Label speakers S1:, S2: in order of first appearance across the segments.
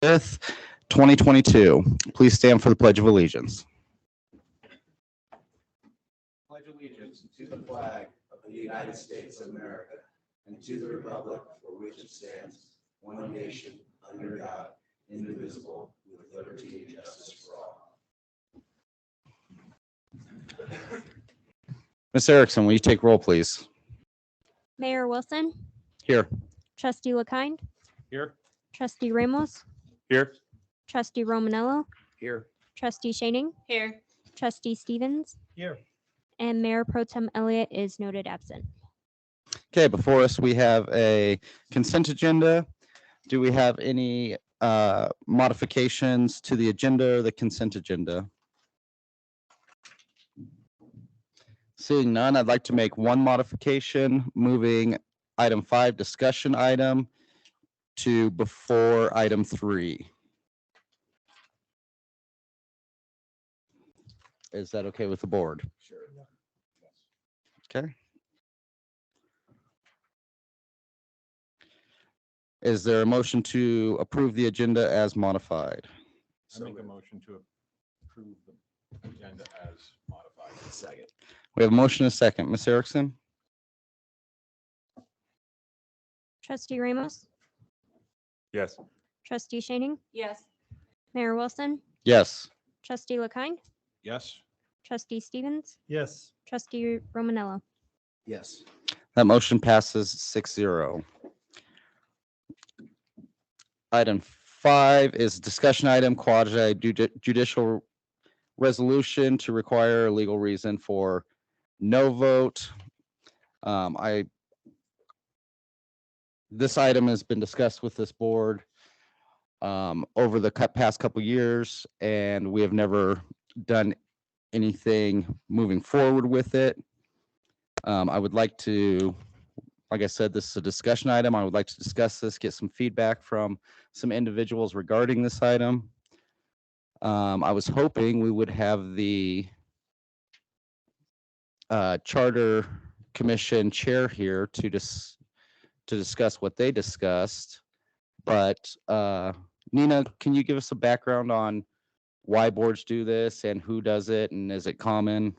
S1: 5th, 2022. Please stand for the Pledge of Allegiance.
S2: Pledge allegiance to the flag of the United States of America and to the republic for which it stands, one nation, under God, indivisible, with liberty and justice for all.
S1: Ms. Erickson, will you take roll, please?
S3: Mayor Wilson,
S1: Here.
S3: Trustee LaKind,
S1: Here.
S3: Trustee Ramos,
S1: Here.
S3: Trustee Romanello,
S2: Here.
S3: Trustee Shaning,
S4: Here.
S3: Trustee Stevens,
S2: Here.
S3: and Mayor Pro Tem Elliott is noted absent.
S1: Okay, before us, we have a consent agenda. Do we have any modifications to the agenda or the consent agenda? Seeing none, I'd like to make one modification, moving item 5, discussion item, to before item 3. Is that okay with the board?
S2: Sure.
S1: Okay. Is there a motion to approve the agenda as modified?
S5: I make a motion to approve the agenda as modified.
S2: Second.
S1: We have a motion and a second. Ms. Erickson?
S3: Trustee Ramos,
S5: Yes.
S3: Trustee Shaning,
S4: Yes.
S3: Mayor Wilson,
S1: Yes.
S3: Trustee LaKind,
S5: Yes.
S3: Trustee Stevens,
S2: Yes.
S3: Trustee Romanello.
S2: Yes.
S1: That motion passes 6-0. Item 5 is discussion item, quasi judicial resolution to require a legal reason for no vote. This item has been discussed with this board over the past couple years, and we have never done anything moving forward with it. I would like to, like I said, this is a discussion item. I would like to discuss this, get some feedback from some individuals regarding this item. I was hoping we would have the Charter Commission chair here to discuss what they discussed. But Nina, can you give us a background on why boards do this and who does it, and is it common?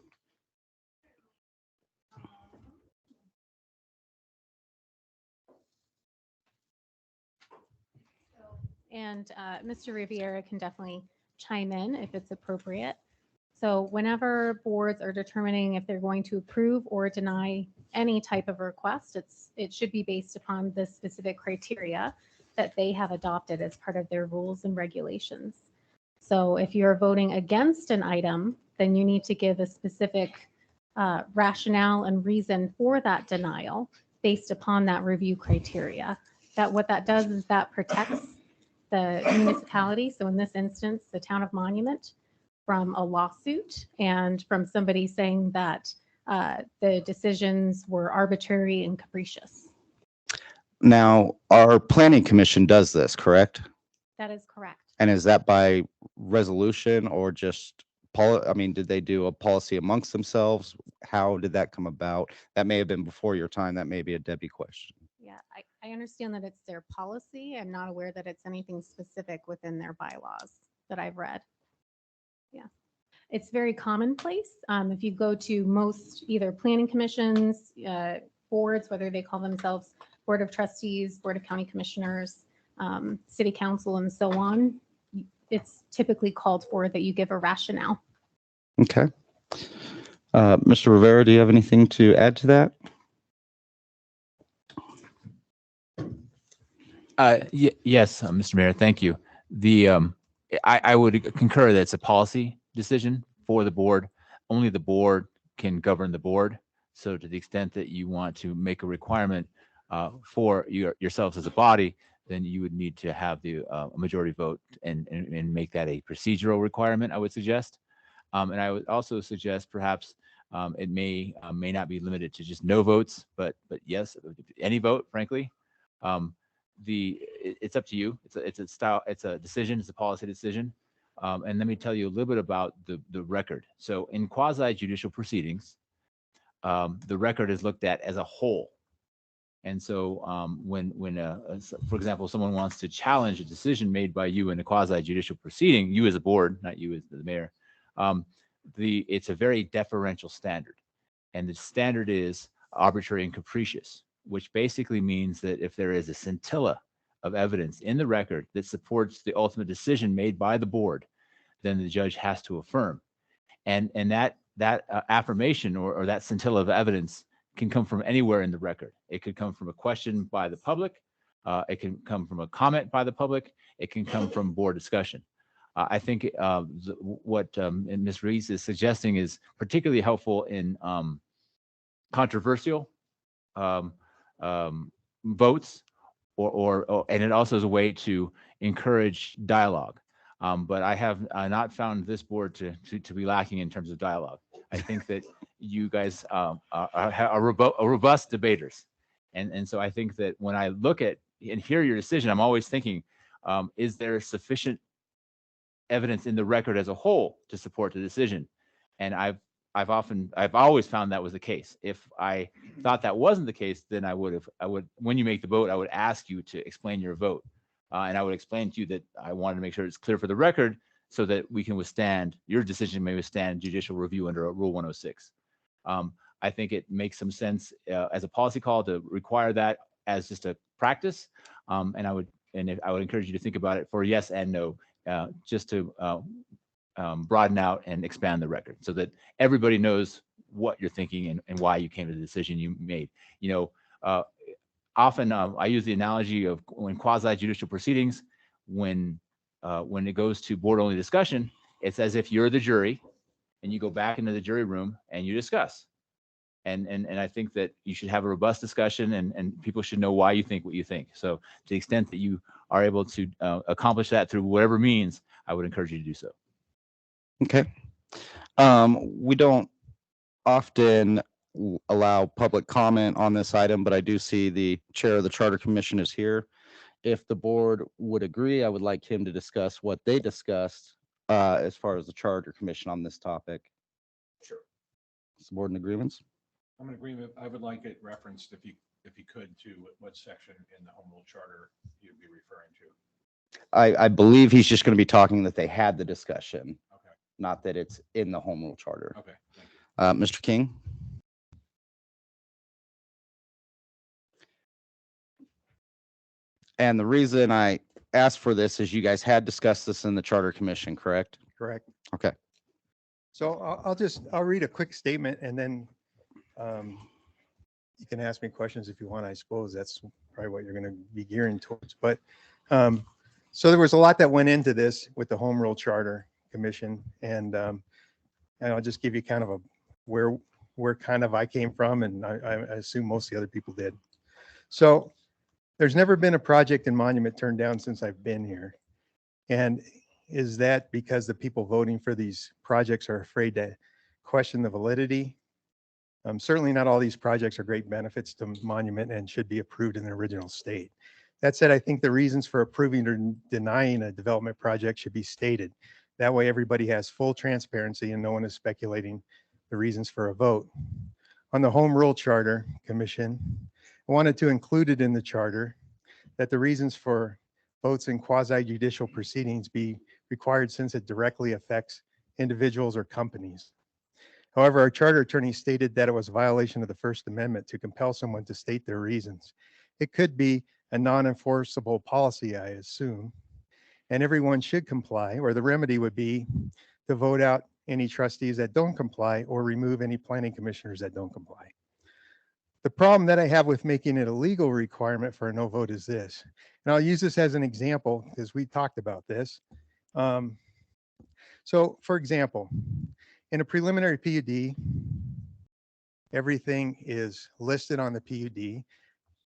S4: And Mr. Riviera can definitely chime in if it's appropriate. So whenever boards are determining if they're going to approve or deny any type of request, it should be based upon the specific criteria that they have adopted as part of their rules and regulations. So if you're voting against an item, then you need to give a specific rationale and reason for that denial based upon that review criteria. What that does is that protects the municipality, so in this instance, the town of Monument, from a lawsuit and from somebody saying that the decisions were arbitrary and capricious.
S1: Now, our planning commission does this, correct?
S4: That is correct.
S1: And is that by resolution or just did they do a policy amongst themselves? How did that come about? That may have been before your time. That may be a Debbie question.
S4: Yeah, I understand that it's their policy. I'm not aware that it's anything specific within their bylaws that I've read. Yeah, it's very commonplace. If you go to most either planning commissions, boards, whether they call themselves Board of Trustees, Board of County Commissioners, City Council, and so on, it's typically called for that you give a rationale.
S1: Okay. Mr. Rivera, do you have anything to add to that?
S6: Yes, Mr. Mayor, thank you. I would concur that it's a policy decision for the board. Only the board can govern the board. So to the extent that you want to make a requirement for yourselves as a body, then you would need to have the majority vote and make that a procedural requirement, I would suggest. And I would also suggest perhaps it may not be limited to just no votes, but yes, any vote, frankly. It's up to you. It's a decision. It's a policy decision. And let me tell you a little bit about the record. So in quasi judicial proceedings, the record is looked at as a whole. And so for example, someone wants to challenge a decision made by you in a quasi judicial proceeding, you as a board, not you as the mayor, it's a very deferential standard. And the standard is arbitrary and capricious, which basically means that if there is a scintilla of evidence in the record that supports the ultimate decision made by the board, then the judge has to affirm. And that affirmation or that scintilla of evidence can come from anywhere in the record. It could come from a question by the public. It can come from a comment by the public. It can come from board discussion. I think what Ms. Reese is suggesting is particularly helpful in controversial votes, and it also is a way to encourage dialogue. But I have not found this board to be lacking in terms of dialogue. I think that you guys are robust debaters. And so I think that when I look at and hear your decision, I'm always thinking, is there sufficient evidence in the record as a whole to support the decision? And I've always found that was the case. If I thought that wasn't the case, then I would, when you make the vote, I would ask you to explain your vote. And I would explain to you that I wanted to make sure it's clear for the record so that we can withstand, your decision may withstand judicial review under Rule 106. I think it makes some sense as a policy call to require that as just a practice. And I would encourage you to think about it for yes and no, just to broaden out and expand the record so that everybody knows what you're thinking and why you came to the decision you made. Often I use the analogy of when quasi-judicial proceedings, when it goes to board-only discussion, it's as if you're the jury and you go back into the jury room and you discuss. And I think that you should have a robust discussion and people should know why you think what you think. So to the extent that you are able to accomplish that through whatever means, I would encourage you to do so.
S1: Okay. We don't often allow public comment on this item, but I do see the chair of the Charter Commission is here. If the board would agree, I would like him to discuss what they discussed as far as the Charter Commission on this topic.
S5: Sure.
S1: Is the board in agreements?
S5: I'm in agreement. I would like it referenced, if you could, to what section in the Home Rule Charter you'd be referring to.
S1: I believe he's just going to be talking that they had the discussion,
S5: Okay.
S1: not that it's in the Home Rule Charter.
S5: Okay. Thank you.
S1: Mr. King? And the reason I asked for this is you guys had discussed this in the Charter Commission, correct?
S7: Correct.
S1: Okay.
S7: So I'll read a quick statement and then you can ask me questions if you want. I suppose that's probably what you're going to be gearing towards. But so there was a lot that went into this with the Home Rule Charter Commission, and I'll just give you kind of where kind of I came from, and I assume most of the other people did. So there's never been a project in Monument turned down since I've been here. And is that because the people voting for these projects are afraid to question the validity? Certainly not all these projects are great benefits to Monument and should be approved in their original state. That said, I think the reasons for approving or denying a development project should be stated. That way everybody has full transparency and no one is speculating the reasons for a vote. On the Home Rule Charter Commission, I wanted to include it in the charter that the reasons for votes in quasi-judicial proceedings be required since it directly affects individuals or companies. However, our charter attorney stated that it was a violation of the First Amendment to compel someone to state their reasons. It could be a non-enforceable policy, I assume, and everyone should comply, or the remedy would be to vote out any trustees that don't comply or remove any planning commissioners that don't comply. The problem that I have with making it a legal requirement for a no vote is this, and I'll use this as an example because we talked about this. So for example, in a preliminary PUD, everything is listed on the PUD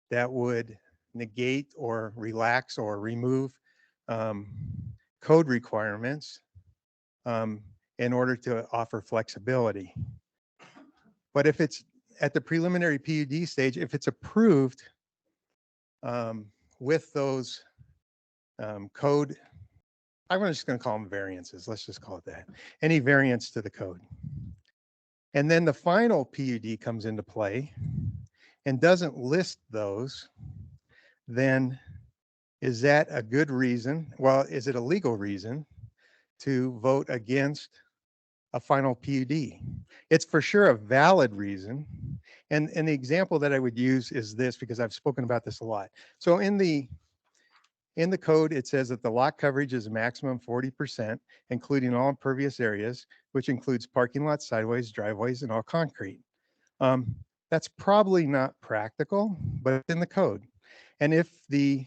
S7: that would negate or relax or remove code requirements in order to offer flexibility. But if it's at the preliminary PUD stage, if it's approved with those code, I'm just going to call them variances. Let's just call it that. Any variance to the code. And then the final PUD comes into play. and doesn't list those, then is that a good reason? Well, is it a legal reason to vote against a final PUD? It's for sure a valid reason. And the example that I would use is this, because I've spoken about this a lot. So in the code, it says that the lot coverage is a maximum 40%, including all impervious areas, which includes parking lots, sideways, driveways, and all concrete. That's probably not practical, but it's in the code. And if the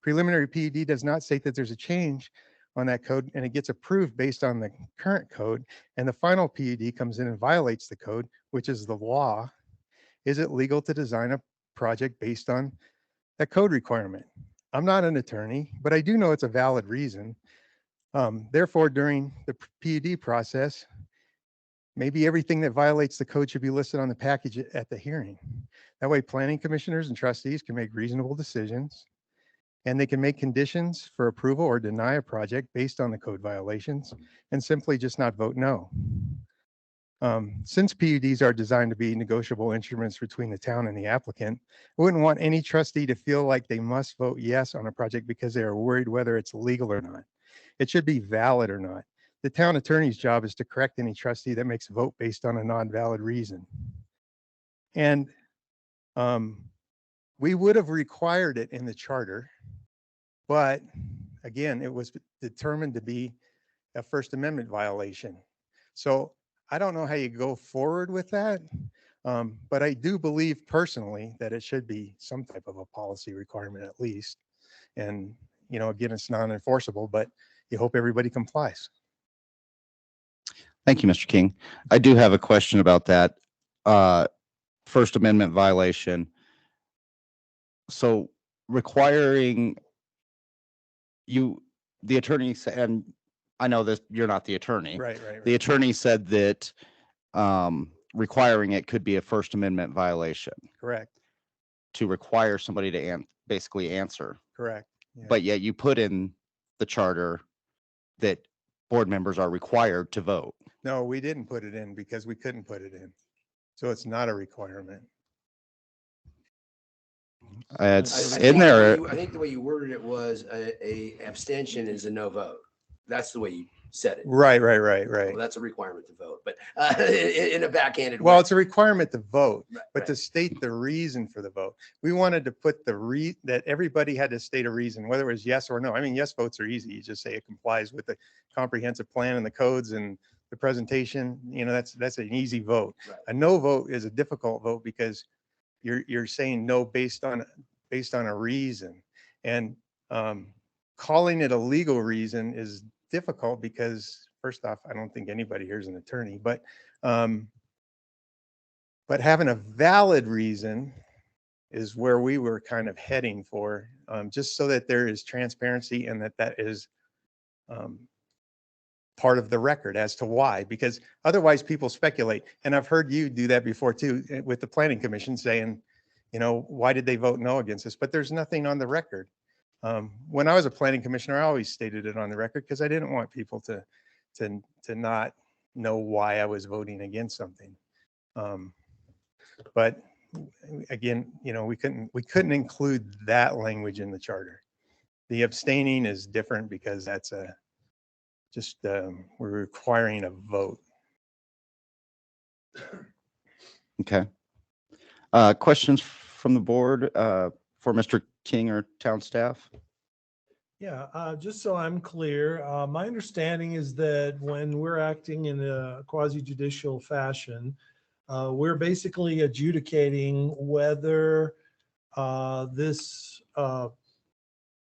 S7: preliminary PUD does not state that there's a change on that code and it gets approved based on the current code, and the final PUD comes in and violates the code, which is the law, is it legal to design a project based on that code requirement? I'm not an attorney, but I do know it's a valid reason. Therefore, during the PUD process, maybe everything that violates the code should be listed on the package at the hearing. That way, planning commissioners and trustees can make reasonable decisions, and they can make conditions for approval or deny a project based on the code violations and simply just not vote no. Since PUDs are designed to be negotiable instruments between the town and the applicant, I wouldn't want any trustee to feel like they must vote yes on a project because they are worried whether it's legal or not. It should be valid or not. The town attorney's job is to correct any trustee that makes a vote based on a non-valid reason. And we would have required it in the charter, but again, it was determined to be a First Amendment violation. So I don't know how you go forward with that, but I do believe personally that it should be some type of a policy requirement at least. And, you know, again, it's non-enforceable, but you hope everybody complies.
S1: Thank you, Mr. King. I do have a question about that First Amendment violation. So requiring you, the attorney said, and I know that you're not the attorney.
S7: Right.
S1: The attorney said that requiring it could be a First Amendment violation
S7: Correct.
S1: to require somebody to basically answer.
S7: Correct. Yeah.
S1: But yet you put in the charter that board members are required to vote.
S7: No, we didn't put it in because we couldn't put it in. So it's not a requirement.
S1: It's
S2: I
S1: in
S2: think
S1: there.
S2: I think the way you worded it was a abstention is a no vote. That's the way you said it.
S7: Right.
S2: Well, that's a requirement to vote, but in a backhanded way.
S7: Well, it's a requirement to vote,
S2: Right,
S7: but
S2: right.
S7: to state the reason for the vote. We wanted to put that everybody had to state a reason, whether it was yes or no. I mean, yes votes are easy. You just say it complies with the comprehensive plan and the codes and the presentation. You know, that's an easy vote.
S2: Right.
S7: A no vote is a difficult vote because you're saying no based on a reason, and calling it a legal reason is difficult because first off, I don't think anybody here is an attorney, but having a valid reason is where we were kind of heading for, just so that there is transparency and that is part of the record as to why, because otherwise people speculate. And I've heard you do that before too, with the planning commission saying, you know, why did they vote no against this? But there's nothing on the record. When I was a planning commissioner, I always stated it on the record because I didn't want people to not know why I was voting against something. But again, you know, we couldn't include that language in the charter. The abstaining is different because that's we're requiring a vote.
S1: Okay. Questions from the board for Mr. King or town staff?
S8: Yeah, just so I'm clear, my understanding is that when we're acting in a quasi-judicial fashion, we're basically adjudicating whether this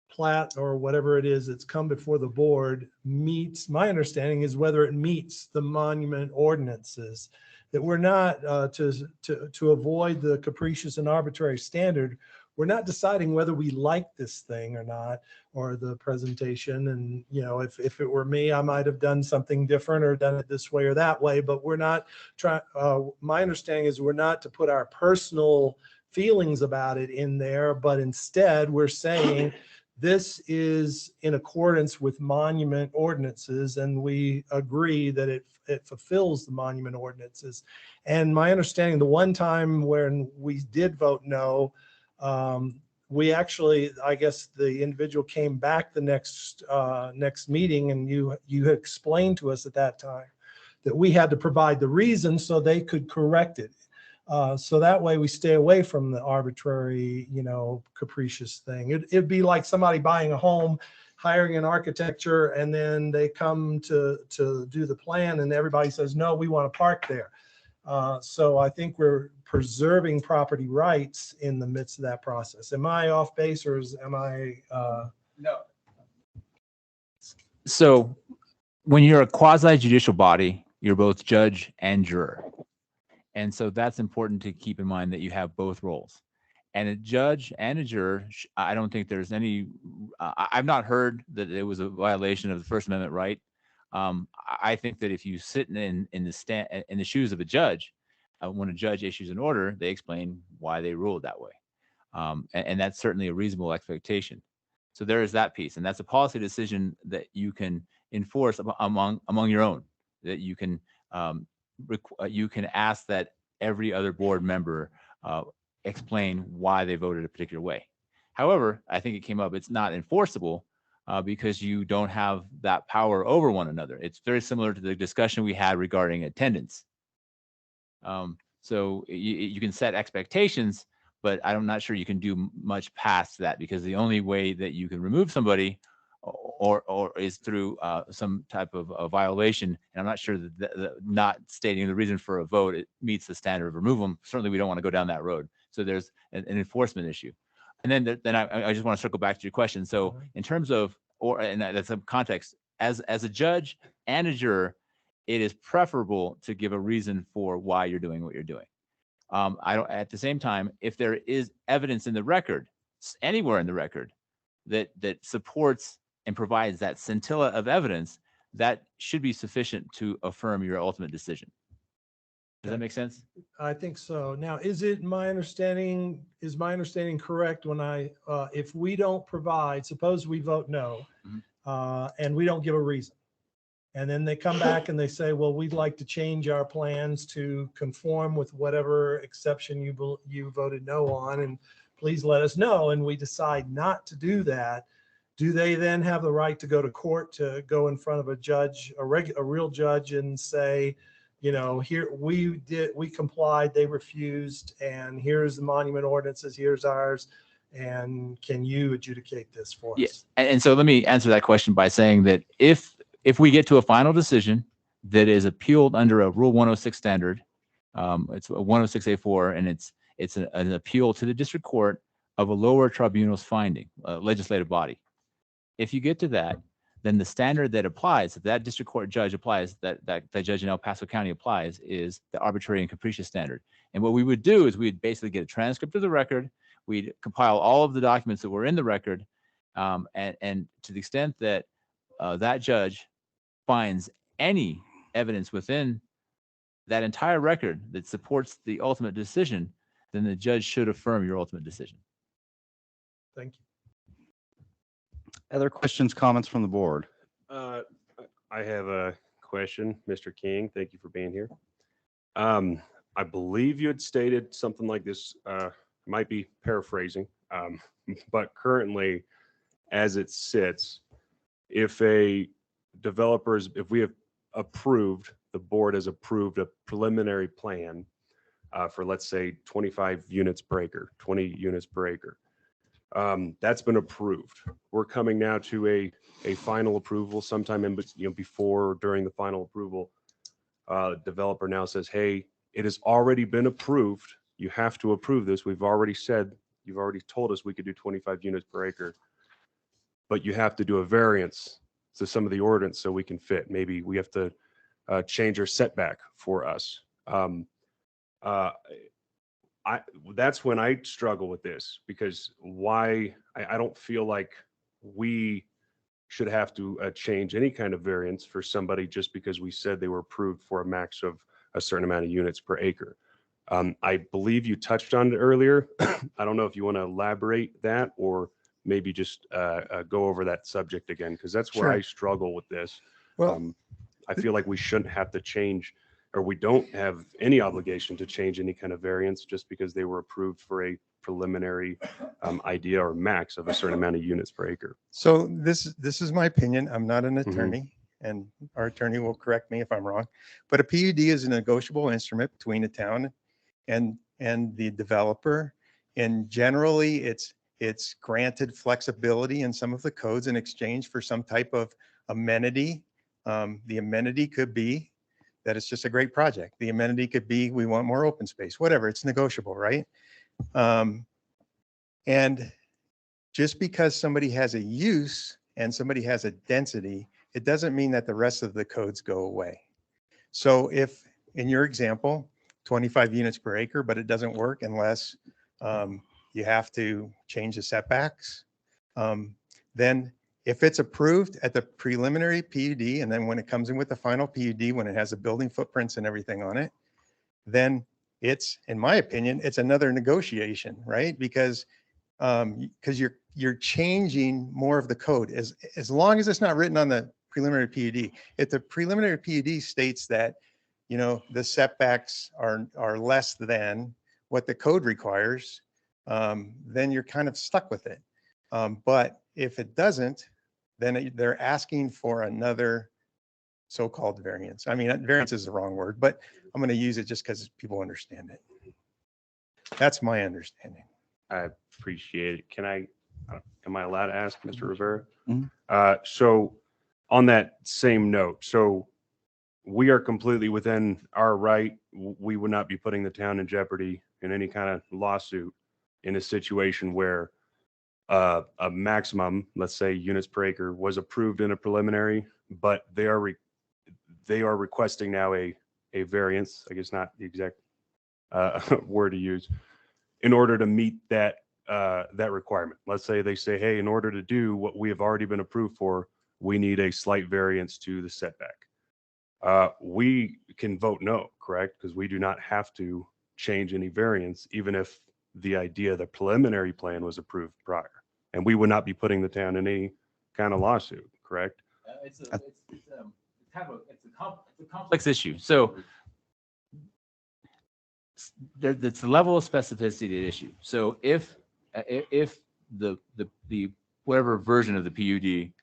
S8: plat or whatever it is that's come before the board meets, my understanding is whether it meets the monument ordinances, that we're not to avoid the capricious and arbitrary standard. We're not deciding whether we like this thing or not, or the presentation. And, you know, if it were me, I might have done something different or done it this way or that way, but we're not trying, my understanding is we're not to put our personal feelings about it in there, but instead we're saying This is in accordance with monument ordinances, and we agree that it fulfills the monument ordinances. And my understanding, the one time when we did vote no, we actually, I guess the individual came back the next meeting, and you had explained to us at that time that we had to provide the reason so they could correct it. So that way we stay away from the arbitrary, capricious thing. It'd be like somebody buying a home, hiring an architecture, and then they come to do the plan and everybody says, no, we want to park there. So I think we're preserving property rights in the midst of that process. Am I off base, or am I?
S6: No. So when you're a quasi judicial body, you're both judge and juror. And so that's important to keep in mind, that you have both roles. And a judge and a juror, I don't think there's any, I've not heard that it was a violation of the First Amendment right. I think that if you sit in the shoes of a judge, when a judge issues an order, they explain why they ruled that way. And that's certainly a reasonable expectation. So there is that piece. And that's a policy decision that you can enforce among your own, that you can ask that every other board member explain why they voted a particular way. However, I think it came up, it's not enforceable because you don't have that power over one another. It's very similar to the discussion we had regarding attendance. So you can set expectations, but I'm not sure you can do much past that, because the only way that you can remove somebody or is through some type of a violation. And I'm not sure that not stating the reason for a vote, it meets the standard of removal. Certainly we don't want to go down that road. So there's an enforcement issue. And then I just want to circle back to your question. So in terms of, and that's some context, as a judge and a juror, it is preferable to give a reason for why you're doing what you're doing. At the same time, if there is evidence in the record, anywhere in the record, that supports and provides that scintilla of evidence, that should be sufficient to affirm your ultimate decision. Does that make sense?
S8: I think so. Now, is my understanding correct when if we don't provide, suppose we vote no, and we don't give a reason, and then they come back and they say, well, we'd like to change our plans to conform with whatever exception you voted no on, and please let us know, and we decide not to do that, do they then have the right to go to court, to go in front of a judge, a real judge, and say, here we complied, they refused, and here's the monument ordinances, here's ours, and can you adjudicate this for us?
S6: Yes. And so let me answer that question by saying that if we get to a final decision that is appealed under a Rule 106 standard, it's a 106A4, and it's an appeal to the district court of a lower tribunal's finding, a legislative body. If you get to that, then the standard that applies, that district court judge applies, that judge in El Paso County applies, is the arbitrary and capricious standard. And what we would do is we'd basically get a transcript of the record, we'd compile all of the documents that were in the record, and to the extent that that judge finds any evidence within that entire record that supports the ultimate decision, then the judge should affirm your ultimate decision.
S8: Thank you.
S1: Other questions, comments from the board?
S9: I have a question, Mr. King. Thank you for being here. I believe you had stated something like this, might be paraphrasing, but currently, as it sits, if we have approved, the board has approved a preliminary plan for, let's say, 25 units per acre, 20 units per acre. That's been approved. We're coming now to a final approval sometime in, before or during the final approval. Developer now says, hey, it has already been approved. You have to approve this. You've already told us we could do 25 units per acre, but you have to do a variance to some of the ordinance so we can fit. Maybe we have to change our setback for us. That's when I struggle with this, because I don't feel like we should have to change any kind of variance for somebody just because we said they were approved for a max of a certain amount of units per acre. I believe you touched on it earlier. I don't know if you want to elaborate that or maybe just go over that subject again, because that's where
S7: Sure.
S9: I struggle with this.
S7: Well,
S9: I feel like we shouldn't have to change, or we don't have any obligation to change any kind of variance just because they were approved for a preliminary idea or max of a certain amount of units per acre.
S7: so this is my opinion. I'm not an
S9: Mhm.
S7: attorney, and our attorney will correct me if I'm wrong. But a PUD is a negotiable instrument between the town and the developer. And generally, it's granted flexibility in some of the codes in exchange for some type of amenity. The amenity could be that it's just a great project. The amenity could be we want more open space, whatever. It's negotiable, right? And just because somebody has a use and somebody has a density, it doesn't mean that the rest of the codes go away. So if, in your example, 25 units per acre, but it doesn't work unless you have to change the setbacks, then if it's approved at the preliminary PUD, and then when it comes in with the final PUD, when it has the building footprints and everything on it, then it's, in my opinion, it's another negotiation, right? Because you're changing more of the code as long as it's not written on the preliminary PUD. If the preliminary PUD states that, you know, the setbacks are less than what the code requires, then you're kind of stuck with it. But if it doesn't, then they're asking for another so-called variance. I mean, variance is the wrong word, but I'm going to use it just because people understand it. That's my understanding.
S9: I appreciate it. Am I allowed to ask, Mr. Rivera?
S1: Mhm.
S9: So on that same note, so we are completely within our right. We would not be putting the town in jeopardy in any kind of lawsuit in a situation where a maximum, let's say units per acre, was approved in a preliminary, but they are requesting now a variance, I guess not the exact word to use, in order to meet that requirement. Let's say they say, hey, in order to do what we have already been approved for, we need a slight variance to the setback. We can vote no, correct? Because we do not have to change any variance, even if the preliminary plan was approved prior. And we would not be putting the town in any kind of lawsuit, correct?
S6: It's a complex issue. So it's the level of specificity at issue. So if the whatever version of the PUD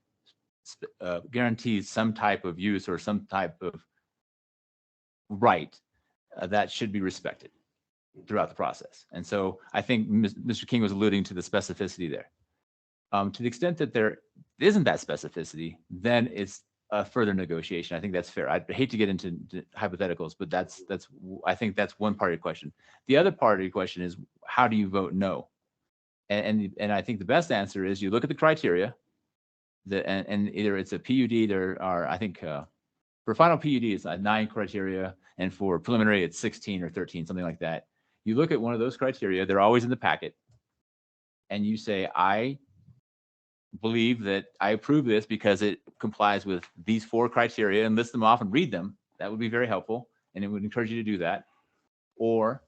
S6: guarantees some type of use or some type of right, that should be respected throughout the process. And so I think Mr. King was alluding to the specificity there. To the extent that there isn't that specificity, then it's a further negotiation. I think that's fair. I'd hate to get into hypotheticals, but I think that's one part of your question. The other part of your question is, how do you vote no? And I think the best answer is you look at the criteria, and either it's a PUD, there are, I think, for final PUD, it's 9 criteria, and for preliminary, it's 16 or 13, something like that. You look at one of those criteria, they're always in the packet, and you say, I believe that I approve this because it complies with these 4 criteria, and list them off and read them. That would be very helpful, and it would encourage you to do that. Or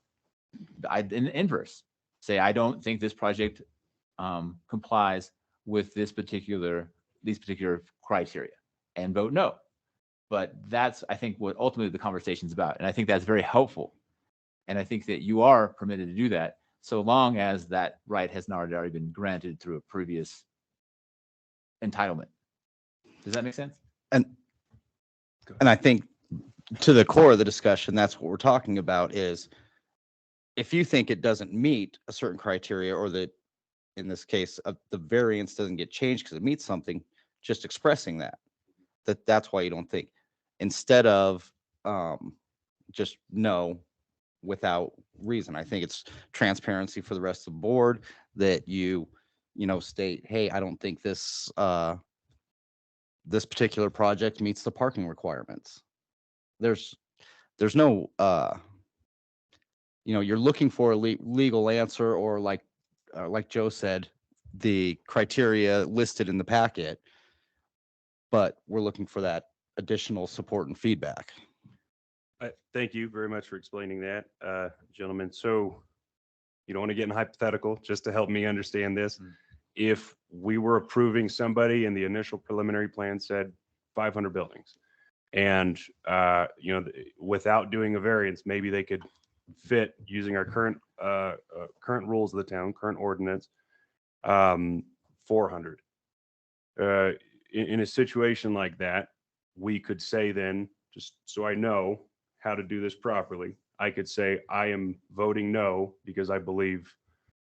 S6: in the inverse, say, I don't think this project complies with these particular criteria, and vote no. But that's, I think, what ultimately the conversation is about. And I think that's very helpful. And I think that you are permitted to do that so long as that right has not already been granted through a previous entitlement. Does that make sense?
S1: And I think to the core of the discussion, that's what we're talking about is if you think it doesn't meet a certain criteria, or that in this case, the variance doesn't get changed because it meets something, just expressing that's why you don't think, instead of just no without reason. I think it's transparency for the rest of the board that you state, hey, I don't think this particular project meets the parking requirements. There's no you're looking for a legal answer, or like Joe said, the criteria listed in the packet, but we're looking for that additional support and feedback.
S9: Thank you very much for explaining that, gentlemen. So you don't want to get in hypothetical, just to help me understand this. if we were approving somebody and the initial preliminary plan said 500 buildings, and without doing a variance, maybe they could fit using our current rules of the town, current ordinance, 400. In a situation like that, we could say then, just so I know how to do this properly, I could say I am voting no because I believe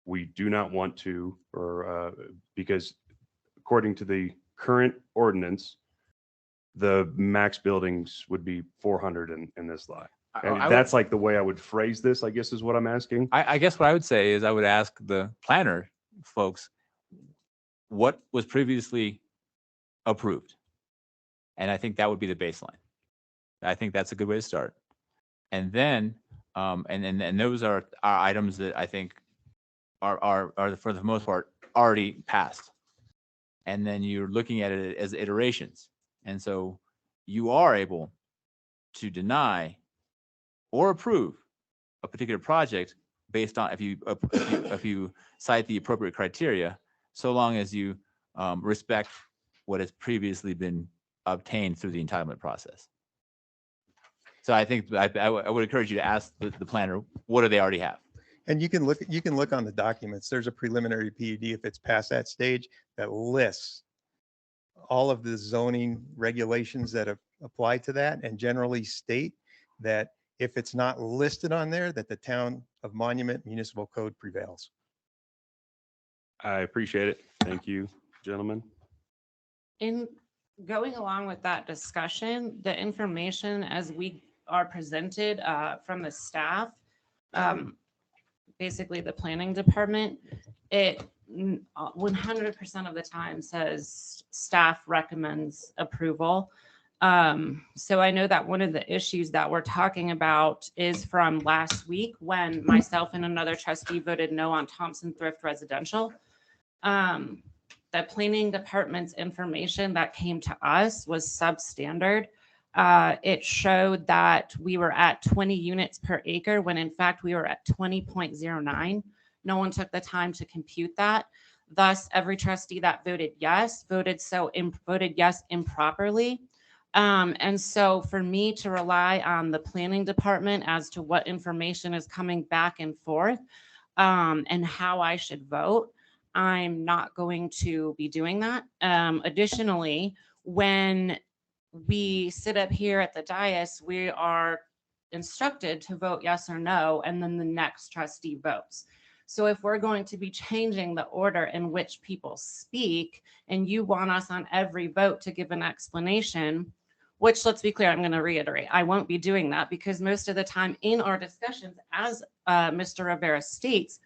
S9: we do not want to, or because according to the current ordinance, the max buildings would be 400 in this lot. And that's like the way I would phrase this, I guess, is what I'm asking.
S6: I guess what I would say is I would ask the planner folks what was previously approved. And I think that would be the baseline. I think that's a good way to start. And then, and those are items that I think are for the most part already passed. And then you're looking at it as iterations. And so you are able to deny or approve a particular project based on if you cite the appropriate criteria, so long as you respect what has previously been obtained through the entitlement process. So I think I would encourage you to ask the planner, what do they already have?
S7: And you can look on the documents. There's a preliminary PUD if it's past that stage that lists all of the zoning regulations that apply to that, and generally state that if it's not listed on there, that the town of Monument Municipal Code prevails.
S9: I appreciate it. Thank you, gentlemen.
S10: In going along with that discussion, the information as we are presented from the staff, basically the planning department, it 100% of the time says staff recommends approval. So I know that one of the issues that we're talking about is from last week when myself and another trustee voted no on Thompson Thrift Residential. The planning department's information that came to us was substandard. It showed that we were at 20 units per acre when in fact we were at 20.09. No one took the time to compute that. Thus, every trustee that voted yes voted yes improperly. And so for me to rely on the planning department as to what information is coming back and forth and how I should vote, I'm not going to be doing that. Additionally, when we sit up here at the dais, we are instructed to vote yes or no, and then the next trustee votes. So if we're going to be changing the order in which people speak, and you want us on every vote to give an explanation, which, let's be clear, I'm going to reiterate, I won't be doing that because most of the time in our discussions, as Mr. Rivera states,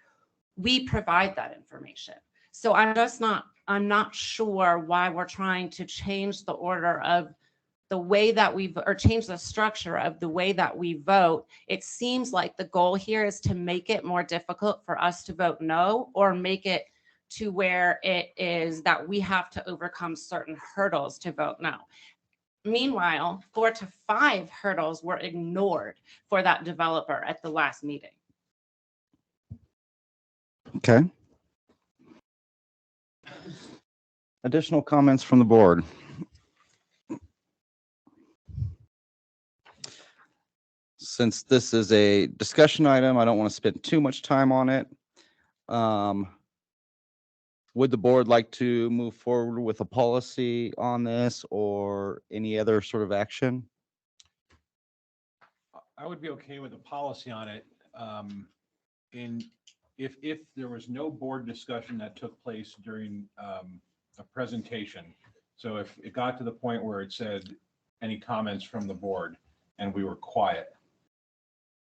S10: we provide that information. So I'm not sure why we're trying to change the order of the way that or change the structure of the way that we vote. It seems like the goal here is to make it more difficult for us to vote no, or make it to where it is that we have to overcome certain hurdles to vote no. Meanwhile, 4 to 5 hurdles were ignored for that developer at the last meeting.
S1: Okay. Additional comments from the board? Since this is a discussion item, I don't want to spend too much time on it. Would the board like to move forward with a policy on this or any other sort of action?
S5: I would be okay with a policy on it. If there was no board discussion that took place during a presentation, so if it got to the point where it said any comments from the board and we were quiet,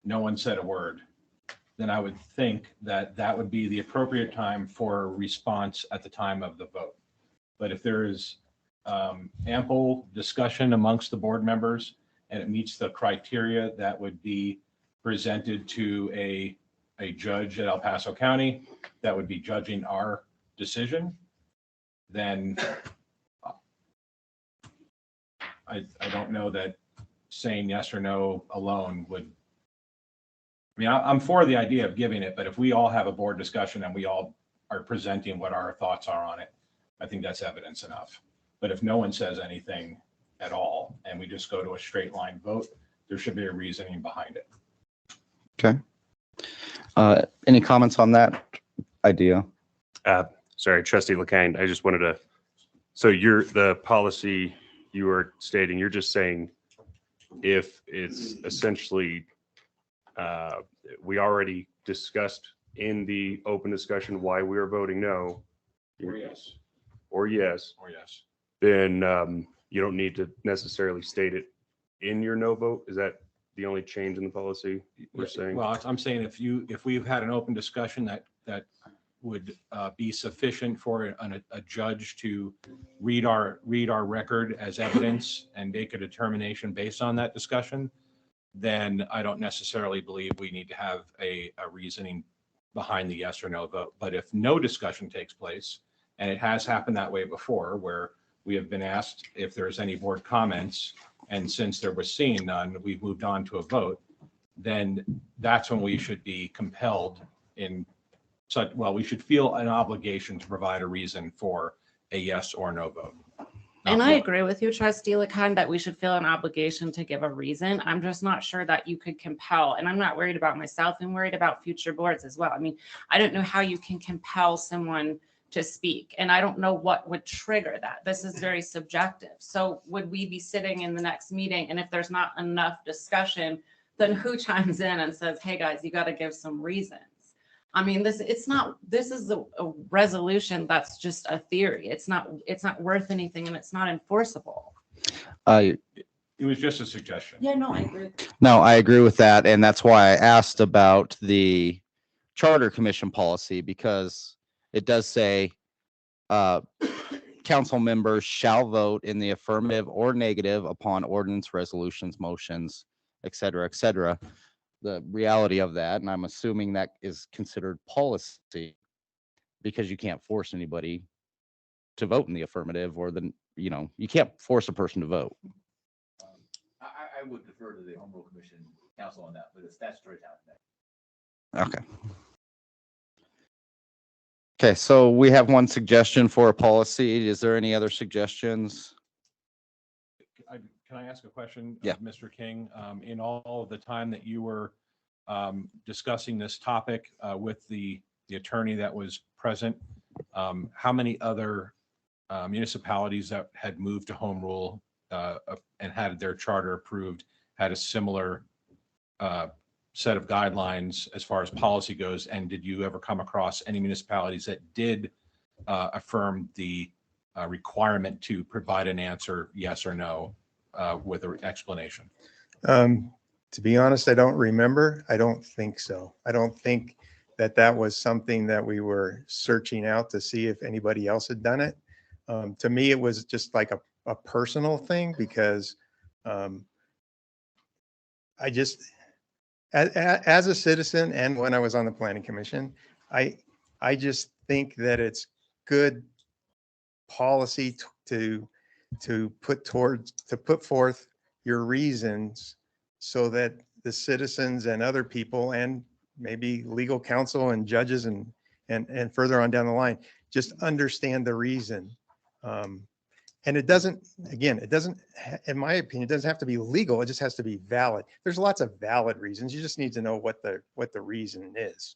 S5: no one said a word, then I would think that that would be the appropriate time for a response at the time of the vote. But if there is ample discussion amongst the board members and it meets the criteria that would be presented to a judge at El Paso County that would be judging our decision, then I don't know that saying yes or no alone would. I mean, I'm for the idea of giving it, but if we all have a board discussion and we all are presenting what our thoughts are on it, I think that's evidence enough. But if no one says anything at all and we just go to a straight line vote, there should be a reasoning behind it.
S1: Okay. Any comments on that idea?
S9: Sorry, Trustee LeKine, I just wanted to, so the policy you were stating, you're just saying if it's essentially, we already discussed in the open discussion why we are voting no,
S5: Or yes.
S9: or yes,
S5: Or yes.
S9: then you don't need to necessarily state it in your no vote. Is that the only change in the policy we're saying?
S5: Well, I'm saying if we've had an open discussion that would be sufficient for a judge to read our record as evidence and make a determination based on that discussion, then I don't necessarily believe we need to have a reasoning behind the yes or no vote. But if no discussion takes place, and it has happened that way before, where we have been asked if there's any board comments, and since there was seeing none, we've moved on to a vote, then that's when we should be compelled in such, well, we should feel an obligation to provide a reason for a yes or no vote.
S10: And I agree with you, Trustee LeKine, that we should feel an obligation to give a reason. I'm just not sure that you could compel, and I'm not worried about myself, I'm worried about future boards as well. I mean, I don't know how you can compel someone to speak, and I don't know what would trigger that. This is very subjective. So would we be sitting in the next meeting, and if there's not enough discussion, then who chimes in and says, hey guys, you got to give some reasons? I mean, this is a resolution that's just a theory. It's not worth anything, and it's not enforceable.
S5: It was just a suggestion.
S10: Yeah, no, I agree.
S1: No, I agree with that. And that's why I asked about the Charter Commission policy, because it does say council members shall vote in the affirmative or negative upon ordinance, resolutions, motions, et cetera, et cetera. The reality of that, and I'm assuming that is considered policy, because you can't force anybody to vote in the affirmative, or you can't force a person to vote.
S6: I would defer to the Home Rule Commission counsel on that, but it's statutory time.
S1: Okay. Okay, so we have one suggestion for a policy. Is there any other suggestions?
S5: Can I ask a question?
S1: Yeah.
S5: Mr. King, in all of the time that you were discussing this topic with the attorney that was present, how many other municipalities that had moved to home rule and had their charter approved had a similar set of guidelines as far as policy goes? And did you ever come across any municipalities that did affirm the requirement to provide an answer, yes or no, with an explanation?
S7: To be honest, I don't remember. I don't think so. I don't think that was something that we were searching out to see if anybody else had done it. To me, it was just like a personal thing, because I just, as a citizen, and when I was on the planning commission, I just think that it's good policy to put forth your reasons, so that the citizens and other people, and maybe legal counsel and judges and further on down the line, just understand the reason. And it doesn't, in my opinion, it doesn't have to be legal. It just has to be valid. There's lots of valid reasons. You just need to know what the reason is.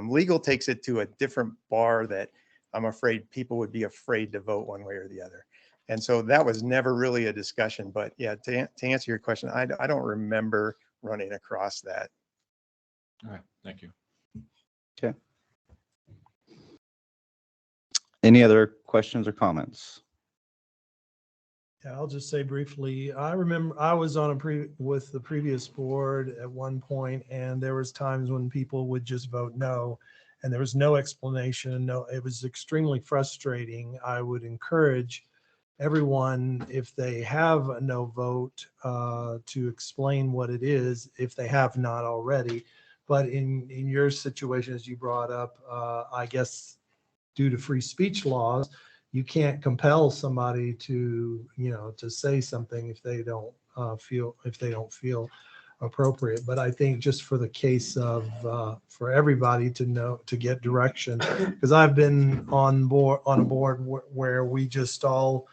S7: Legal takes it to a different bar that I'm afraid people would be afraid to vote one way or the other. And so that was never really a discussion. But yeah, to answer your question, I don't remember running across that.
S5: All right, thank you.
S1: Okay. Any other questions or comments?
S8: Yeah, I'll just say briefly, I remember I was on with the previous board at one point, and there was times when people would just vote no, and there was no explanation. No, it was extremely frustrating. I would encourage everyone, if they have a no vote, to explain what it is, if they have not already. But in your situation, as you brought up, I guess due to free speech laws, you can't compel somebody to say something if they don't feel appropriate. But I think just for the case of, for everybody to know, to get direction, because I've been on a board where we just all,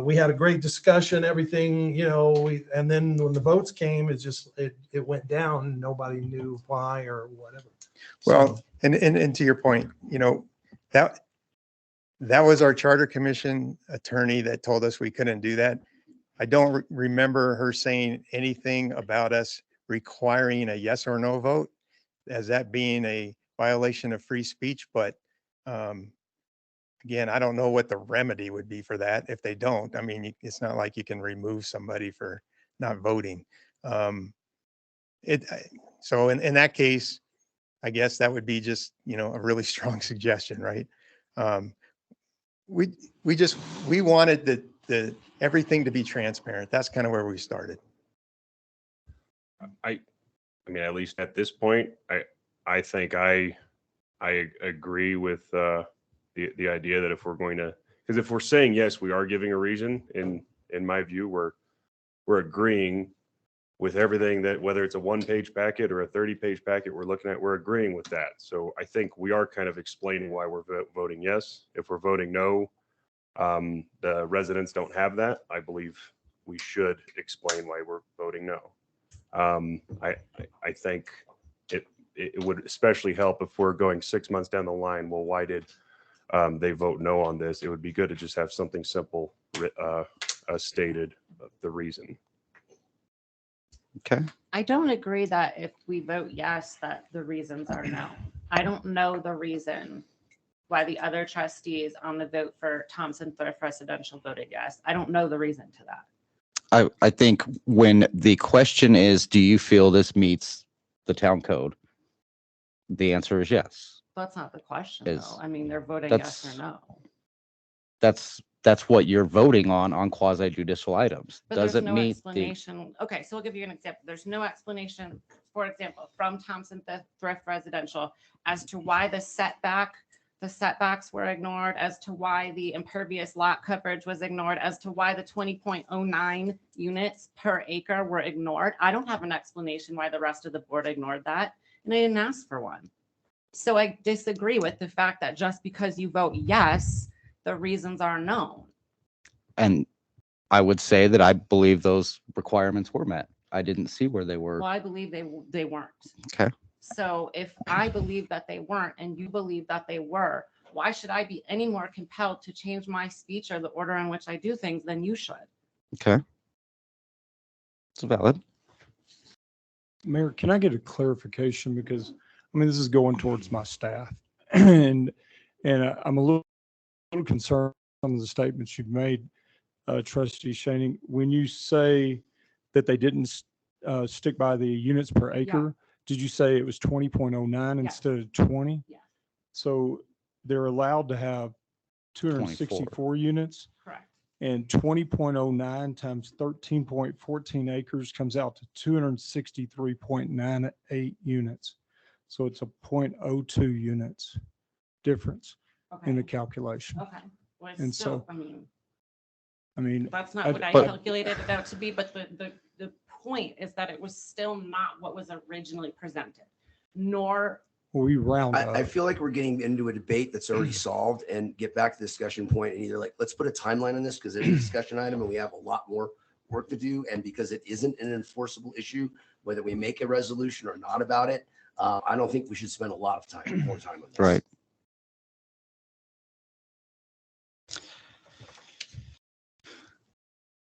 S8: we had a great discussion, everything, and then when the votes came, it went down. Nobody knew why or whatever.
S7: Well,
S8: So,
S7: and to your point, that was our charter commission attorney that told us we couldn't do that. I don't remember her saying anything about us requiring a yes or no vote as that being a violation of free speech. But again, I don't know what the remedy would be for that if they don't. I mean, it's not like you can remove somebody for not voting. So in that case, I guess that would be just, a really strong suggestion, right? We wanted the everything to be transparent. That's kind of where we started.
S9: I mean, at least at this point, I think I agree with the idea that if we're going to, because if we're saying yes, we are giving a reason. In my view, we're agreeing with everything that, whether it's a 1-page packet or a 30-page packet we're looking at, we're agreeing with that. So I think we are kind of explaining why we're voting yes. If we're voting no, the residents don't have that. I believe we should explain why we're voting no. I think it would especially help if we're going 6 months down the line. Well, why did they vote no on this? It would be good to just have something simple stated, the reason.
S1: Okay.
S10: I don't agree that if we vote yes, that the reasons are no. I don't know the reason why the other trustees on the vote for Thompson Thrift Residential voted yes. I don't know the reason to that.
S1: I think when the question is, do you feel this meets the town code? The answer is yes.
S10: That's not the question,
S1: Is-
S10: though. I mean, they're voting yes
S1: that's-
S10: or no.
S1: That's what you're voting on quasi judicial items.
S10: But
S1: Does
S10: there's
S1: it
S10: no
S1: meet the,
S10: explanation. Okay, so I'll give you an example. There's no explanation, for example, from Thompson Thrift Residential as to why the setbacks were ignored, as to why the impervious lot coverage was ignored, as to why the 20.09 units per acre were ignored. I don't have an explanation why the rest of the board ignored that, and I didn't ask for one. So I disagree with the fact that just because you vote yes, the reasons are known.
S1: and I would say that I believe those requirements were met. I didn't see where they were.
S10: Well, I believe they weren't.
S1: Okay.
S10: So if I believe that they weren't and you believe that they were, why should I be any more compelled to change my speech or the order in which I do things than you should?
S1: Okay. It's valid.
S11: Mayor, can I get a clarification? Because, this is going towards my staff. And I'm a little concerned with some of the statements you've made, Trustee Shaning. When you say that they didn't stick by the units per acre, did you say it was 20.09 instead of 20?
S10: Yeah.
S11: So they're allowed to have 264 units?
S10: Correct.
S11: And 20.09 times 13.14 acres comes out to 263.98 units. So it's a 0.02 units difference in the
S10: Okay.
S11: calculation.
S10: Okay. Well, it's
S11: And
S10: still,
S11: so-
S10: I mean,
S11: I mean,
S10: that's not what I
S1: but-
S10: calculated it out to be, but the point is that it was still not what was originally presented, nor
S11: we round
S2: I
S11: up.
S2: feel like we're getting into a debate that's already solved, and get back to the discussion point and either let's put a timeline on this because it's a discussion item and we have a lot more work to do. And because it isn't an enforceable issue, whether we make a resolution or not about it, I don't think we should spend a lot of more time on this.
S1: Right.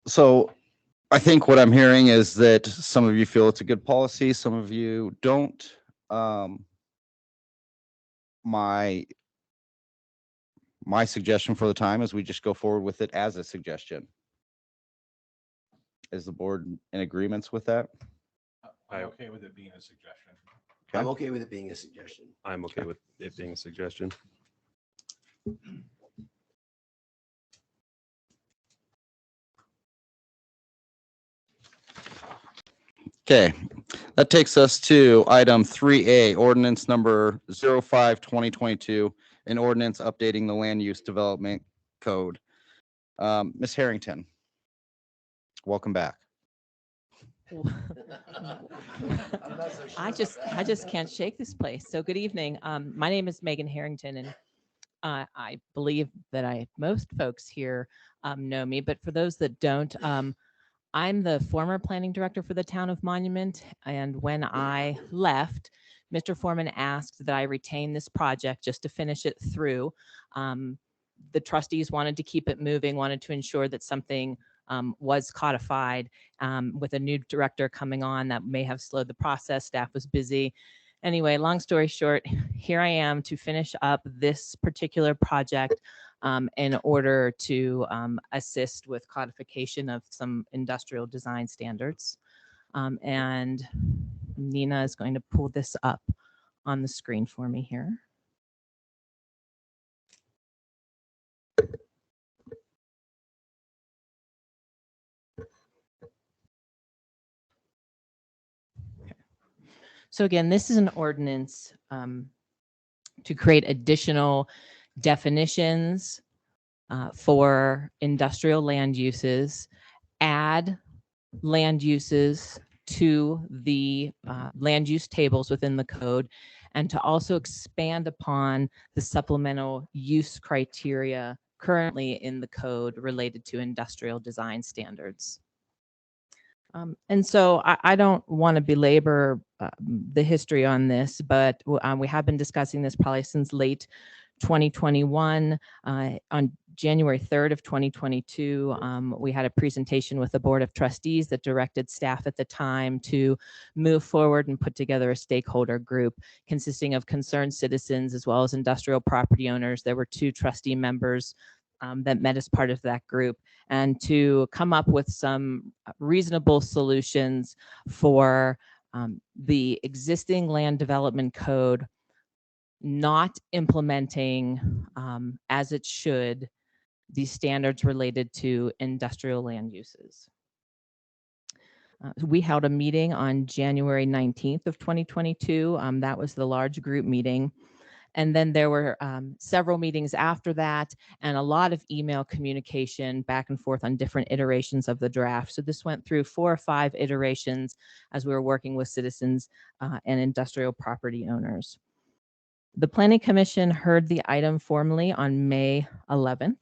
S1: So I think what I'm hearing is that some of you feel it's a good policy, some of you don't. My suggestion for the time is we just go forward with it as a suggestion. Is the board in agreements with that?
S5: I'm okay with it being a suggestion.
S2: I'm okay with it being a suggestion.
S9: I'm okay with it being a suggestion.
S1: Okay, that takes us to item 3A, ordinance number 05/2022, an ordinance updating the land use development code. Ms. Harrington, welcome back.
S12: I just can't shake this place. So good evening. My name is Megan Harrington, and I believe that most folks here know me, but for those that don't, I'm the former planning director for the town of Monument. And when I left, Mr. Foreman asked that I retain this project just to finish it through. The trustees wanted to keep it moving, wanted to ensure that something was codified. With a new director coming on, that may have slowed the process. Staff was busy. Anyway, long story short, here I am to finish up this particular project in order to assist with codification of some industrial design standards. And Nina is going to pull this up on the screen for me here. So again, this is an ordinance to create additional definitions for industrial land uses, add land uses to the land use tables within the code, and to also expand upon the supplemental use criteria currently in the code related to industrial design standards. And so I don't want to belabor the history on this, but we have been discussing this probably since late 2021. On January 3rd of 2022, we had a presentation with the Board of Trustees that directed staff at the time to move forward and put together a stakeholder group consisting of concerned citizens as well as industrial property owners. There were 2 trustee members that met as part of that group, and to come up with some reasonable solutions for the existing land development code not implementing as it should these standards related to industrial land uses. We held a meeting on January 19th of 2022. That was the large group meeting. And then there were several meetings after that and a lot of email communication back and forth on different iterations of the draft. So this went through 4 or 5 iterations as we were working with citizens and industrial property owners. The Planning Commission heard the item formally on May 11th.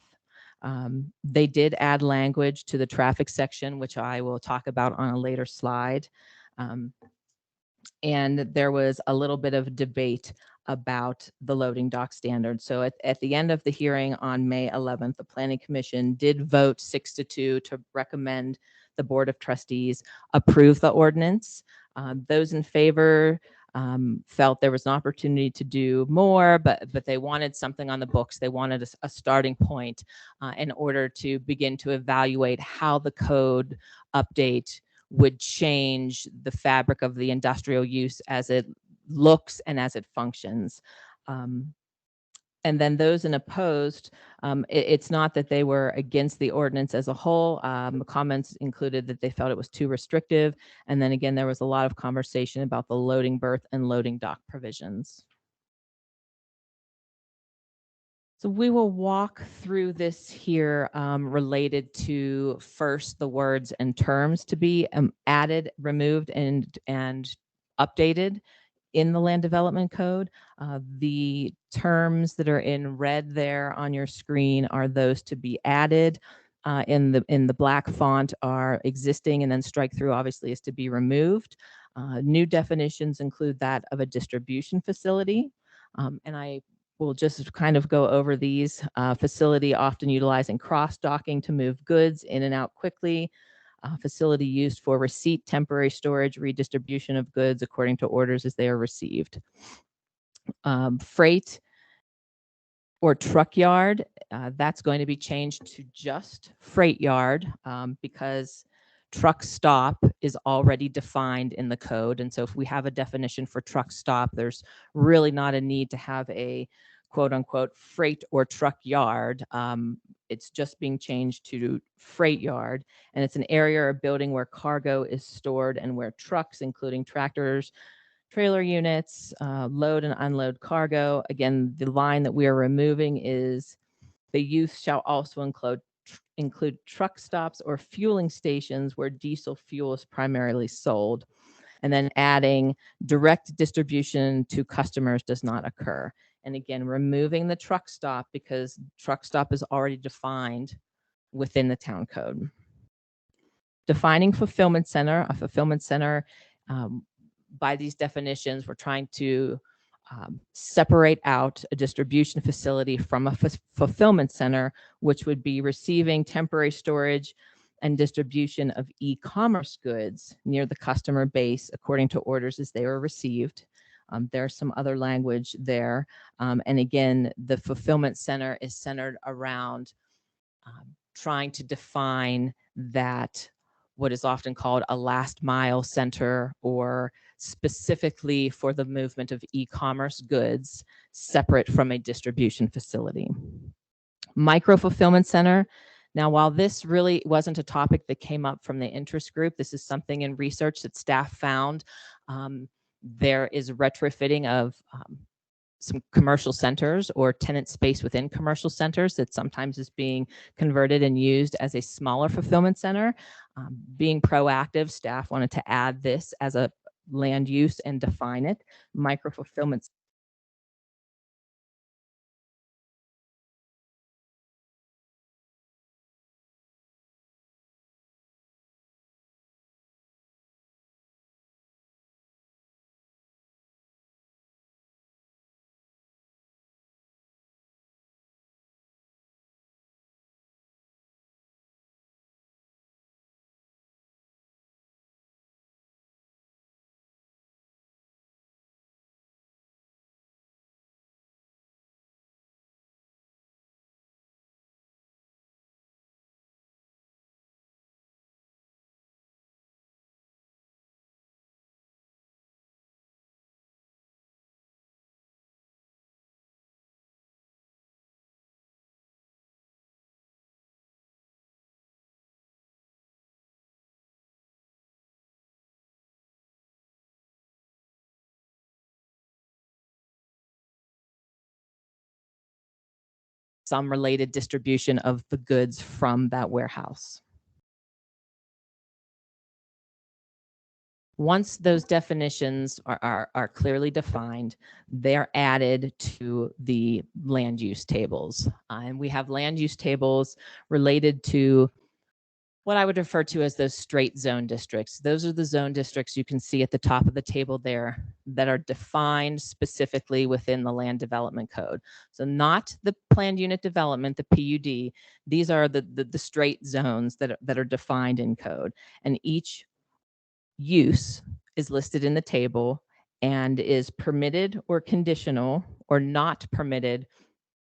S12: They did add language to the traffic section, which I will talk about on a later slide. And there was a little bit of debate about the loading dock standard. So at the end of the hearing on May 11th, the Planning Commission did vote 6-2 to recommend the Board of Trustees approve the ordinance. Those in favor felt there was an opportunity to do more, but they wanted something on the books. They wanted a starting point in order to begin to evaluate how the code update would change the fabric of the industrial use as it looks and as it functions. And then those in opposed, it's not that they were against the ordinance as a whole. Comments included that they felt it was too restrictive. And then again, there was a lot of conversation about the loading berth and loading dock provisions. So we will walk through this here related to first the words and terms to be added, removed, and updated in the land development code. The terms that are in red there on your screen are those to be added. In the black font are existing, and then strike through obviously is to be removed. New definitions include that of a distribution facility. And I will just kind of go over these. Facility often utilizing cross-docking to move goods in and out quickly. Facility used for receipt, temporary storage, redistribution of goods according to orders as they are received. Freight or truck yard, that's going to be changed to just freight yard because truck stop is already defined in the code. And so if we have a definition for truck stop, there's really not a need to have a quote unquote freight or truck yard. It's just being changed to freight yard. And it's an area or building where cargo is stored and where trucks, including tractors, trailer units, load and unload cargo. Again, the line that we are removing is the use shall also include truck stops or fueling stations where diesel fuel is primarily sold. And then adding direct distribution to customers does not occur. And again, removing the truck stop because truck stop is already defined within the town code. Defining fulfillment center, a fulfillment center, by these definitions, we're trying to separate out a distribution facility from a fulfillment center, which would be receiving temporary storage and distribution of e-commerce goods near the customer base according to orders as they were received. There's some other language there. And again, the fulfillment center is centered around trying to define that what is often called a last mile center, or specifically for the movement of e-commerce goods separate from a distribution facility. Micro fulfillment center. Now, while this really wasn't a topic that came up from the interest group, this is something in research that staff found. There is retrofitting of some commercial centers or tenant space within commercial centers that sometimes is being converted and used as a smaller fulfillment center. Being proactive, staff wanted to add this as a land use and define it. Micro fulfillment. Some related distribution of the goods from that warehouse. Once those definitions are clearly defined, they're added to the land use tables. And we have land use tables related to what I would refer to as those straight zone districts. Those are the zone districts you can see at the top of the table there that are defined specifically within the land development code. So not the planned unit development, the PUD. These are the straight zones that are defined in code. And each use is listed in the table and is permitted or conditional or not permitted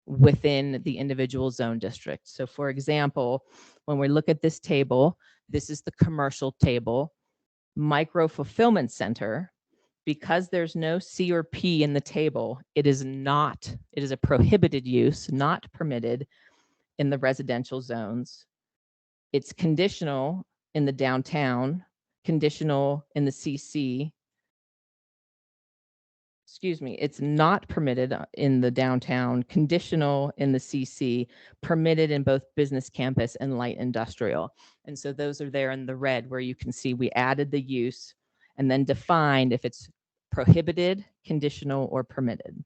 S12: within the individual zone district. So for example, when we look at this table, this is the commercial table. Micro fulfillment center, because there's no C or P in the table, it is a prohibited use, not permitted in the residential zones. It's conditional in the downtown, conditional in the CC. Excuse me, it's not permitted in the downtown, conditional in the CC, permitted in both business campus and light industrial. And so those are there in the red where you can see we added the use and then defined if it's prohibited, conditional, or permitted.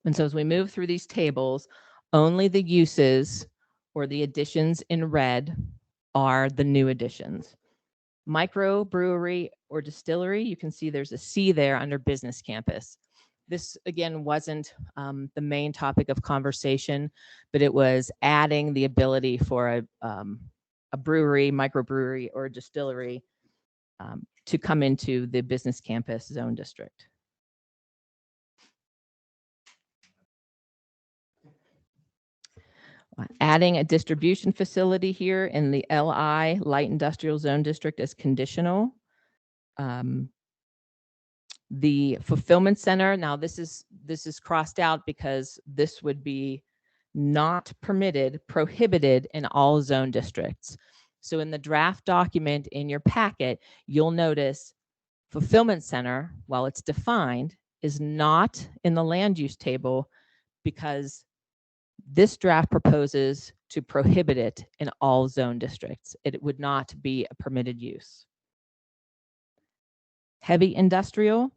S12: And so as we move through these tables, only the uses or the additions in red are the new additions. Micro brewery or distillery, you can see there's a C there under business campus. This again wasn't the main topic of conversation, but it was adding the ability for a brewery, microbrewery, or a distillery to come into the business campus zone district. Adding a distribution facility here in the LI, light industrial zone district, as conditional. The fulfillment center, now this is crossed out because this would be not permitted, prohibited in all zone districts. So in the draft document in your packet, you'll notice fulfillment center, while it's defined, is not in the land use table because This draft proposes to prohibit it in all zone districts. It would not be a permitted use. Heavy industrial,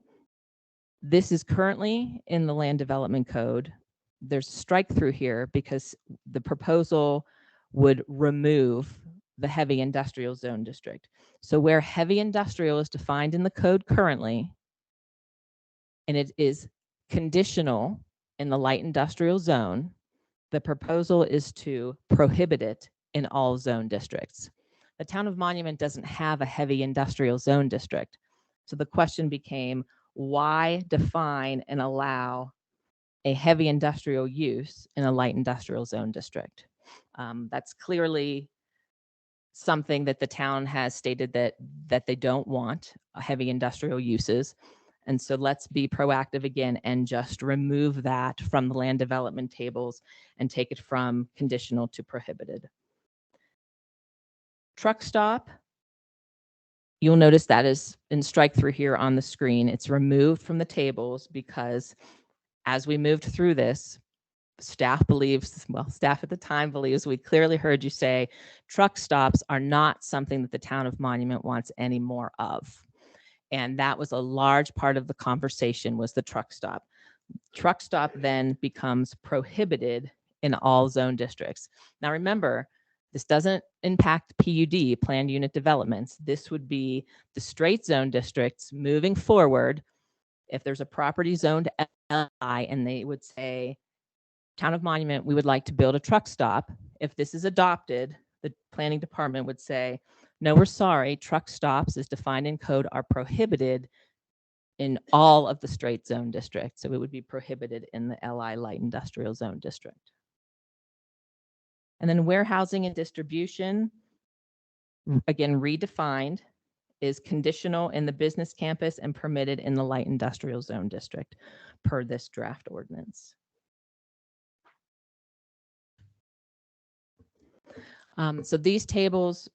S12: this is currently in the land development code. There's a strike through here because the proposal would remove the heavy industrial zone district. So where heavy industrial is defined in the code currently, and it is conditional in the light industrial zone, the proposal is to prohibit it in all zone districts. The town of Monument doesn't have a heavy industrial zone district. So the question became, why define and allow a heavy industrial use in a light industrial zone district? That's clearly something that the town has stated that they don't want heavy industrial uses. And so let's be proactive again and just remove that from the land development tables and take it from conditional to prohibited. Truck stop, you'll notice that is in strike through here on the screen. It's removed from the tables because as we moved through this, staff believes, well, staff at the time believes, we clearly heard you say, truck stops are not something that the town of Monument wants any more of. And that was a large part of the conversation, was the truck stop. Truck stop then becomes prohibited in all zone districts. Now remember, this doesn't impact PUD, planned unit developments. This would be the straight zone districts moving forward. If there's a property zoned LI and they would say, Town of Monument, we would like to build a truck stop. If this is adopted, the planning department would say, no, we're sorry, truck stops as defined in code are prohibited in all of the straight zone districts. So it would be prohibited in the LI light industrial zone district. And then warehousing and distribution, again, redefined, is conditional in the business campus and permitted in the light industrial zone district per this draft ordinance. So these tables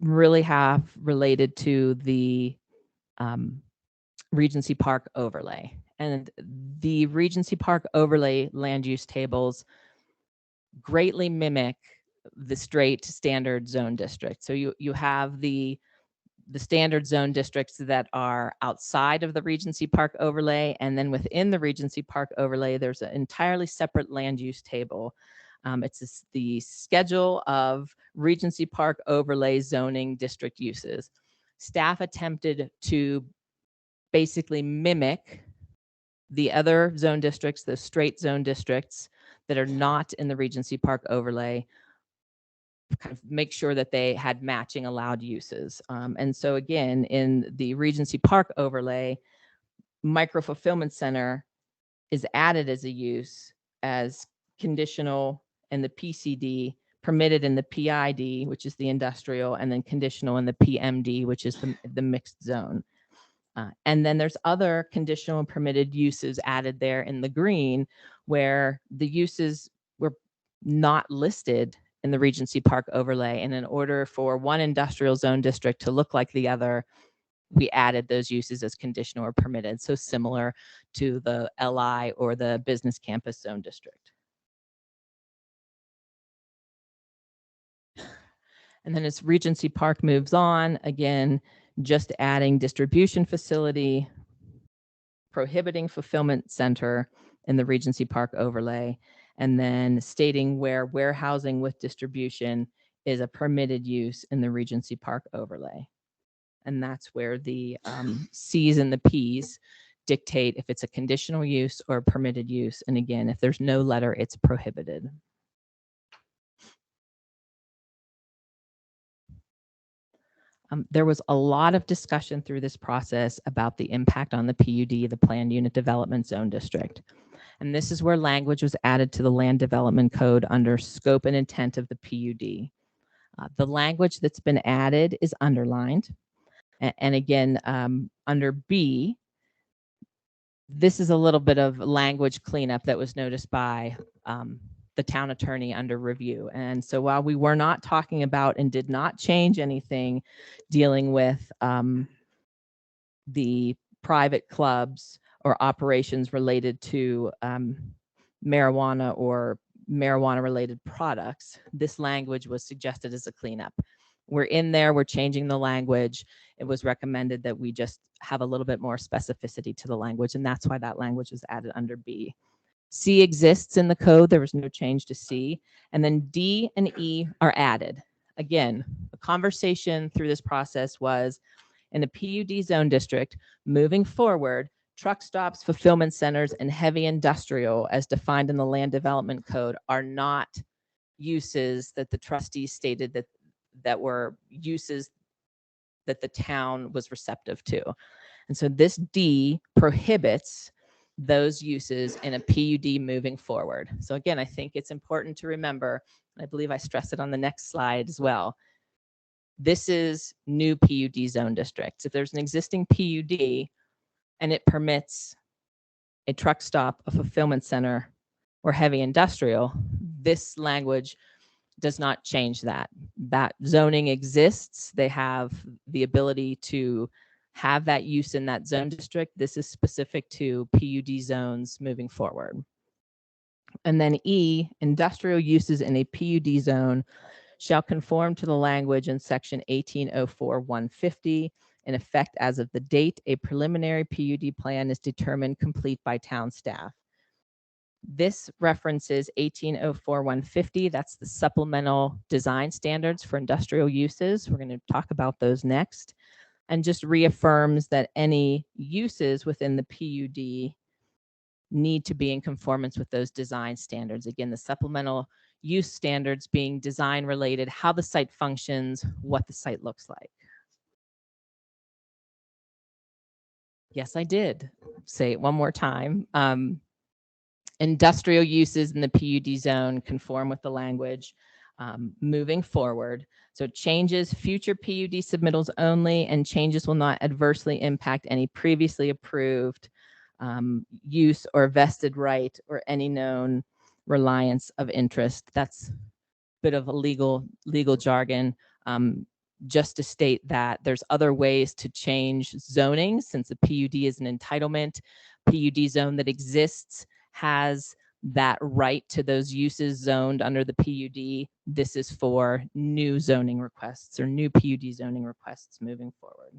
S12: really have related to the Regency Park overlay. And the Regency Park overlay land use tables greatly mimic the straight standard zone district. So you have the standard zone districts that are outside of the Regency Park overlay, and then within the Regency Park overlay, there's an entirely separate land use table. It's the schedule of Regency Park overlay zoning district uses. Staff attempted to basically mimic the other zone districts, the straight zone districts that are not in the Regency Park overlay, kind of make sure that they had matching allowed uses. And so again, in the Regency Park overlay, micro fulfillment center is added as a use as conditional in the PCD, permitted in the PID, which is the industrial, and then conditional in the PMD, which is the mixed zone. And then there's other conditional and permitted uses added there in the green, where the uses were not listed in the Regency Park overlay. And in order for one industrial zone district to look like the other, we added those uses as conditional or permitted. So similar to the LI or the business campus zone district. And then as Regency Park moves on, again, just adding distribution facility, prohibiting fulfillment center in the Regency Park overlay, and then stating where warehousing with distribution is a permitted use in the Regency Park overlay. And that's where the C's and the P's dictate if it's a conditional use or a permitted use. And again, if there's no letter, it's prohibited. There was a lot of discussion through this process about the impact on the PUD, the planned unit development zone district. And this is where language was added to the land development code under scope and intent of the PUD. The language that's been added is underlined. And again, under B, this is a little bit of language cleanup that was noticed by the town attorney under review. And so while we were not talking about and did not change anything dealing with the private clubs or operations related to marijuana or marijuana related products, this language was suggested as a cleanup. We're in there, we're changing the language. It was recommended that we just have a little bit more specificity to the language, and that's why that language was added under B. C exists in the code, there was no change to C, and then D and E are added. Again, the conversation through this process was in a PUD zone district, moving forward, truck stops, fulfillment centers, and heavy industrial as defined in the land development code are not uses that the trustees stated that were uses that the town was receptive to. And so this D prohibits those uses in a PUD moving forward. So again, I think it's important to remember, I believe I stress it on the next slide as well. This is new PUD zone districts. If there's an existing PUD and it permits a truck stop, a fulfillment center, or heavy industrial, this language does not change that. That zoning exists. They have the ability to have that use in that zone district. This is specific to PUD zones moving forward. And then E, industrial uses in a PUD zone shall conform to the language in section 1804-150. In effect, as of the date a preliminary PUD plan is determined complete by town staff. This references 1804-150. That's the supplemental design standards for industrial uses. We're going to talk about those next. And just reaffirms that any uses within the PUD need to be in conformance with those design standards. Again, the supplemental use standards being design related, how the site functions, what the site looks like. Yes, I did say it one more time. Industrial uses in the PUD zone conform with the language moving forward. So changes future PUD submittals only, and changes will not adversely impact any previously approved use or vested right or any known reliance of interest. That's a bit of a legal jargon. Just to state that there's other ways to change zoning, since the PUD is an entitlement. PUD zone that exists has that right to those uses zoned under the PUD. This is for new zoning requests or new PUD zoning requests moving forward.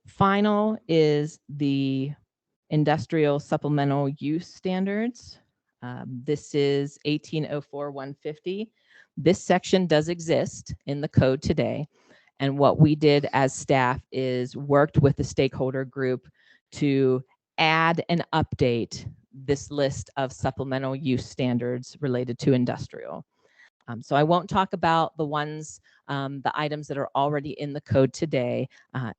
S12: Final is the industrial supplemental use standards. This is 1804-150. This section does exist in the code today. And what we did as staff is worked with the stakeholder group to add and update this list of supplemental use standards related to industrial. So I won't talk about the ones, the items that are already in the code today.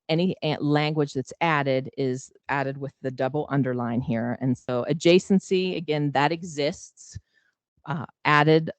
S12: Any language that's added is added with the double underline here. And so adjacency, again, that exists, added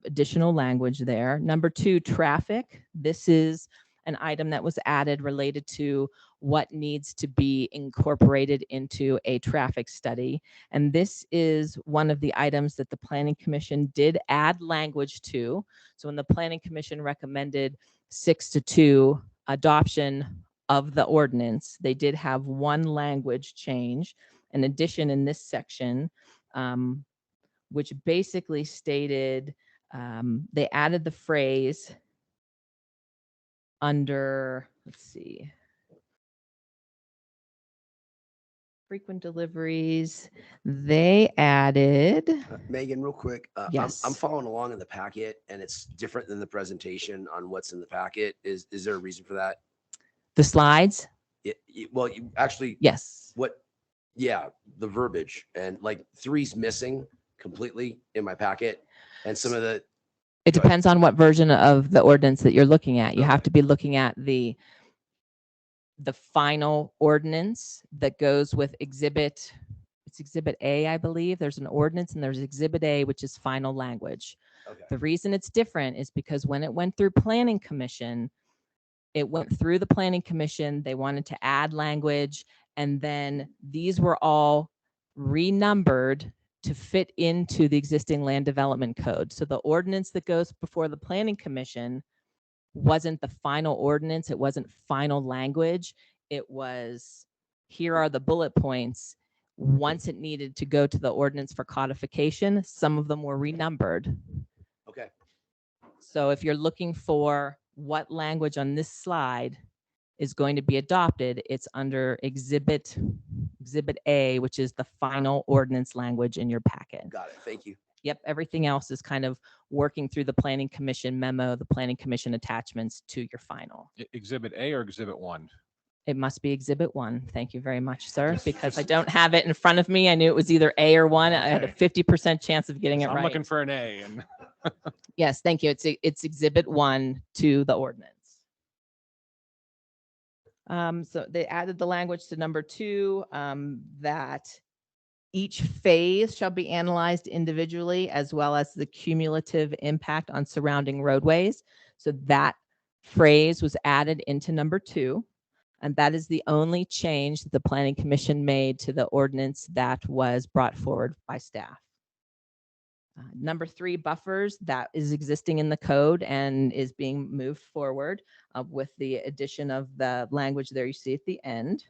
S12: additional language there. Number 2, traffic. This is an item that was added related to what needs to be incorporated into a traffic study. And this is one of the items that the Planning Commission did add language to. So when the Planning Commission recommended 6-2 adoption of the ordinance, they did have one language change. In addition, in this section, which basically stated, they added the phrase under, let's see, frequent deliveries, they added.
S2: Megan, real quick.
S12: Yes.
S2: I'm following along in the packet and it's different than the presentation on what's in the packet. Is there a reason for that?
S12: The slides?
S2: Well, you actually,
S12: Yes.
S2: yeah, the verbiage, and like 3's missing completely in my packet. And some of the,
S12: It depends on what version of the ordinance that you're looking at. You have
S2: Okay.
S12: to be looking at the final ordinance that goes with exhibit, it's exhibit A, I believe. There's an ordinance and there's exhibit A, which is final language.
S2: okay.
S12: The reason it's different is because when it went through Planning Commission, it went through the Planning Commission, they wanted to add language, and then these were all renumbered to fit into the existing land development code. So the ordinance that goes before the Planning Commission wasn't the final ordinance, it wasn't final language. It was, here are the bullet points. Once it needed to go to the ordinance for codification, some of them were renumbered.
S2: Okay.
S12: So if you're looking for what language on this slide is going to be adopted, it's under Exhibit A, which is the final ordinance language in your packet.
S2: Got it. Thank you.
S12: Yep, everything else is kind of working through the Planning Commission memo, the Planning Commission attachments to your final.
S5: Exhibit A or Exhibit 1?
S12: It must be Exhibit 1. Thank you very much, sir, because I don't have it in front of me. I knew it was either A or 1. I had a 50% chance of getting it
S5: I'm
S12: right.
S5: looking for an A. And
S12: Yes, thank you. It's Exhibit 1 to the ordinance. So they added the language to number 2, that each phase shall be analyzed individually, as well as the cumulative impact on surrounding roadways. So that phrase was added into number 2. And that is the only change that the Planning Commission made to the ordinance that was brought forward by staff. Number 3, buffers, that is existing in the code and is being moved forward with the addition of the language there you see at the end.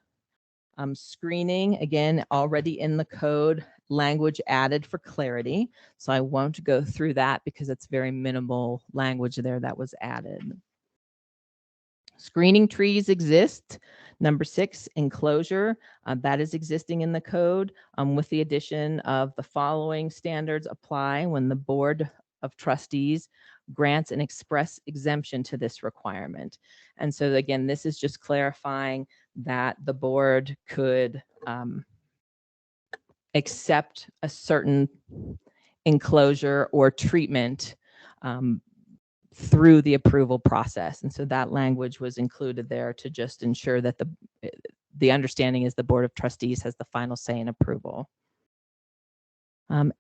S12: Screening, again, already in the code, language added for clarity. So I won't go through that because it's very minimal language there that was added. Screening trees exist. Number 6, enclosure, that is existing in the code with the addition of the following standards apply when the Board of Trustees grants an express exemption to this requirement. And so again, this is just clarifying that the board could accept a certain enclosure or treatment through the approval process. And so that language was included there to just ensure that the understanding is the Board of Trustees has the final say in approval.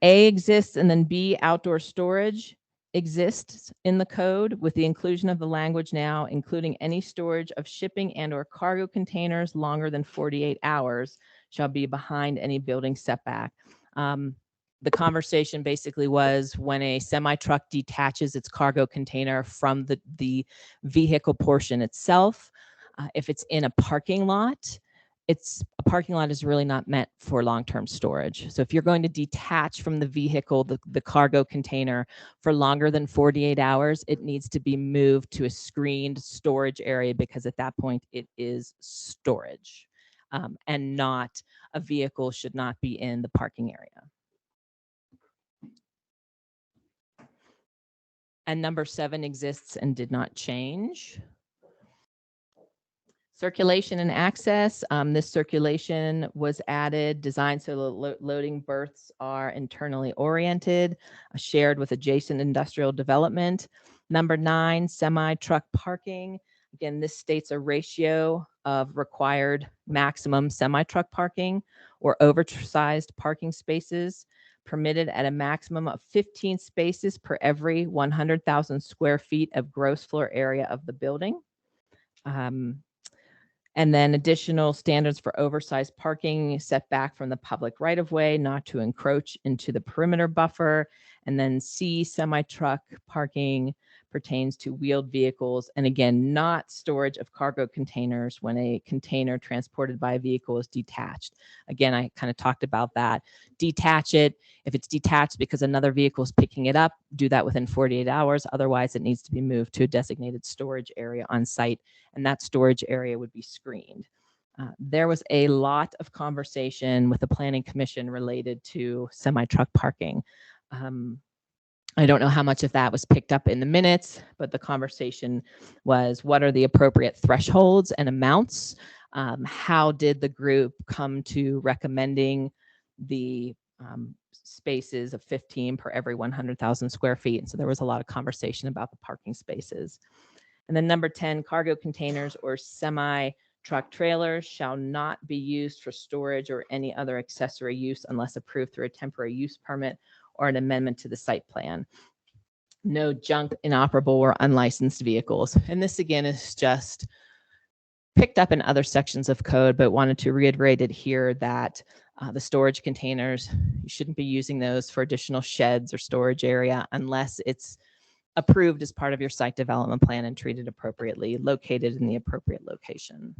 S12: A exists, and then B, outdoor storage exists in the code with the inclusion of the language now, including any storage of shipping and or cargo containers longer than 48 hours shall be behind any building setback. The conversation basically was when a semi-truck detaches its cargo container from the vehicle portion itself, if it's in a parking lot, a parking lot is really not meant for long-term storage. So if you're going to detach from the vehicle, the cargo container for longer than 48 hours, it needs to be moved to a screened storage area because at that point it is storage and not a vehicle should not be in the parking area. And number 7 exists and did not change. Circulation and access. This circulation was added, designed so the loading berths are internally oriented, shared with adjacent industrial development. Number 9, semi-truck parking. Again, this states a ratio of required maximum semi-truck parking or oversized parking spaces permitted at a maximum of 15 spaces per every 100,000 square feet of gross floor area of the building. And then additional standards for oversized parking set back from the public right-of-way, not to encroach into the perimeter buffer. And then C, semi-truck parking pertains to wheeled vehicles. And again, not storage of cargo containers when a container transported by a vehicle is detached. Again, I kind of talked about that. Detach it. If it's detached because another vehicle is picking it up, do that within 48 hours. Otherwise, it needs to be moved to a designated storage area on site, and that storage area would be screened. There was a lot of conversation with the Planning Commission related to semi-truck parking. I don't know how much of that was picked up in the minutes, but the conversation was what are the appropriate thresholds and amounts? How did the group come to recommending the spaces of 15 per every 100,000 square feet? And so there was a lot of conversation about the parking spaces. And then number 10, cargo containers or semi-truck trailers shall not be used for storage or any other accessory use unless approved through a temporary use permit or an amendment to the site plan. No junk, inoperable, or unlicensed vehicles. And this again is just picked up in other sections of code, but wanted to reiterate it here that the storage containers, you shouldn't be using those for additional sheds or storage area unless it's approved as part of your site development plan and treated appropriately, located in the appropriate location.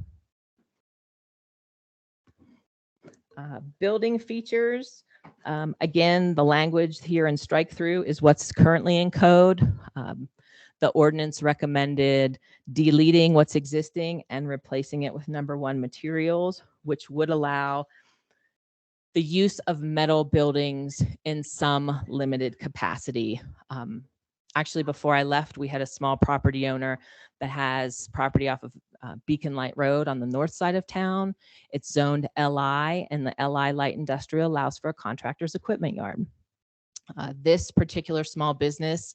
S12: Building features. Again, the language here in strike through is what's currently in code. The ordinance recommended deleting what's existing and replacing it with number 1 materials, which would allow the use of metal buildings in some limited capacity. Actually, before I left, we had a small property owner that has property off of Beacon Light Road on the north side of town. It's zoned LI, and the LI light industrial allows for a contractor's equipment yard. This particular small business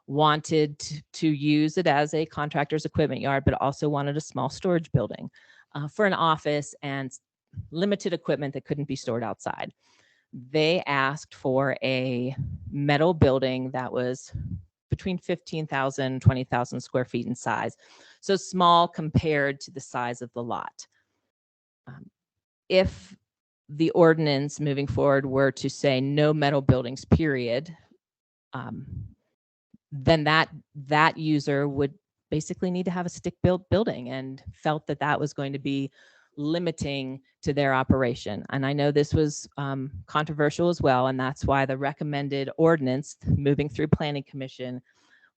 S12: wanted to use it as a contractor's equipment yard, but also wanted a small storage building for an office and limited equipment that couldn't be stored outside. They asked for a metal building that was between 15,000 and 20,000 square feet in size. So small compared to the size of the lot. If the ordinance moving forward were to say no metal buildings, period, then that user would basically need to have a stick-built building, and felt that that was going to be limiting to their operation. And I know this was controversial as well, and that's why the recommended ordinance moving through Planning Commission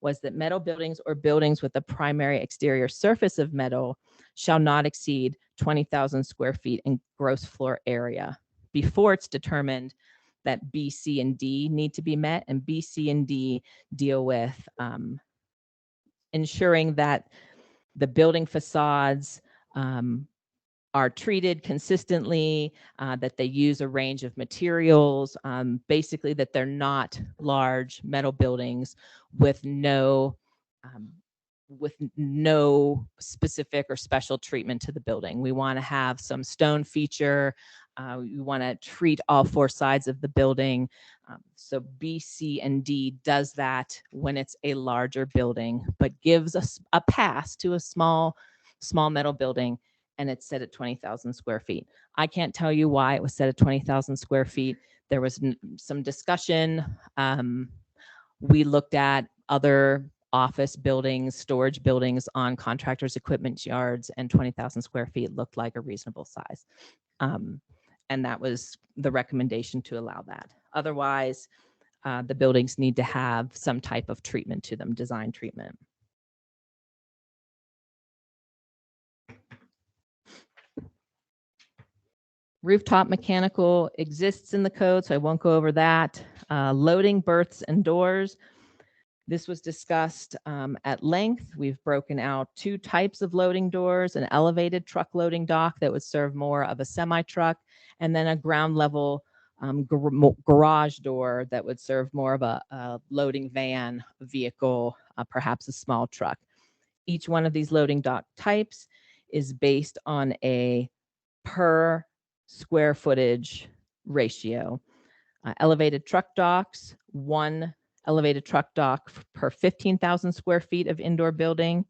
S12: was that metal buildings or buildings with a primary exterior surface of metal shall not exceed 20,000 square feet in gross floor area before it's determined that B, C, and D need to be met. And B, C, and D deal with ensuring that the building facades are treated consistently, that they use a range of materials, basically that they're not large metal buildings with no specific or special treatment to the building. We want to have some stone feature. We want to treat all 4 sides of the building. So B, C, and D does that when it's a larger building, but gives us a pass to a small metal building, and it's set at 20,000 square feet. I can't tell you why it was set at 20,000 square feet. There was some discussion. We looked at other office buildings, storage buildings on contractors' equipment yards, and 20,000 square feet looked like a reasonable size. And that was the recommendation to allow that. Otherwise, the buildings need to have some type of treatment to them, design treatment. Rooftop mechanical exists in the code, so I won't go over that. Loading berths and doors. This was discussed at length. We've broken out 2 types of loading doors: an elevated truck loading dock that would serve more of a semi-truck, and then a ground level garage door that would serve more of a loading van vehicle, perhaps a small truck. Each one of these loading dock types is based on a per square footage ratio. Elevated truck docks, 1 elevated truck dock per 15,000 square feet of indoor building.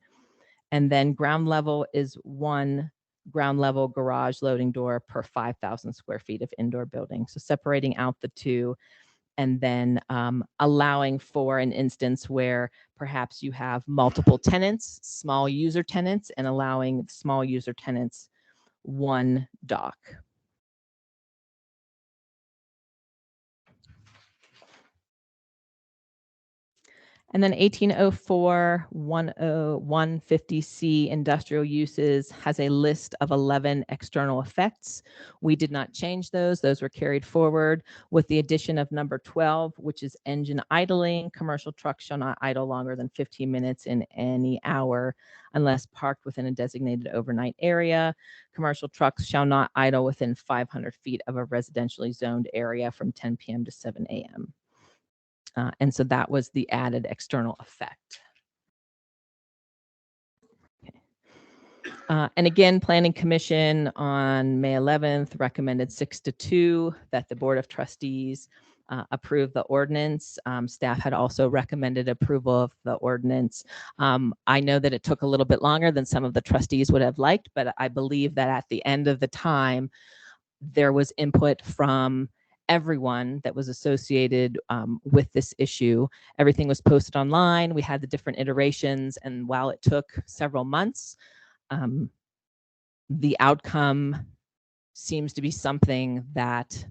S12: And then ground level is 1 ground level garage loading door per 5,000 square feet of indoor building. So separating out the 2, and then allowing for an instance where perhaps you have multiple tenants, small user tenants, and allowing small user tenants 1 dock. And then 1804 150C industrial uses has a list of 11 external effects. We did not change those. Those were carried forward with the addition of number 12, which is engine idling. Commercial trucks shall not idle longer than 15 minutes in any hour unless parked within a designated overnight area. Commercial trucks shall not idle within 500 feet of a residentially zoned area from 10 p.m. to 7 a.m. And so that was the added external effect. Okay. And again, Planning Commission on May 11th recommended 6-2 that the Board of Trustees approve the ordinance. Staff had also recommended approval of the ordinance. I know that it took a little bit longer than some of the trustees would have liked, but I believe that at the end of the time, there was input from everyone that was associated with this issue. Everything was posted online. We had the different iterations, and while it took several months, the outcome seems to be something that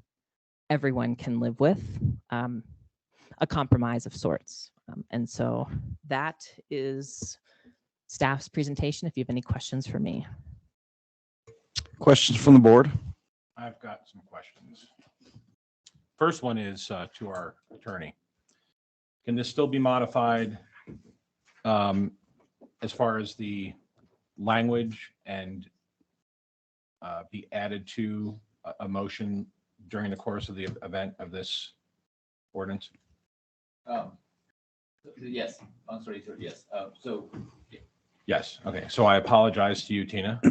S12: everyone can live with, a compromise of sorts. And so that is staff's presentation. If you have any questions for me.
S1: Questions from the board?
S5: I've got some questions. First one is to our attorney. Can this still be modified as far as the language and be added to a motion during the course of the event of this ordinance?
S6: Yes, long story short, yes.
S5: Yes. Okay. So I apologize to you, Tina,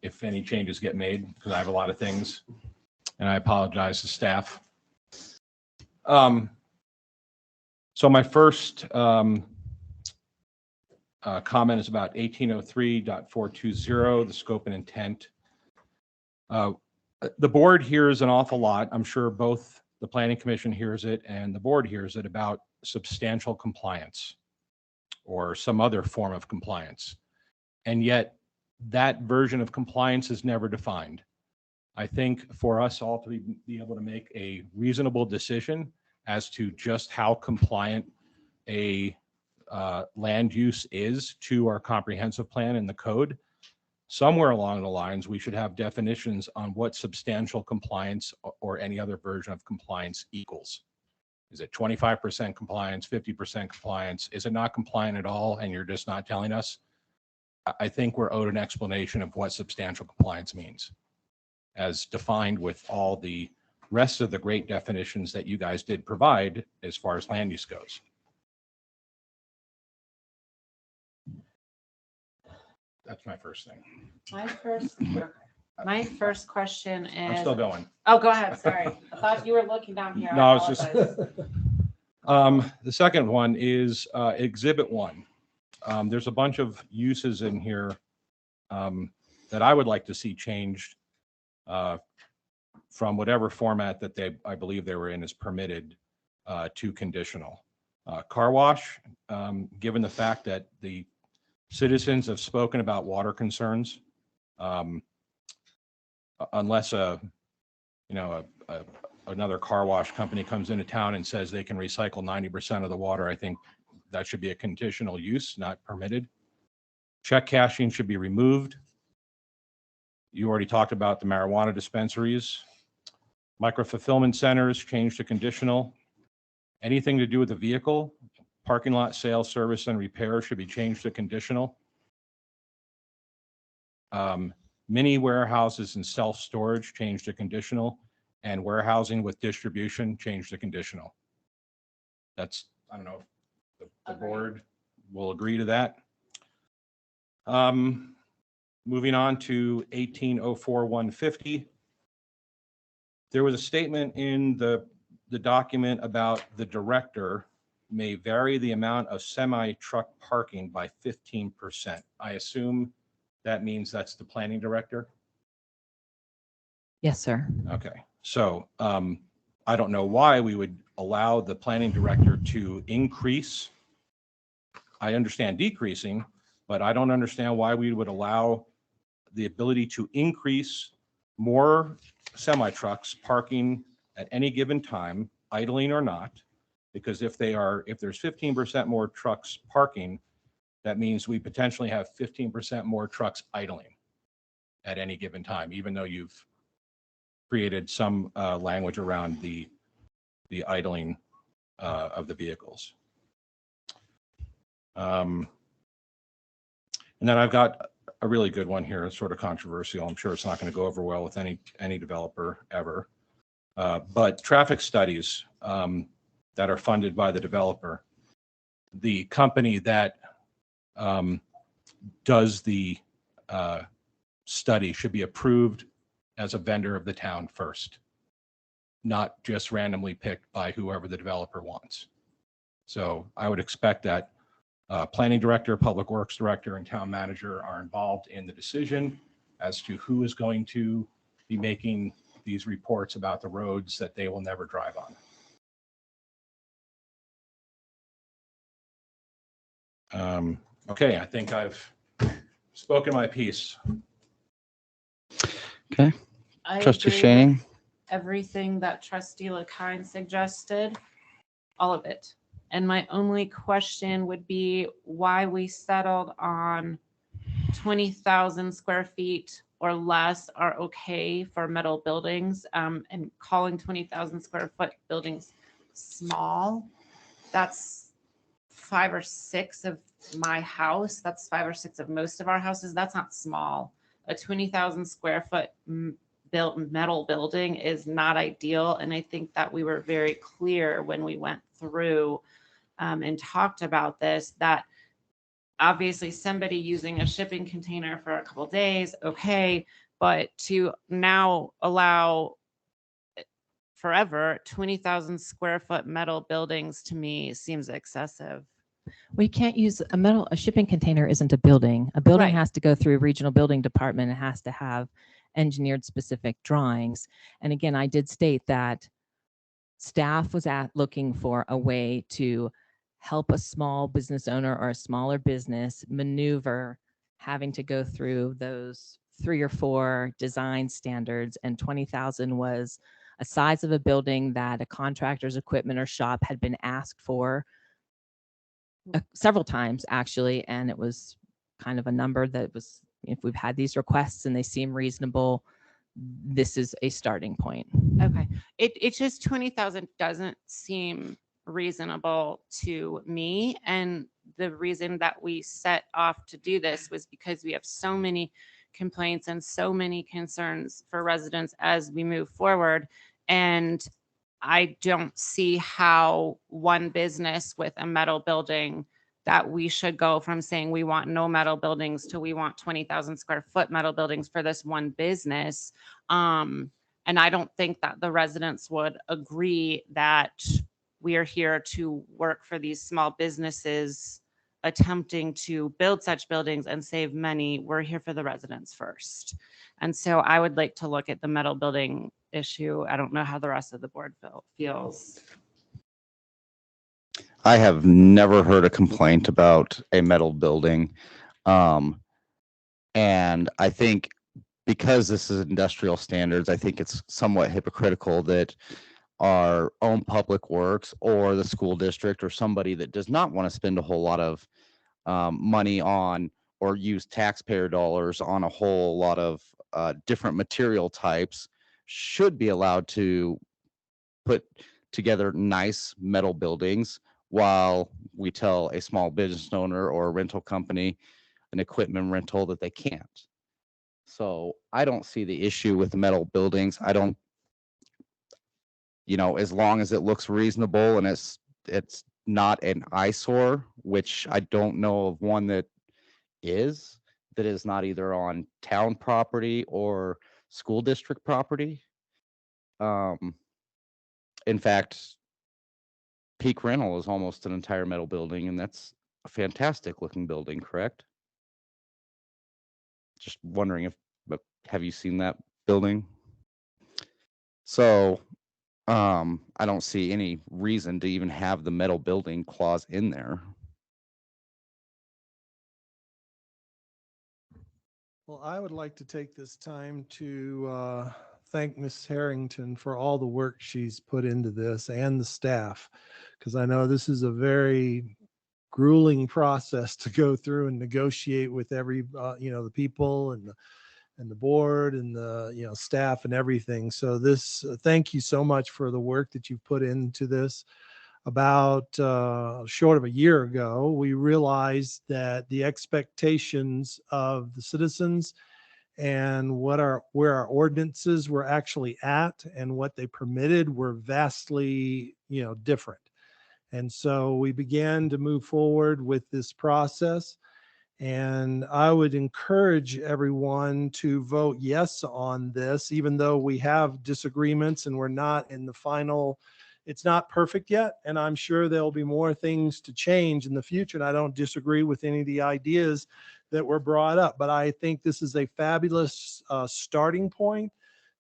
S5: if any changes get made, because I have a lot of things, and I apologize to staff. So my first comment is about 1803.420, the scope and intent. The board hears an awful lot. I'm sure both the Planning Commission hears it and the board hears it about substantial compliance or some other form of compliance. And yet that version of compliance is never defined. I think for us all to be able to make a reasonable decision as to just how compliant a land use is to our comprehensive plan in the code, somewhere along the lines, we should have definitions on what substantial compliance or any other version of compliance equals. Is it 25% compliance, 50% compliance? Is it not compliant at all and you're just not telling us? I think we're owed an explanation of what substantial compliance means, as defined with all the rest of the great definitions that you guys did provide as far as land use goes. That's my first thing.
S10: My first question
S5: I'm
S10: is,
S5: still going.
S10: oh, go ahead. Sorry. I thought you were looking down here.
S5: No, I was just,
S10: apologize.
S5: the second one is Exhibit 1. There's a bunch of uses in here that I would like to see changed from whatever format that I believe they were in is permitted to conditional. Car wash, given the fact that the citizens have spoken about water concerns, unless another car wash company comes into town and says they can recycle 90% of the water, I think that should be a conditional use, not permitted. Check cashing should be removed. You already talked about the marijuana dispensaries. Micro-fulfillment centers changed to conditional. Anything to do with the vehicle, parking lot sales, service, and repair should be changed to conditional. Mini warehouses and self-storage changed to conditional, and warehousing with distribution changed to conditional. That's, I don't know if the board will agree to that. Moving on to 1804-150. There was a statement in the document about the director may vary the amount of semi-truck parking by 15%. I assume that means that's the planning director?
S12: Yes, sir.
S5: Okay, so I don't know why we would allow the planning director to increase. I understand decreasing, but I don't understand why we would allow the ability to increase more semi-trucks parking at any given time, idling or not, because if there's 15% more trucks parking, that means we potentially have 15% more trucks idling at any given time, even though you've created some language around the idling of the vehicles. And then I've got a really good one here. It's sort of controversial. I'm sure it's not going to go over well with any developer ever. But traffic studies that are funded by the developer, the company that does the study should be approved as a vendor of the town first, not just randomly picked by whoever the developer wants. So I would expect that planning director, public works director, and town manager are involved in the decision as to who is going to be making these reports about the roads that they will never drive on. Okay, I think I've spoken my piece.
S1: Okay,
S10: I
S1: Trustee
S10: agree with
S1: Shaning.
S10: everything that Trustee LaKine suggested, all of it. And my only question would be why we settled on 20,000 square feet or less are okay for metal buildings, and calling 20,000 square foot buildings small. That's 5 or 6 of my house. That's 5 or 6 of most of our houses. That's not small. A 20,000 square foot built metal building is not ideal. And I think that we were very clear when we went through and talked about this, that obviously somebody using a shipping container for a couple days, okay, but to now allow forever 20,000 square foot metal buildings to me seems excessive.
S12: We can't use a shipping container isn't a building. A building
S10: Right.
S12: has to go through a regional building department. It has to have engineered specific drawings. And again, I did state that staff was looking for a way to help a small business owner or a smaller business maneuver having to go through those 3 or 4 design standards, and 20,000 was a size of a building that a contractor's equipment or shop had been asked for several times actually, and it was kind of a number that was, if we've had these requests and they seem reasonable, this is a starting point.
S10: Okay. It just 20,000 doesn't seem reasonable to me. And the reason that we set off to do this was because we have so many complaints and so many concerns for residents as we move forward. And I don't see how one business with a metal building, that we should go from saying we want no metal buildings to we want 20,000 square foot metal buildings for this one business. And I don't think that the residents would agree that we are here to work for these small businesses attempting to build such buildings and save money. We're here for the residents first. And so I would like to look at the metal building issue. I don't know how the rest of the board feels.
S1: I have never heard a complaint about a metal building. And I think because this is industrial standards, I think it's somewhat hypocritical that our own public works or the school district or somebody that does not want to spend a whole lot of money on or use taxpayer dollars on a whole lot of different material types should be allowed to put together nice metal buildings, while we tell a small business owner or a rental company, an equipment rental, that they can't. So I don't see the issue with the metal buildings. I don't, as long as it looks reasonable and it's not an eyesore, which I don't know of one that is not either on town property or school district property. In fact, Peak Rental is almost an entire metal building, and that's a fantastic looking building, correct? Just wondering but have you seen that building? So, I don't see any reason to even have the metal building clause in there.
S8: Well, I would like to take this time to thank Ms. Harrington for all the work she's put into this and the staff, because I know this is a very grueling process to go through and negotiate with every, the people and the board and the, staff and everything. So thank you so much for the work that you've put into this. About short of a year ago, we realized that the expectations of the citizens and where our ordinances were actually at and what they permitted were vastly, different. And so we began to move forward with this process. And I would encourage everyone to vote yes on this, even though we have disagreements and we're not in the final. It's not perfect yet, and I'm sure there'll be more things to change in the future. And I don't disagree with any of the ideas that were brought up, but I think this is a fabulous starting point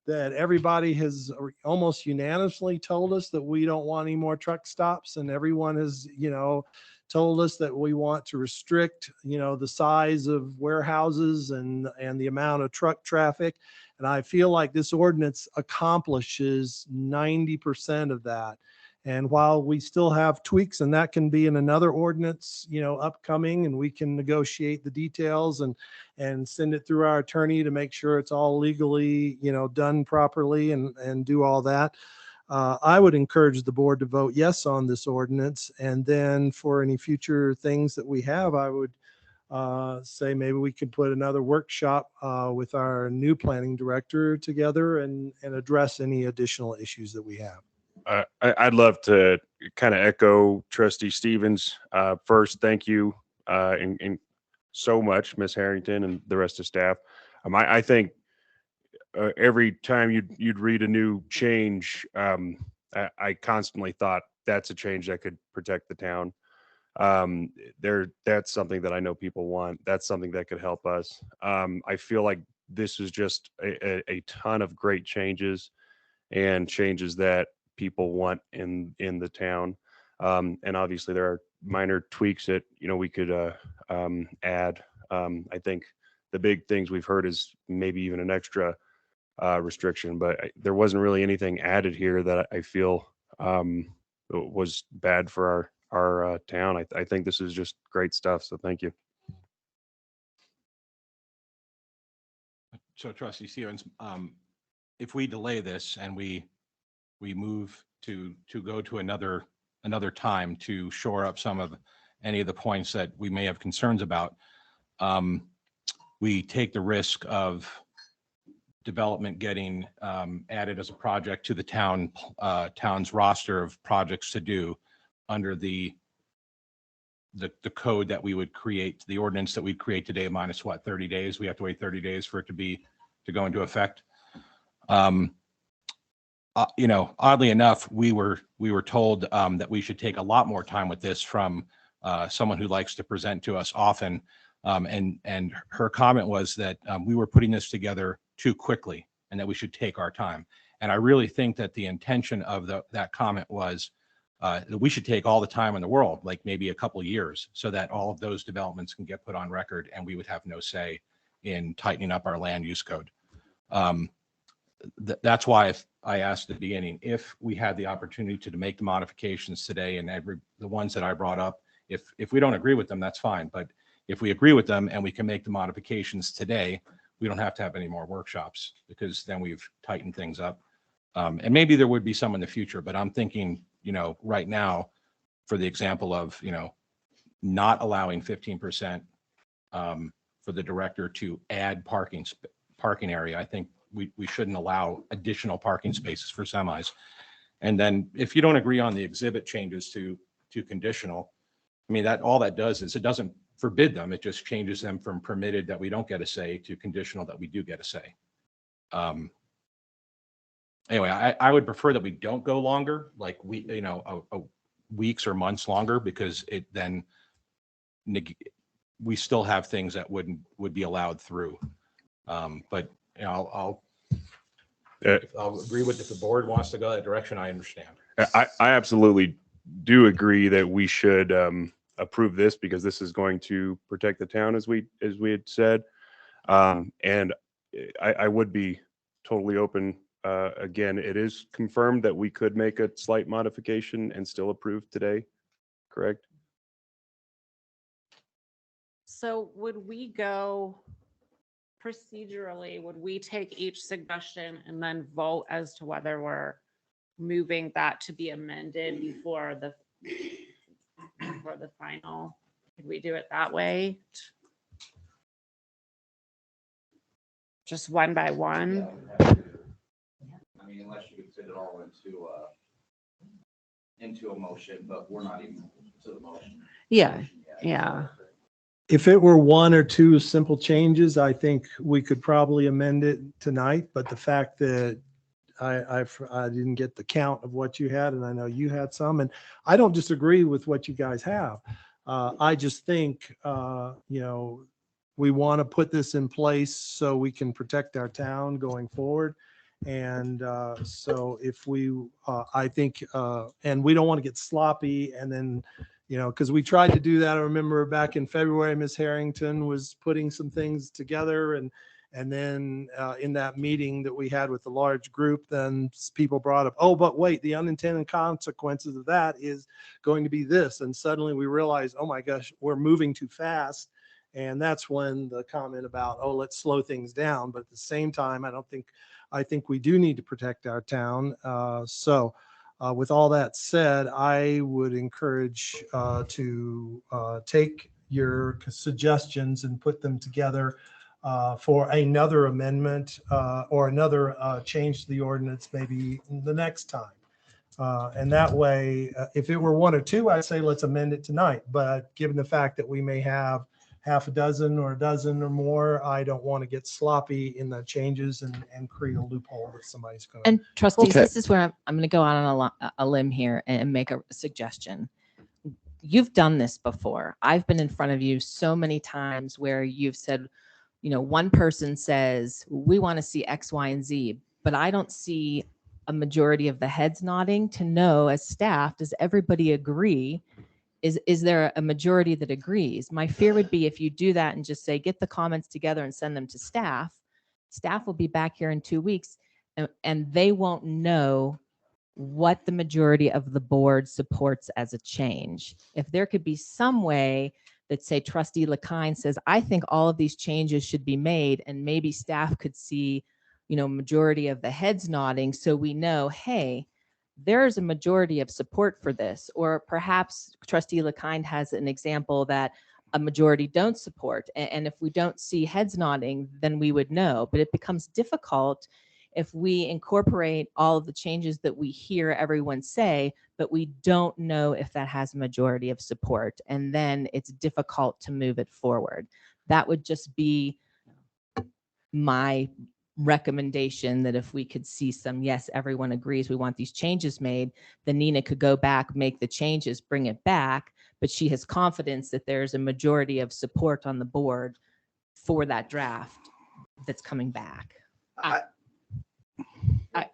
S8: that everybody has almost unanimously told us that we don't want any more truck stops, and everyone has, told us that we want to restrict, the size of warehouses and the amount of truck traffic. And I feel like this ordinance accomplishes 90% of that. And while we still have tweaks, and that can be in another ordinance, upcoming, and we can negotiate the details and send it through our attorney to make sure it's all legally, done properly and do all that. I would encourage the board to vote yes on this ordinance. And then for any future things that we have, I would say maybe we could put another workshop with our new planning director together and address any additional issues that we have.
S9: I'd love to kind of echo Trustee Stevens. First, thank you and so much, Ms. Harrington and the rest of staff. I think every time you'd read a new change, I constantly thought that's a change that could protect the town. That's something that I know people want. That's something that could help us. I feel like this is just a ton of great changes and changes that people want in the town. And obviously there are minor tweaks that, we could add. I think the big things we've heard is maybe even an extra restriction, but there wasn't really anything added here that I feel was bad for our town. I think this is just great stuff. So thank you.
S5: So Trustee Stevens, if we delay this and we move to go to another time to shore up any of the points that we may have concerns about, we take the risk of development getting added as a project to the town's roster of projects to do under the code that we would create, the ordinance that we'd create today, minus 30 days. We have to wait 30 days for it to go into effect. Oddly enough, we were told that we should take a lot more time with this from someone who likes to present to us often. And her comment was that we were putting this together too quickly and that we should take our time. And I really think that the intention of that comment was that we should take all the time in the world, like maybe a couple of years, so that all of those developments can get put on record and we would have no say in tightening up our land use code. That's why I asked at the beginning, if we had the opportunity to make the modifications today and the ones that I brought up, if we don't agree with them, that's fine. But if we agree with them and we can make the modifications today, we don't have to have any more workshops, because then we've tightened things up. And maybe there would be some in the future, but I'm thinking, right now, for the example of, not allowing 15% for the director to add parking area, I think we shouldn't allow additional parking spaces for semis. And then if you don't agree on the exhibit changes to conditional, I mean, all that does is it doesn't forbid them. It just changes them from permitted that we don't get a say to conditional that we do get a say. Anyway, I would prefer that we don't go longer, like weeks or months longer, because it then we still have things that would be allowed through. But I'll agree with, if the board wants to go that direction, I understand.
S9: I absolutely do agree that we should approve this, because this is going to protect the town, as we had said. And I would be totally open. Again, it is confirmed that we could make a slight modification and still approve today, correct?
S10: So would we go procedurally, would we take each suggestion and then vote as to whether we're moving that to be amended before the final? Could we do it that way? Just one by one?
S1: I mean, unless you could fit it all into a motion, but we're not even to the motion.
S10: Yeah, yeah.
S8: If it were one or two simple changes, I think we could probably amend it tonight. But the fact that I didn't get the count of what you had, and I know you had some, and I don't disagree with what you guys have. I just think, we want to put this in place so we can protect our town going forward. And so if we, I think, and we don't want to get sloppy and then, because we tried to do that. I remember back in February, Ms. Harrington was putting some things together and then in that meeting that we had with the large group, then people brought up, oh, but wait, the unintended consequences of that is going to be this. And suddenly we realized, oh my gosh, we're moving too fast. And that's when the comment about, oh, let's slow things down. But at the same time, I think we do need to protect our town. So with all that said, I would encourage to take your suggestions and put them together for another amendment or another change to the ordinance maybe the next time. And that way, if it were one or two, I'd say let's amend it tonight. But given the fact that we may have half a dozen or a dozen or more, I don't want to get sloppy in the changes and create a loophole that somebody's going to.
S12: And trustees,
S1: Okay.
S12: this is where I'm going to go out on a limb here and make a suggestion. You've done this before. I've been in front of you so many times where you've said, one person says, we want to see X, Y, and Z, but I don't see a majority of the heads nodding to know as staff, does everybody agree? Is there a majority that agrees? My fear would be if you do that and just say, get the comments together and send them to staff, staff will be back here in 2 weeks and they won't know what the majority of the board supports as a change. If there could be some way that, say, Trustee LaKine says, I think all of these changes should be made, and maybe staff could see, majority of the heads nodding, so we know, hey, there's a majority of support for this. Or perhaps Trustee LaKine has an example that a majority don't support. And if we don't see heads nodding, then we would know. But it becomes difficult if we incorporate all of the changes that we hear everyone say, but we don't know if that has a majority of support. And then it's difficult to move it forward. That would just be my recommendation, that if we could see some, yes, everyone agrees we want these changes made, then Nina could go back, make the changes, bring it back, but she has confidence that there's a majority of support on the board for that draft that's coming back.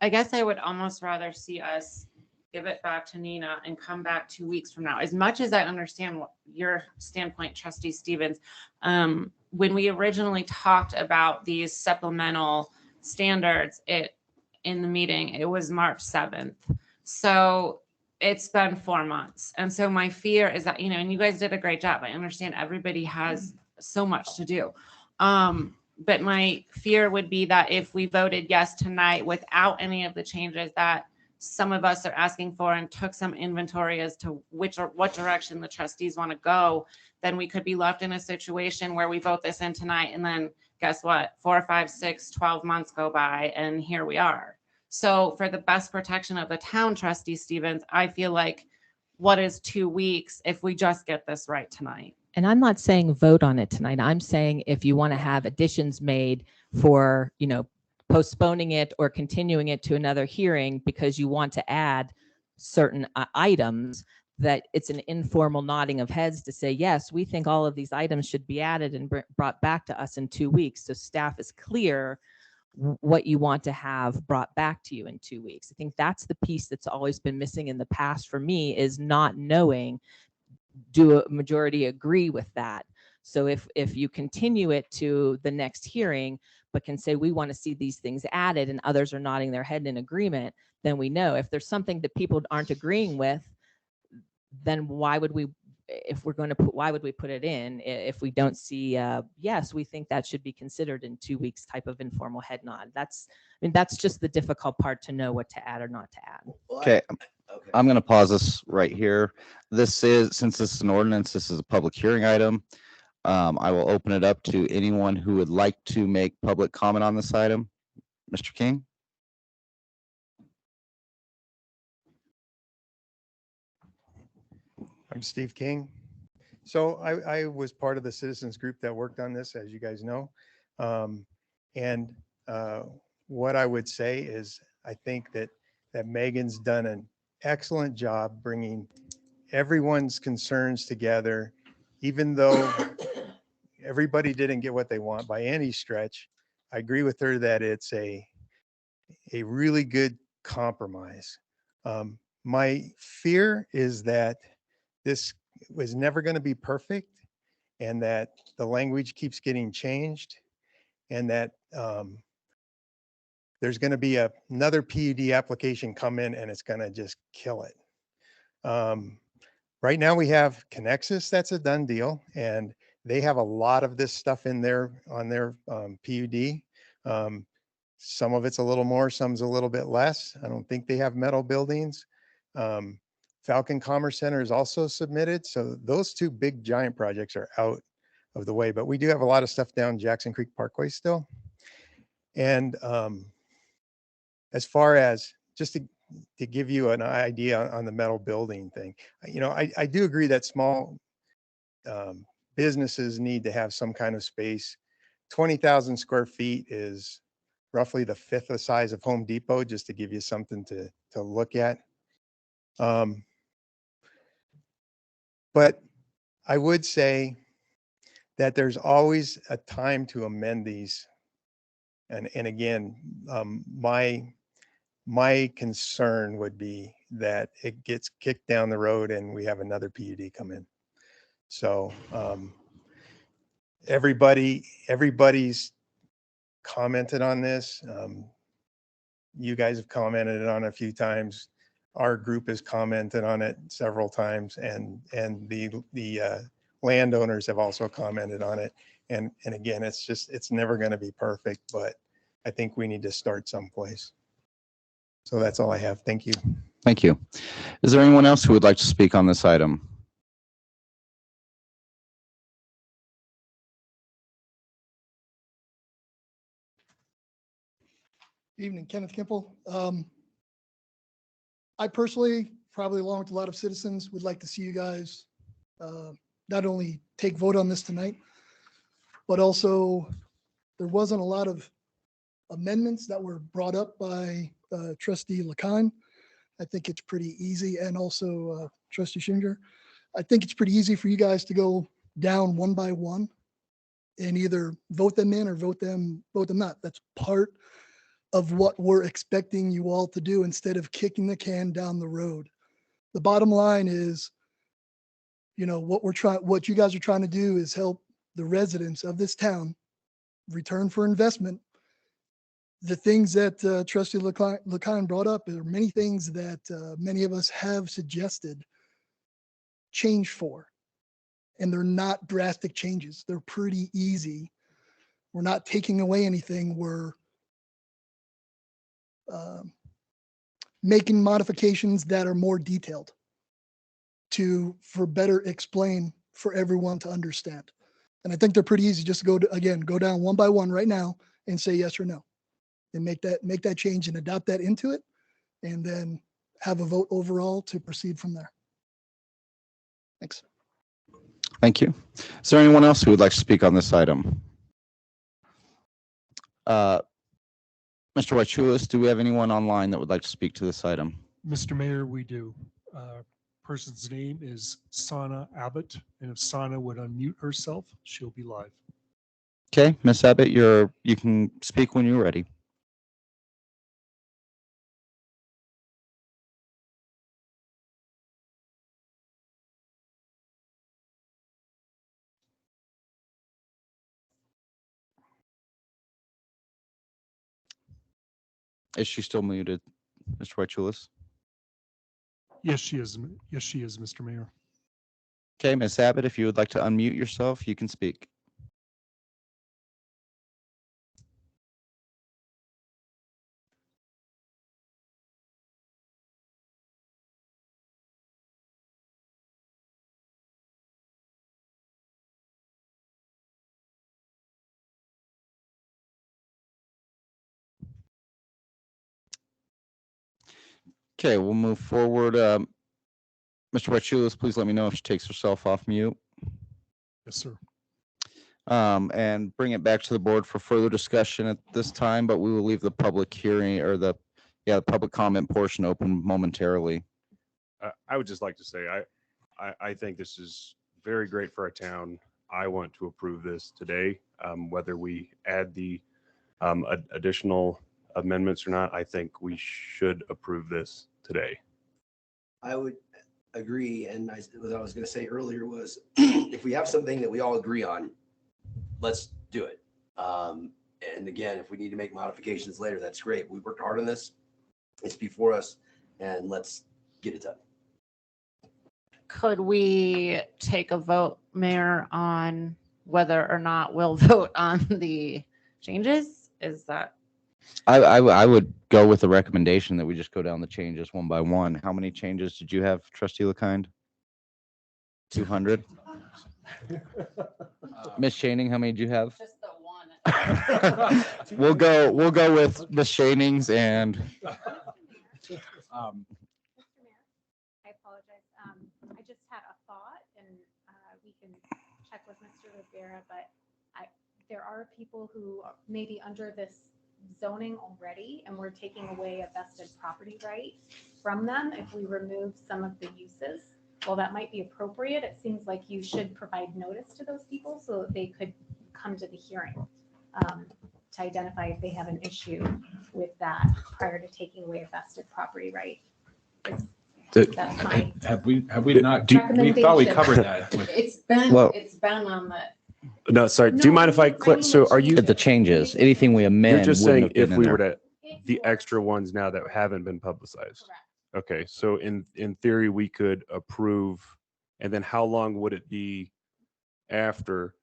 S10: I guess I would almost rather see us give it back to Nina and come back 2 weeks from now. As much as I understand what your standpoint, Trustee Stevens, when we originally talked about these supplemental standards, in the meeting, it was March 7th. So it's been 4 months. And so my fear is that, and you guys did a great job. I understand everybody has so much to do. But my fear would be that if we voted yes tonight without any of the changes that some of us are asking for and took some inventory as to what direction the trustees want to go, then we could be left in a situation where we vote this in tonight and then guess what? 4, 5, 6, 12 months go by and here we are. So for the best protection of the town, Trustee Stevens, I feel like what is 2 weeks if we just get this right tonight?
S12: And I'm not saying vote on it tonight. I'm saying if you want to have additions made for, postponing it or continuing it to another hearing because you want to add certain items, that it's an informal nodding of heads to say, yes, we think all of these items should be added and brought back to us in 2 weeks. So staff is clear what you want to have brought back to you in 2 weeks. I think that's the piece that's always been missing in the past for me, is not knowing, do a majority agree with that? So if you continue it to the next hearing, but can say, we want to see these things added, and others are nodding their head in agreement, then we know. If there's something that people aren't agreeing with, then why would we put it in if we don't see, yes, we think that should be considered in 2 weeks type of informal head nod? That's just the difficult part, to know what to add or not to add.
S1: Okay, I'm going to pause this right here. Since this is an ordinance, this is a public hearing item. I will open it up to anyone who would like to make public comment on this item. Mr. King?
S7: I'm Steve King. So I was part of the citizens group that worked on this, as you guys know. And what I would say is, I think that Megan's done an excellent job bringing everyone's concerns together, even though everybody didn't get what they want by any stretch. I agree with her that it's a really good compromise. My fear is that this was never going to be perfect and that the language keeps getting changed and that there's going to be another PUD application come in and it's going to just kill it. Right now we have Connexus, that's a done deal, and they have a lot of this stuff in there on their PUD. Some of it's a little more, some's a little bit less. I don't think they have metal buildings. Falcon Commerce Center is also submitted. So those two big giant projects are out of the way, but we do have a lot of stuff down Jackson Creek Parkway still. And as far as just to give you an idea on the metal building thing, you know, I do agree that small businesses need to have some kind of space. 20,000 square feet is roughly the fifth the size of Home Depot, just to give you something to look at. But I would say that there's always a time to amend these. And again, my concern would be that it gets kicked down the road and we have another PUD come in. So everybody's commented on this. You guys have commented on it a few times. Our group has commented on it several times, and the landowners have also commented on it. And again, it's never going to be perfect, but I think we need to start someplace. So that's all I have. Thank you.
S1: Thank you. Is there anyone else who would like to speak on this item?
S13: Evening, Kenneth Kimple. I personally, probably along with a lot of citizens, would like to see you guys not only take vote on this tonight, but also there wasn't a lot of amendments that were brought up by Trustee LaKine. I think it's pretty easy, and also Trustee Schinger. I think it's pretty easy for you guys to go down one by one and either vote them in or vote them not. That's part of what we're expecting you all to do instead of kicking the can down the road. The bottom line is, you know, what you guys are trying to do is help the residents of this town return for investment. The things that Trustee LaKine brought up are many things that many of us have suggested change for, and they're not drastic changes. They're pretty easy. We're not taking away anything. We're making modifications that are more detailed for better explain for everyone to understand. And I think they're pretty easy. Just go down one by one right now and say yes or no, and make that change and adopt that into it, and then have a vote overall to proceed from there. Thanks.
S1: Thank you. Is there anyone else who would like to speak on this item? Mr. Waichulis, do we have anyone online that would like to speak to this item?
S11: Mr. Mayor, we do. Person's name is Sana Abbott, and if Sana would unmute herself, she'll be live.
S1: Okay, Ms. Abbott, you can speak when you're ready. Is she still muted, Mr. Waichulis?
S11: Yes, she is. Yes, she is, Mr. Mayor.
S1: Okay, Ms. Abbott, if you would like to unmute yourself, you can speak. Okay, we'll move forward. Mr. Waichulis, please let me know if she takes herself off mute.
S11: Yes, sir.
S1: And bring it back to the board for further discussion at this time, but we will leave the public hearing or the public comment portion open momentarily.
S9: I would just like to say, I think this is very great for our town. I want to approve this today, whether we add the additional amendments or not, I think we should approve this today.
S2: I would agree. And what I was going to say earlier was if we have something that we all agree on, let's do it. And again, if we need to make modifications later, that's great. We worked hard on this. It's before us and let's get it done.
S10: Could we take a vote, Mayor, on whether or not we'll vote on the changes? Is that?
S1: I would go with the recommendation that we just go down the changes one by one. How many changes did you have, Trustee LeKind? 200? Miss Shaning, how many did you have?
S10: Just the one.
S1: We'll go with Miss Shaning's and
S4: Mr. Mayor, I apologize. I just had a thought and we can check with Mr. Rivera, but there are people who may be under this zoning already and we're taking away a vested property right from them if we remove some of the uses. While that might be appropriate, it seems like you should provide notice to those people so that they could come to the hearing to identify if they have an issue with that prior to taking away a vested property right. That's my
S5: Have we not, we thought we covered that. with-
S10: It's been on the.
S9: No, sorry. Do you mind if I click? So are you,
S1: at the changes, anything we amend.
S9: you're just
S1: wouldn't
S9: saying
S1: have
S9: if
S1: been in
S9: we
S1: there.
S9: were to, the extra ones now that haven't been publicized?
S10: Correct.
S9: Okay, so in theory, we could approve, and then how long would it be after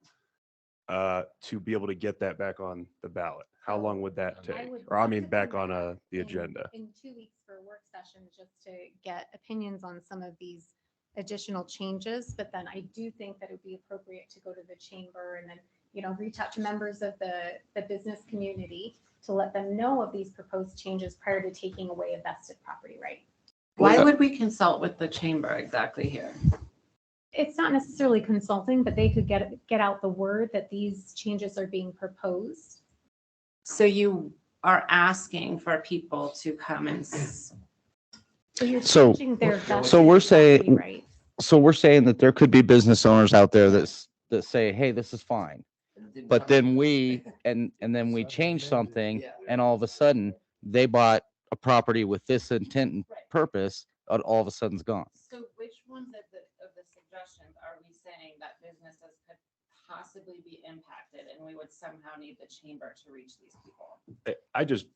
S9: to be able to get that back on the ballot? How long would that take?
S4: would
S9: Or I
S4: love
S9: mean,
S4: to
S9: back
S4: bring
S9: on
S4: that up
S9: the agenda?
S4: in 2 weeks for a work session, just to get opinions on some of these additional changes. But then I do think that it would be appropriate to go to the chamber and then, reach out to members of the business community to let them know of these proposed changes prior to taking away a vested property right.
S10: Why would we consult with the chamber exactly here?
S4: It's not necessarily consulting, but they could get out the word that these changes are being proposed.
S10: So you are asking for people to come and
S4: So you're
S1: So-
S4: changing their vested
S1: so we're saying-
S4: property rights.
S1: So we're saying that there could be business owners out there that say, hey, this is fine. But then we change something and all of a sudden they bought a property with this intent and purpose, and all of a sudden it's gone.
S10: So which ones of the suggestions are we saying that businesses could possibly be impacted and we would somehow need the chamber to reach these people?
S9: I just,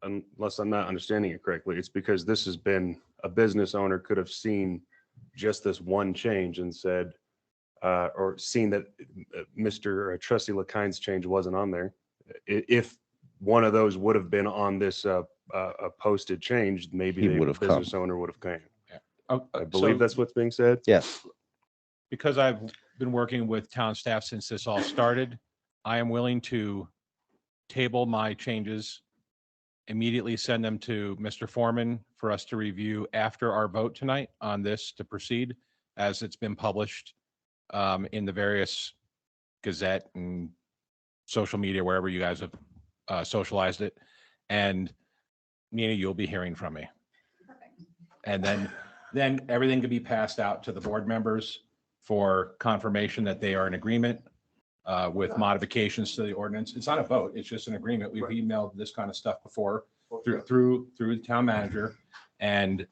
S9: unless I'm not understanding it correctly, it's because this has been, a business owner could have seen just this one change and said, or seen that Mr. Trustee LeKind's change wasn't on there. If one of those would have been on this a posted change, maybe
S1: He
S9: the
S1: would have
S9: business
S1: come.
S9: owner would have came.
S5: Oh,
S9: I believe
S5: so
S9: that's what's being said.
S1: Yes.
S5: because I've been working with town staff since this all started, I am willing to table my changes, immediately send them to Mr. Foreman for us to review after our vote tonight on this to proceed, as it's been published in the various Gazette and social media, wherever you guys have socialized it. And Nina, you'll be hearing from me. And then everything can be passed out to the board members for confirmation that they are in agreement with modifications to the ordinance. It's not a vote, it's just an agreement. We've emailed this kind of stuff before through the town manager. And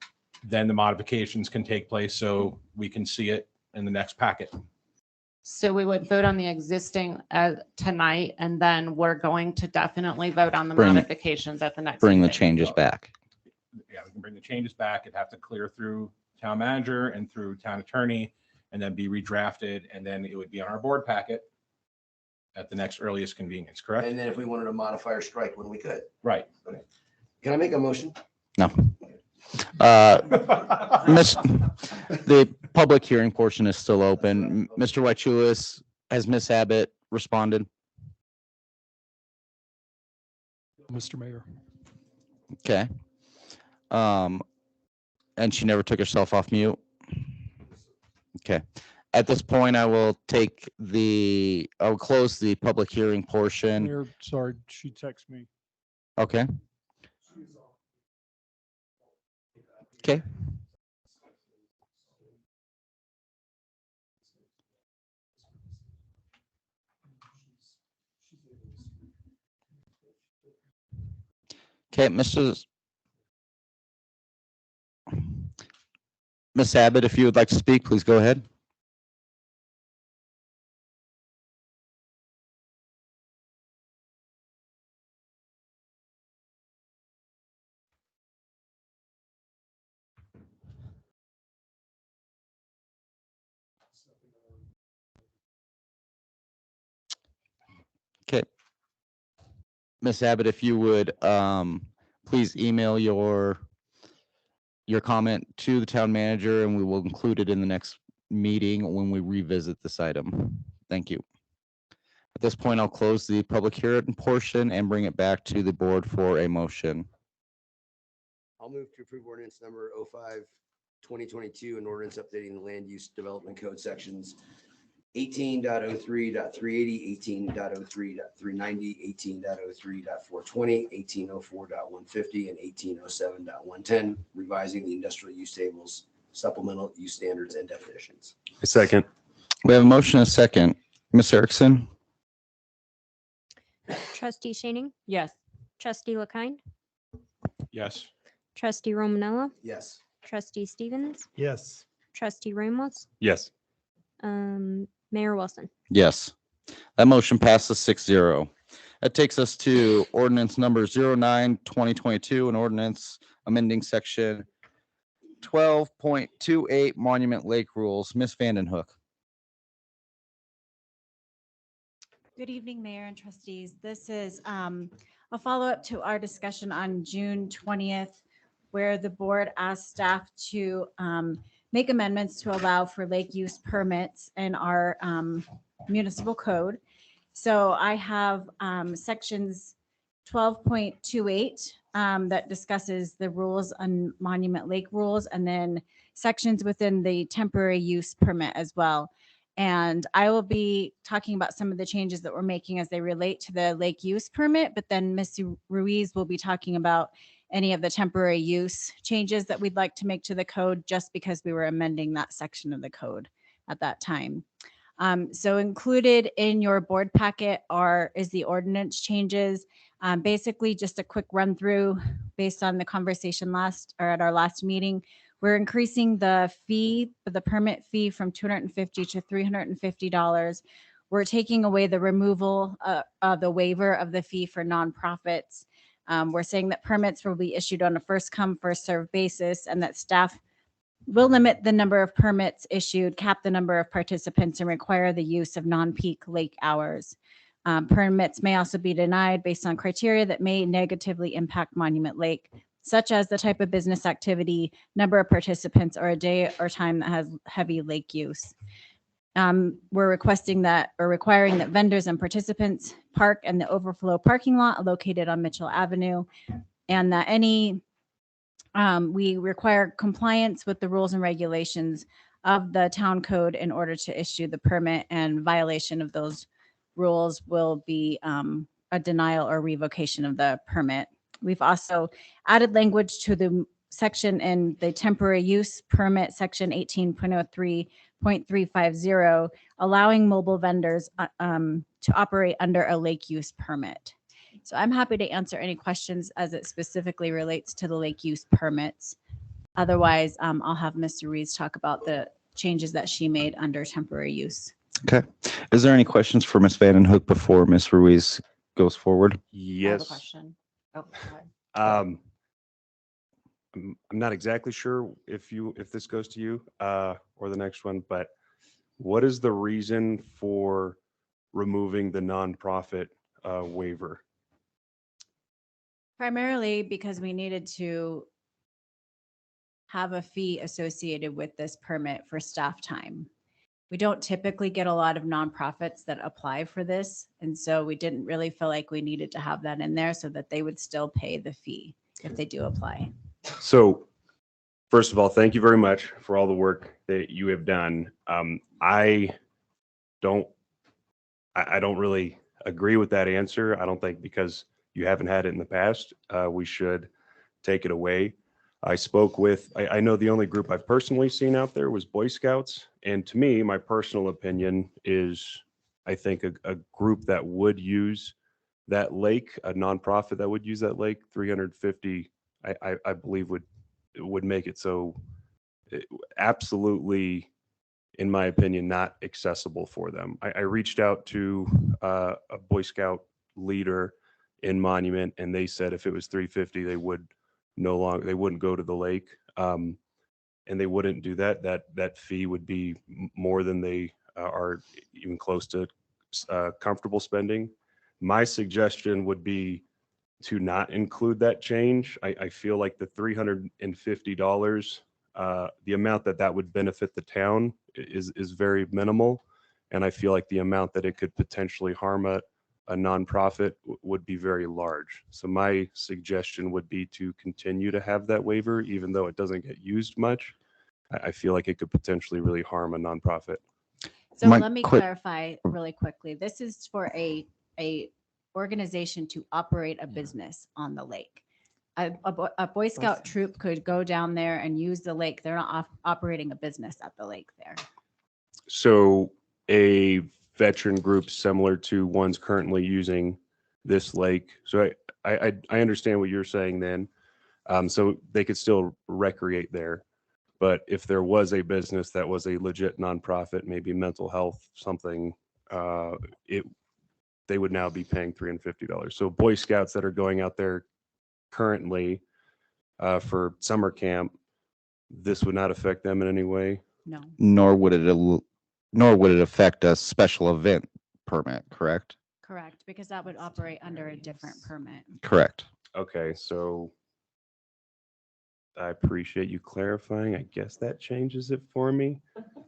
S5: then the modifications can take place so we can see it in the next packet.
S10: So we would vote on the existing tonight, and then we're going to definitely vote on the
S1: Bring-
S10: modifications at the next.
S1: Bring the
S10: meeting.
S1: changes back.
S5: Yeah, we can bring the changes back. It'd have to clear through town manager and through town attorney and then be redrafted. And then it would be on our board packet at the next earliest convenience, correct?
S2: And then if we wanted to modify or strike when we could.
S5: Right.
S2: Can I make a motion?
S1: No. The public hearing portion is still open. Mr. Wachulis, has Miss Abbott responded?
S11: Mr. Mayor.
S1: Okay. And she never took herself off mute? Okay. At this point, I will close the public hearing portion.
S11: Mayor, sorry, she texted me.
S1: Okay. Okay. Okay, Miss Abbott, if you would like to speak, please go ahead. Okay. Miss Abbott, if you would, please email your comment to the town manager, and we will include it in the next meeting when we revisit this item. Thank you. At this point, I'll close the public hearing portion and bring it back to the board for a motion.
S2: I'll move to approve ordinance number 05/2022, an ordinance updating the land use development code sections 18.03.380, 18.03.390, 18.03.420, 18.04.150, and 18.07.110, revising the industrial use tables, supplemental use standards and definitions.
S9: A second.
S1: We have a motion and a second. Ms. Erickson?
S3: Trustee Shaning,
S12: Yes.
S3: Trustee LaKind,
S5: Yes.
S3: Trustee Romanella,
S2: Yes.
S3: Trustee Stevens,
S8: Yes.
S3: Trustee Ramos,
S9: Yes.
S3: Mayor Wilson.
S1: Yes. That motion passes 6-0. That takes us to ordinance number 09/2022, an ordinance amending section 12.28 Monument Lake Rules. Ms. Vandenhoek.
S14: Good evening, Mayor and trustees. This is a follow-up to our discussion on June 20th, where the board asked staff to make amendments to allow for lake use permits in our municipal code. So I have sections 12.28 that discusses the rules on Monument Lake rules, and then sections within the temporary use permit as well. And I will be talking about some of the changes that we're making as they relate to the lake use permit, but then Ms. Ruiz will be talking about any of the temporary use changes that we'd like to make to the code, just because we were amending that section of the code at that time. So included in your board packet is the ordinance changes. Basically just a quick run through based on the conversation at our last meeting. We're increasing the permit fee from $250 to $350. We're taking away the removal of the waiver of the fee for nonprofits. We're saying that permits will be issued on a first come, first served basis, and that staff will limit the number of permits issued, cap the number of participants, and require the use of non-peak lake hours. Permits may also be denied based on criteria that may negatively impact Monument Lake, such as the type of business activity, number of participants, or a day or time that has heavy lake use. We're requesting that or requiring that vendors and participants park in the overflow parking lot located on Mitchell Avenue, and that we require compliance with the rules and regulations of the town code in order to issue the permit, and violation of those rules will be a denial or revocation of the permit. We've also added language to the section in the temporary use permit, section 18.03.350, allowing mobile vendors to operate under a lake use permit. So I'm happy to answer any questions as it specifically relates to the lake use permits. Otherwise, I'll have Mr. Rees talk about the changes that she made under temporary use.
S1: Okay. Is there any questions for Ms. Vandenhoek before Ms. Ruiz goes forward?
S10: I have a
S9: Yes.
S10: question. Oh, go ahead.
S9: I'm not exactly sure if this goes to you or the next one, but what is the reason for removing the nonprofit waiver?
S14: Primarily because we needed to have a fee associated with this permit for staff time. We don't typically get a lot of nonprofits that apply for this, and so we didn't really feel like we needed to have that in there so that they would still pay the fee if they do apply.
S9: So first of all, thank you very much for all the work that you have done. I don't really agree with that answer. I don't think because you haven't had it in the past, we should take it away. I know the only group I've personally seen out there was Boy Scouts. And to me, my personal opinion is, I think a group that would use that lake, a nonprofit that would use that lake, 350, I believe would make it so absolutely, in my opinion, not accessible for them. I reached out to a Boy Scout leader in Monument, and they said if it was 350, they would they wouldn't go to the lake. And they wouldn't do that. That fee would be more than they are even close to comfortable spending. My suggestion would be to not include that change. I feel like the $350, the amount that would benefit the town is very minimal. And I feel like the amount that it could potentially harm a nonprofit would be very large. So my suggestion would be to continue to have that waiver, even though it doesn't get used much. I feel like it could potentially really harm a nonprofit.
S14: So
S1: Mike,
S14: let me
S1: quick-
S14: clarify really quickly. This is for a organization to operate a business on the lake. A Boy Scout troop could go down there and use the lake. They're not operating a business at the lake there.
S9: So a veteran group similar to ones currently using this lake. So I understand what you're saying then. So they could still recreate there. But if there was a business that was a legit nonprofit, maybe mental health, something, they would now be paying $350. So Boy Scouts that are going out there currently for summer camp, this would not affect them in any way.
S14: No.
S1: Nor would it affect a special event permit, correct?
S14: Correct, because that would operate under a different permit.
S1: Correct.
S9: Okay, so I appreciate you clarifying. I guess that changes it for me.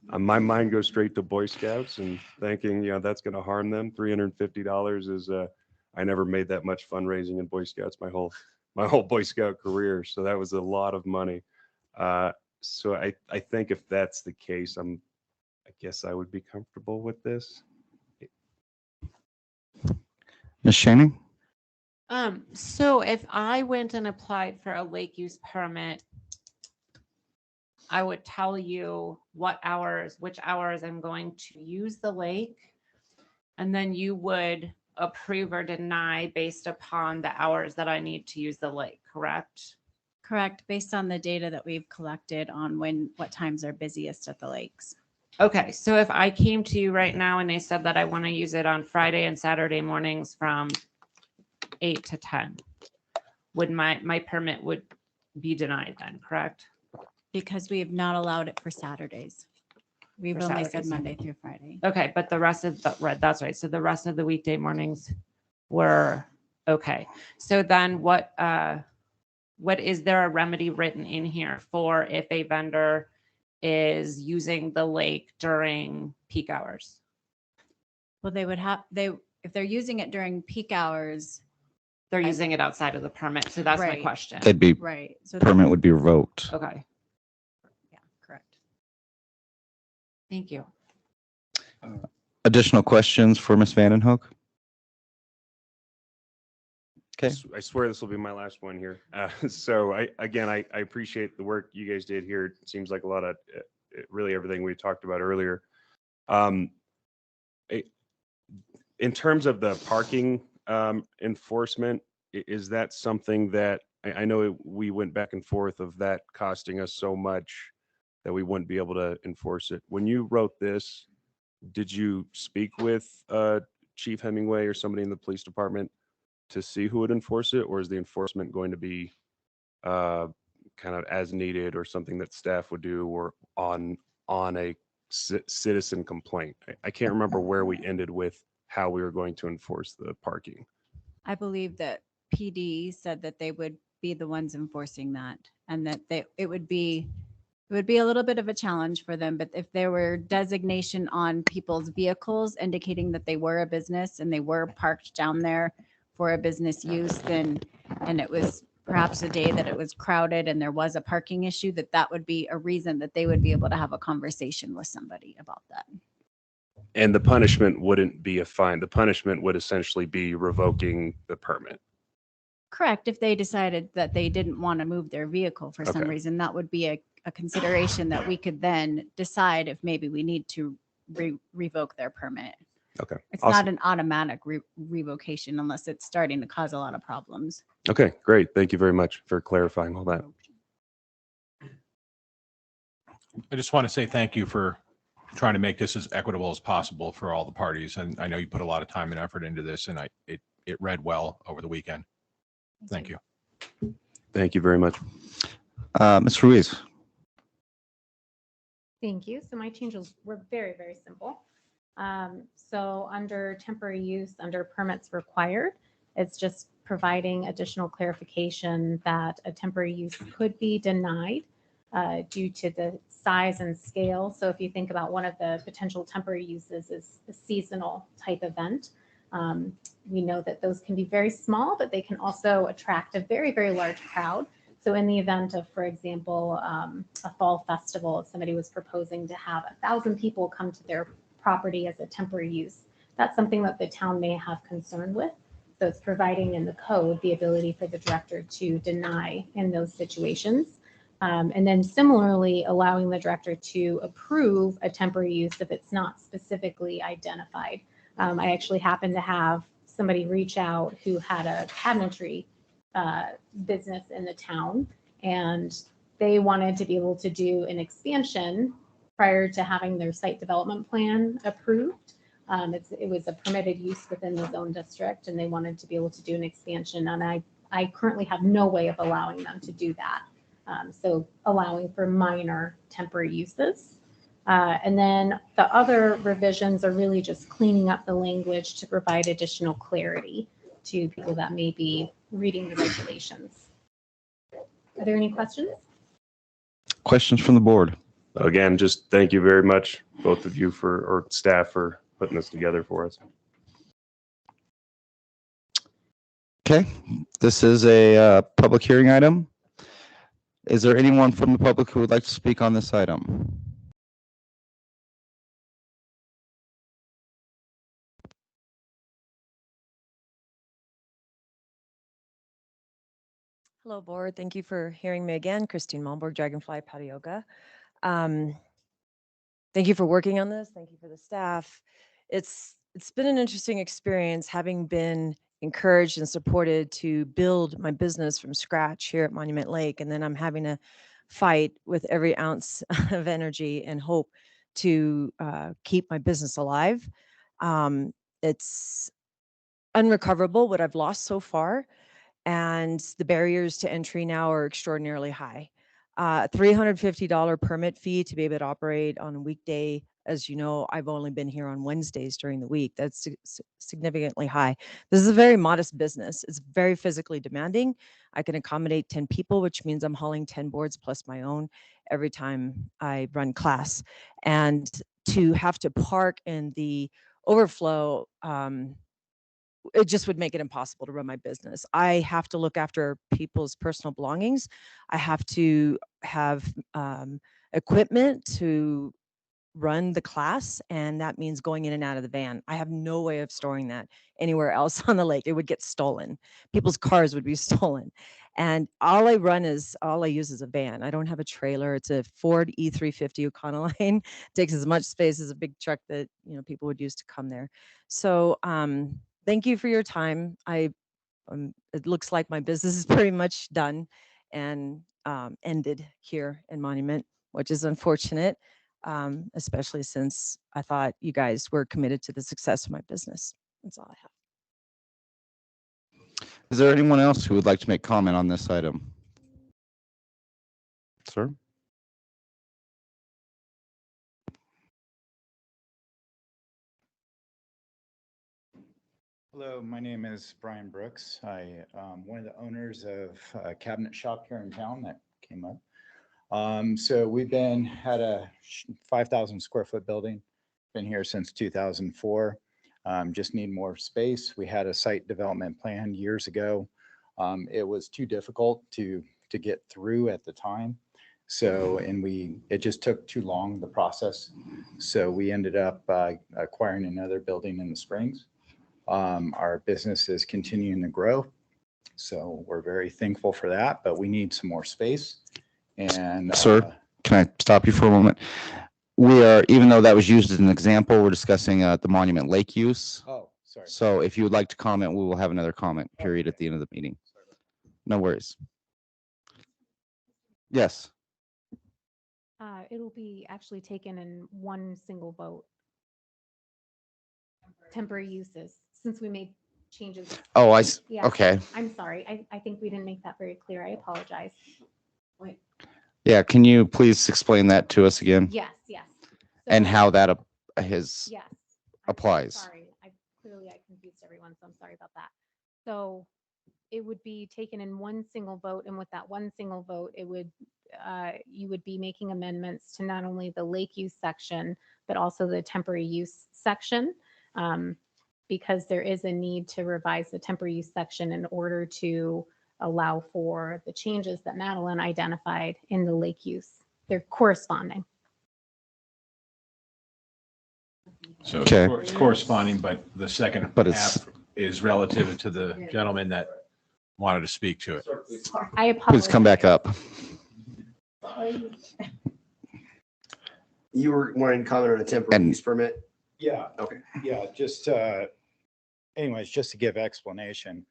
S9: My mind goes straight to Boy Scouts and thinking, that's going to harm them. $350 is, I never made that much fundraising in Boy Scouts my whole Boy Scout career. So that was a lot of money. So I think if that's the case, I guess I would be comfortable with this.
S1: Ms. Shannon?
S10: So if I went and applied for a lake use permit, I would tell you which hours I'm going to use the lake. And then you would approve or deny based upon the hours that I need to use the lake, correct?
S14: Correct, based on the data that we've collected on what times are busiest at the lakes.
S10: Okay, so if I came to you right now and they said that I want to use it on Friday and Saturday mornings from 8 to 10, would my permit would be denied then, correct?
S14: Because we have not allowed it for Saturdays. We've
S10: For
S14: only said
S10: Saturdays.
S14: Monday through Friday.
S10: Okay, but the rest of that's right. So the rest of the weekday mornings were okay. So then what is there a remedy written in here for if a vendor is using the lake during peak hours?
S14: Well, if they're using it during peak hours,
S10: They're using it outside of the permit. So that's my
S14: Right.
S10: question.
S1: They'd be,
S14: right? So
S1: permit would be revoked.
S10: Okay,
S14: yeah, correct.
S10: thank you.
S1: Additional questions for Ms. Vandenhoek? Okay.
S9: I swear this will be my last one here. So I appreciate the work you guys did here. It seems like a lot of really everything we talked about earlier. In terms of the parking enforcement, is that something that I know we went back and forth of that costing us so much that we wouldn't be able to enforce it? When you wrote this, did you speak with Chief Hemingway or somebody in the police department to see who would enforce it, or is the enforcement going to be kind of as needed or something that staff would do or on a citizen complaint? I can't remember where we ended with how we were going to enforce the parking.
S14: I believe that PD said that they would be the ones enforcing that, and that it would be a little bit of a challenge for them. But if there were designation on people's vehicles indicating that they were a business and they were parked down there for a business use, and it was perhaps a day that it was crowded and there was a parking issue, that would be a reason that they would be able to have a conversation with somebody about that.
S9: And the punishment wouldn't be a fine. The punishment would essentially be revoking the permit.
S14: Correct. If they decided that they didn't want to move their vehicle for some
S9: Okay.
S14: reason, that would be a consideration that we could then decide if maybe we need to revoke their permit.
S9: Okay.
S14: It's
S9: Awesome.
S14: not an automatic revocation unless it's starting to cause a lot of problems.
S9: Okay, great. Thank you very much for clarifying all that.
S5: I just want to say thank you for trying to make this as equitable as possible for all the parties. And I know you put a lot of time and effort into this, and it read well over the weekend. Thank you.
S9: Thank you very much.
S1: Ms. Ruiz.
S4: Thank you. So my changes were very, very simple. So under temporary use, under permits required, it's just providing additional clarification that a temporary use could be denied due to the size and scale. So if you think about one of the potential temporary uses is a seasonal type event, we know that those can be very small, but they can also attract a very, very large crowd. So in the event of, for example, a fall festival, if somebody was proposing to have 1,000 people come to their property as a temporary use, that's something that the town may have concern with. So it's providing in the code the ability for the director to deny in those situations. And then similarly, allowing the director to approve a temporary use if it's not specifically identified. I actually happened to have somebody reach out who had a cabinetry business in the town, and they wanted to be able to do an expansion prior to having their site development plan approved. It was a permitted use within the zone district, and they wanted to be able to do an expansion. And I currently have no way of allowing them to do that. So allowing for minor temporary uses. And then the other revisions are really just cleaning up the language to provide additional clarity to people that may be reading the regulations. Are there any questions?
S1: Questions from the board?
S9: Again, just thank you very much, both of you or staff for putting this together for us.
S1: Okay, this is a public hearing item. Is there anyone from the public who would like to speak on this item?
S15: Hello, board. Thank you for hearing me again. Christine Malmborg, Dragonfly Patioga. Thank you for working on this. Thank you for the staff. It's been an interesting experience having been encouraged and supported to build my business from scratch here at Monument Lake. And then I'm having to fight with every ounce of energy and hope to keep my business alive. It's unrecoverable what I've lost so far. And the barriers to entry now are extraordinarily high. $350 permit fee to be able to operate on a weekday. As you know, I've only been here on Wednesdays during the week. That's significantly high. This is a very modest business. It's very physically demanding. I can accommodate 10 people, which means I'm hauling 10 boards plus my own every time I run class. And to have to park in the overflow, it just would make it impossible to run my business. I have to look after people's personal belongings. I have to have equipment to run the class, and that means going in and out of the van. I have no way of storing that anywhere else on the lake. It would get stolen. People's cars would be stolen. And all I use is a van. I don't have a trailer. It's a Ford E350 Econoline. Takes as much space as a big truck that people would use to come there. So thank you for your time. It looks like my business is pretty much done and ended here in Monument, which is unfortunate, especially since I thought you guys were committed to the success of my business. That's all I have.
S1: Is there anyone else who would like to make comment on this item? Sir?
S16: Hello, my name is Brian Brooks. I am one of the owners of a cabinet shop here in town that came up. So we've been at a 5,000 square foot building, been here since 2004. Just need more space. We had a site development plan years ago. It was too difficult to get through at the time. So, it just took too long, the process. So we ended up acquiring another building in the Springs. Our business is continuing to grow. So we're very thankful for that, but we need some more space. And
S1: Sir, can I stop you for a moment? we are, even though that was used as an example, we're discussing the Monument Lake use.
S16: Oh, sorry.
S1: So if you would like to comment, we will have another comment period at the end of the meeting. No worries. Yes.
S4: It'll be actually taken in one single vote. Temporary uses, since we made changes.
S1: Oh,
S4: Yeah.
S1: okay.
S4: I'm sorry. I think we didn't make that very clear. I apologize. Wait.
S1: Yeah, can you please explain that to us again?
S4: Yes, yes.
S1: And
S4: So-
S1: how that his
S4: Yes.
S1: applies.
S4: Sorry, I confused everyone, so I'm sorry about that. So it would be taken in one single vote, and with that one single vote, it would, you would be making amendments to not only the lake use section, but also the temporary use section. Because there is a need to revise the temporary use section in order to allow for the changes that Madeline identified in the lake use. They're corresponding.
S5: So
S1: Okay.
S5: it's corresponding, but the second
S1: But it's-
S5: half is relative to the gentleman that wanted to speak to it.
S4: I apologize.
S1: Please come back up.
S17: You were wanting to comment on a temporary
S1: And-
S17: use permit?
S16: Yeah.
S17: Okay.
S16: Yeah, just, anyways, just to give explanation.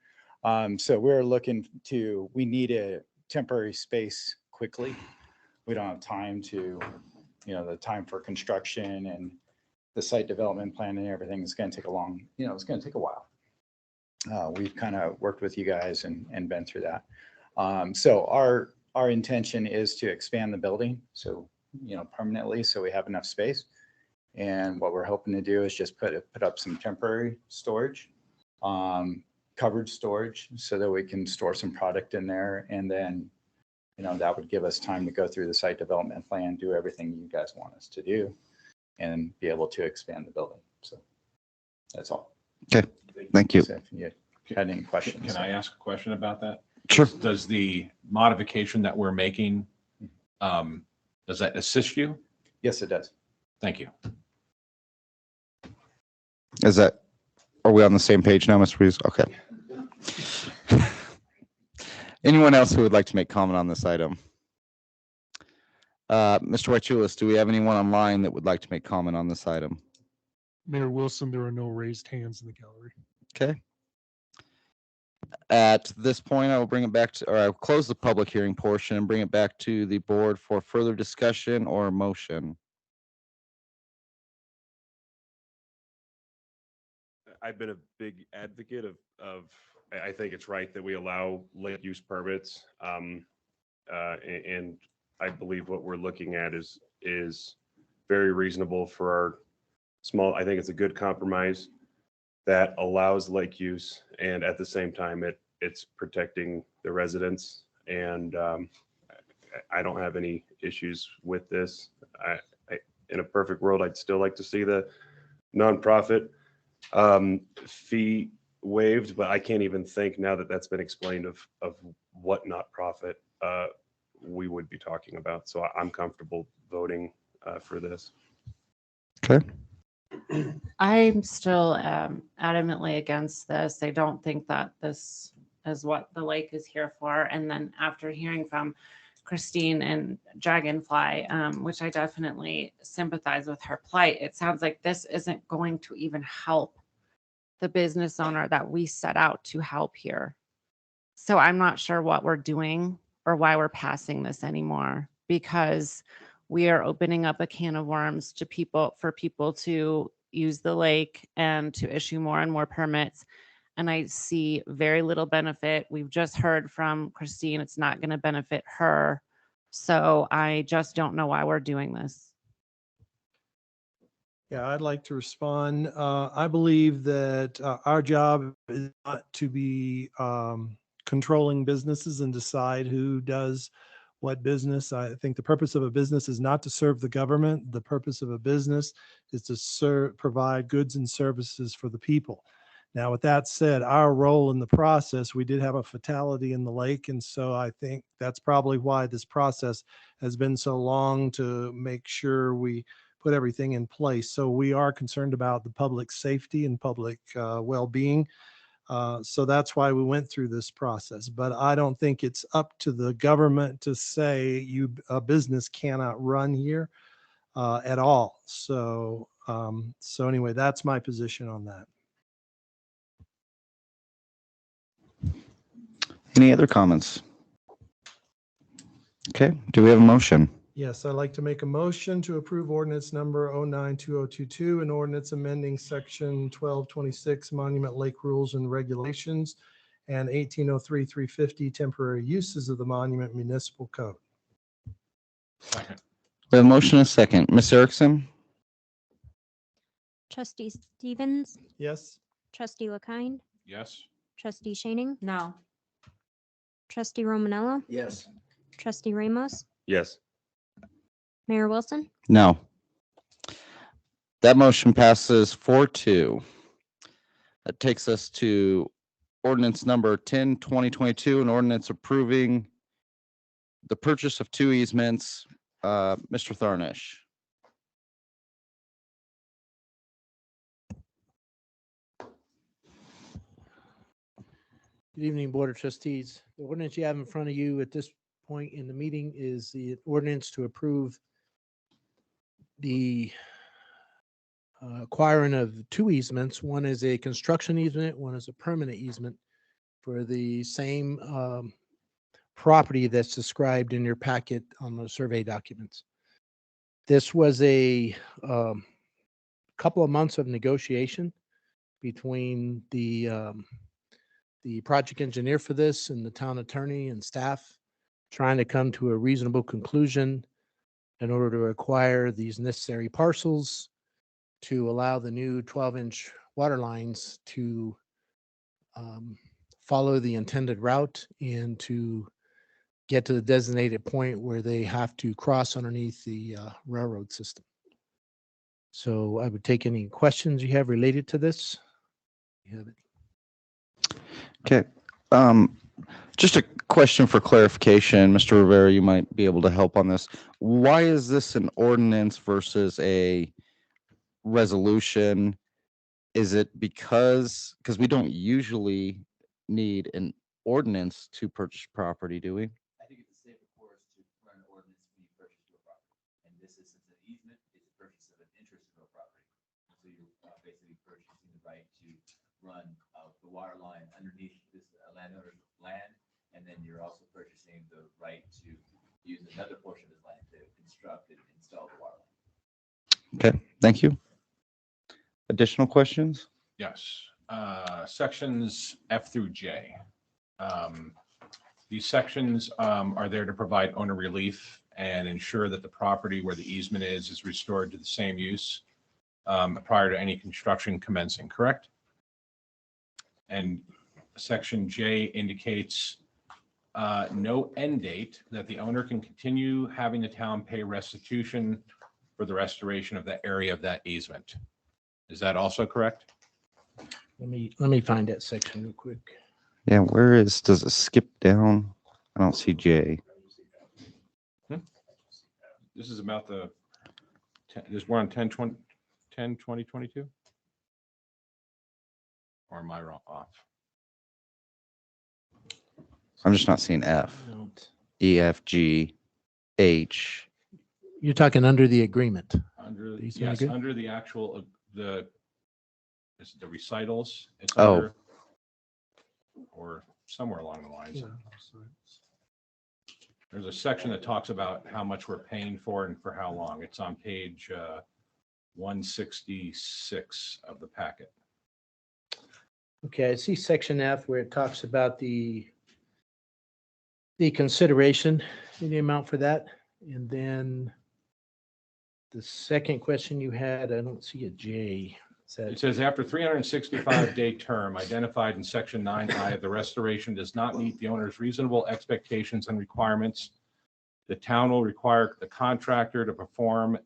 S16: So we're looking to, we need a temporary space quickly. We don't have time to, the time for construction and the site development plan and everything is going to take it's going to take a while. We've kind of worked with you guys and been through that. So our intention is to expand the building. So, permanently, so we have enough space. And what we're hoping to do is just put up some temporary storage, covered storage, so that we can store some product in there. And then, that would give us time to go through the site development plan, do everything you guys want us to do, and be able to expand the building. So that's all.
S1: Okay, thank you.
S16: So if you had any questions.
S5: Can I ask a question about that?
S1: Sure.
S5: Does the modification that we're making, does that assist you?
S16: Yes, it does.
S5: Thank you.
S1: Are we on the same page now, Mr. Reeves? Okay. Anyone else who would like to make comment on this item? Mr. Whitechulis, do we have anyone online that would like to make comment on this item?
S11: Mayor Wilson, there are no raised hands in the gallery.
S1: Okay. At this point, I will bring it back to, or I'll close the public hearing portion and bring it back to the board for further discussion or motion.
S9: I've been a big advocate of, I think it's right that we allow lake use permits. And I believe what we're looking at is very reasonable for our small, I think it's a good compromise that allows lake use, and at the same time, it's protecting the residents. And I don't have any issues with this. In a perfect world, I'd still like to see the nonprofit fee waived, but I can't even think now that that's been explained of what not profit we would be talking about. So I'm comfortable voting for this.
S1: Okay.
S10: I'm still adamantly against this. I don't think that this is what the lake is here for. And then after hearing from Christine and Dragonfly, which I definitely sympathize with her plight, it sounds like this isn't going to even help the business owner that we set out to help here. So I'm not sure what we're doing or why we're passing this anymore, because we are opening up a can of worms to people, for people to use the lake and to issue more and more permits. And I see very little benefit. We've just heard from Christine, it's not going to benefit her. So I just don't know why we're doing this.
S8: Yeah, I'd like to respond. I believe that our job is not to be controlling businesses and decide who does what business. I think the purpose of a business is not to serve the government. The purpose of a business is to provide goods and services for the people. Now, with that said, our role in the process, we did have a fatality in the lake. And so I think that's probably why this process has been so long, to make sure we put everything in place. So we are concerned about the public safety and public well-being. So that's why we went through this process. But I don't think it's up to the government to say a business cannot run here. at all. So, so anyway, that's my position on that.
S1: Any other comments? Okay, do we have a motion?
S8: Yes, I'd like to make a motion to approve ordinance number 092022, an ordinance amending section 1226 Monument Lake Rules and Regulations and 1803-350 temporary uses of the Monument Municipal Code.
S5: Second.
S1: We have a motion and a second. Ms. Erickson?
S3: Trustee Stevens,
S8: Yes?
S3: trustee LaKind,
S5: Yes.
S3: trustee Shaning,
S10: No.
S3: trustee Romanello,
S2: Yes.
S3: trustee Ramos,
S9: Yes.
S3: Mayor Wilson.
S1: No. That motion passes 4-2. That takes us to ordinance number 10/2022, an ordinance approving the purchase of 2 easements. Mr. Tharnish.
S18: Good evening, Board of Trustees. The ordinance you have in front of you at this point in the meeting is the ordinance to approve the acquiring of 2 easements. One is a construction easement, one is a permanent easement for the same property that's described in your packet on the survey documents. This was a couple of months of negotiation between the project engineer for this and the town attorney and staff, trying to come to a reasonable conclusion in order to acquire these necessary parcels to allow the new 12-inch water lines to follow the intended route and to get to the designated point where they have to cross underneath the railroad system. So I would take any questions you have related to this. You have any?
S1: Okay. Just a question for clarification. Mr. Rivera, you might be able to help on this. Why is this an ordinance versus a resolution? Is it because we don't usually need an ordinance to purchase property, do we?
S6: I think it's a safer course to run an ordinance when you purchase real property. And this is since an easement is a purchase of an interest in real property. So you're basically purchasing the right to run the water line underneath this landowner's land. And then you're also purchasing the right to use another portion of his land to construct and install the water line.
S1: Okay, thank you. Additional questions?
S5: Yes. Sections F through J. These sections are there to provide owner relief and ensure that the property where the easement is restored to the same use prior to any construction commencing, correct? And section J indicates no end date, that the owner can continue having the town pay restitution for the restoration of the area of that easement. Is that also correct?
S18: Let me find that section real quick.
S1: Yeah, does it skip down? I don't see J.
S5: This is about we're on 10/20/22? Or am I wrong off?
S1: I'm just not seeing F.
S18: No.
S1: E, F, G, H.
S18: You're talking under the agreement.
S5: Under,
S18: The easement
S5: yes,
S18: agreement?
S5: under the actual, the recitals. It's
S1: Oh.
S5: under, or somewhere along the lines.
S18: Yeah.
S5: There's a section that talks about how much we're paying for and for how long. It's on page 166 of the packet.
S18: Okay, I see section F where it talks about the consideration and the amount for that. And then the second question you had, I don't see a J.
S5: It says after 365-day term identified in section 9I, if the restoration does not meet the owner's reasonable expectations and requirements, the town will require the contractor to perform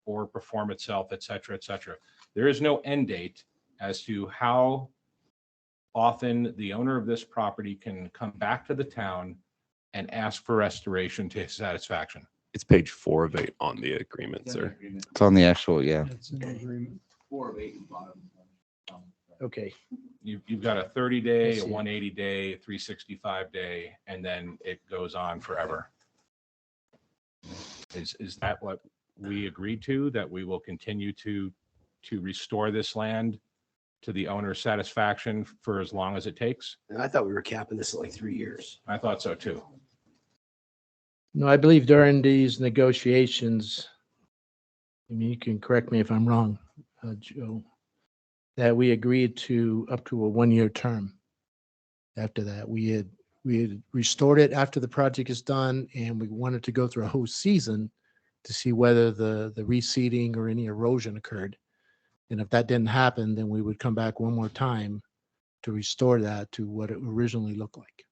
S5: or perform itself, et cetera, et cetera. There is no end date as to how often the owner of this property can come back to the town and ask for restoration to his satisfaction.
S9: It's page 4 of 8 on the agreement, sir.
S1: It's on the actual, yeah.
S18: It's an agreement.
S6: 4 of 8 and bottom.
S18: Okay,
S5: You've got a 30-day,
S18: I
S5: a
S18: see it.
S5: 180-day, a 365-day, and then it goes on forever. Is that what we agreed to, that we will continue to restore this land to the owner's satisfaction for as long as it takes?
S17: And I thought we were capping this at like 3 years.
S5: I thought so too.
S18: No, I believe during these negotiations, I mean, you can correct me if I'm wrong, Joe, that we agreed to up to a 1-year term. After that, we had restored it after the project is done, and we wanted to go through a whole season to see whether the reseeding or any erosion occurred. And if that didn't happen, then we would come back one more time to restore that to what it originally looked like.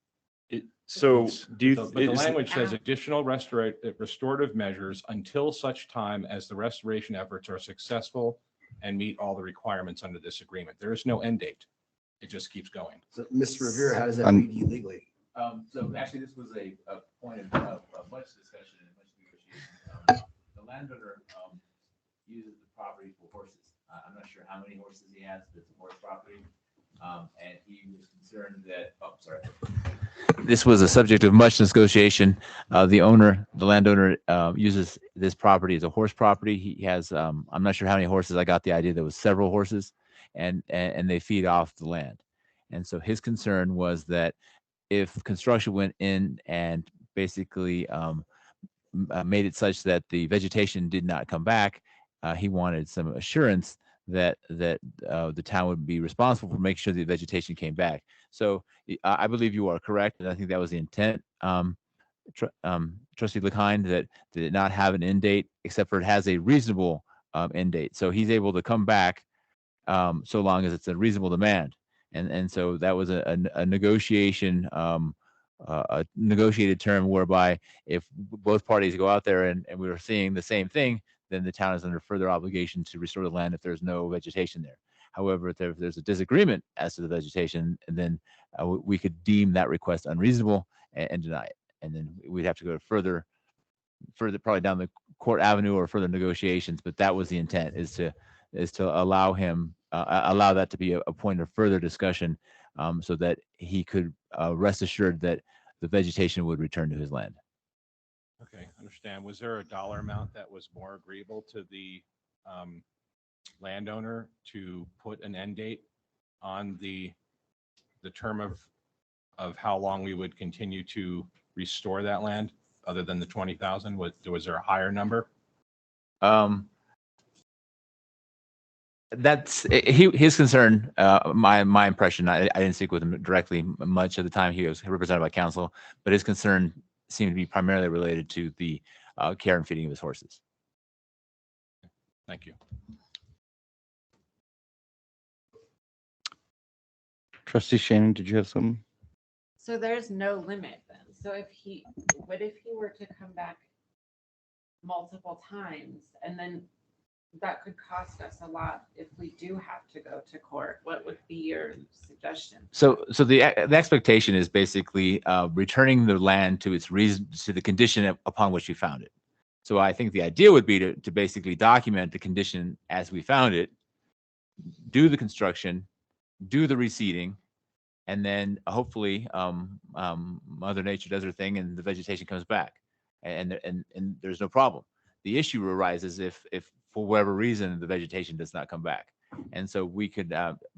S9: So do you?
S5: But the language says additional restorative measures until such time as the restoration efforts are successful and meet all the requirements under this agreement. There is no end date. It just keeps going.
S17: So, Mr. Rivera, how does that read you legally?
S6: So actually, this was a point of much discussion and much negotiation. The landowner uses the property for horses. I'm not sure how many horses he has, but it's a horse property. And he was concerned that, this was a subject of much negotiation. The landowner uses this property as a horse property. He has, I'm not sure how many horses. I got the idea there was several horses, and they feed off the land. And so his concern was that if construction went in and basically made it such that the vegetation did not come back, he wanted some assurance that the town would be responsible for making sure the vegetation came back. So I believe you are correct, and I think that was the intent, Trustee LeKine, that did not have an end date, except for it has a reasonable end date. So he's able to come back so long as it's a reasonable demand. And so that was a negotiation, a negotiated term whereby if both parties go out there and we were seeing the same thing, then the town is under further obligation to restore the land if there's no vegetation there. However, if there's a disagreement as to the vegetation, then we could deem that request unreasonable and deny it. And then we'd have to go further probably down the court avenue or further negotiations. But that was the intent, is to allow him, allow that to be a point of further discussion, so that he could rest assured that the vegetation would return to his land.
S5: Okay, understand. Was there a dollar amount that was more agreeable to the landowner to put an end date on the term of how long we would continue to restore that land, other than the 20,000? Was there a higher number?
S6: That's his concern. My impression, I didn't speak with him directly much of the time. He was represented by counsel, but his concern seemed to be primarily related to the care and feeding of his horses.
S5: Thank you.
S1: Trustee Shannon, did you have something?
S10: So there's no limit then. So what if he were to come back multiple times, and then that could cost us a lot if we do have to go to court? What would be your suggestion?
S6: So the expectation is basically returning the land to its reason, to the condition upon which you found it. So I think the idea would be to basically document the condition as we found it, do the construction, do the reseeding, and then hopefully Mother Nature does her thing and the vegetation comes back, and there's no problem. The issue arises if for whatever reason the vegetation does not come back. And so we could,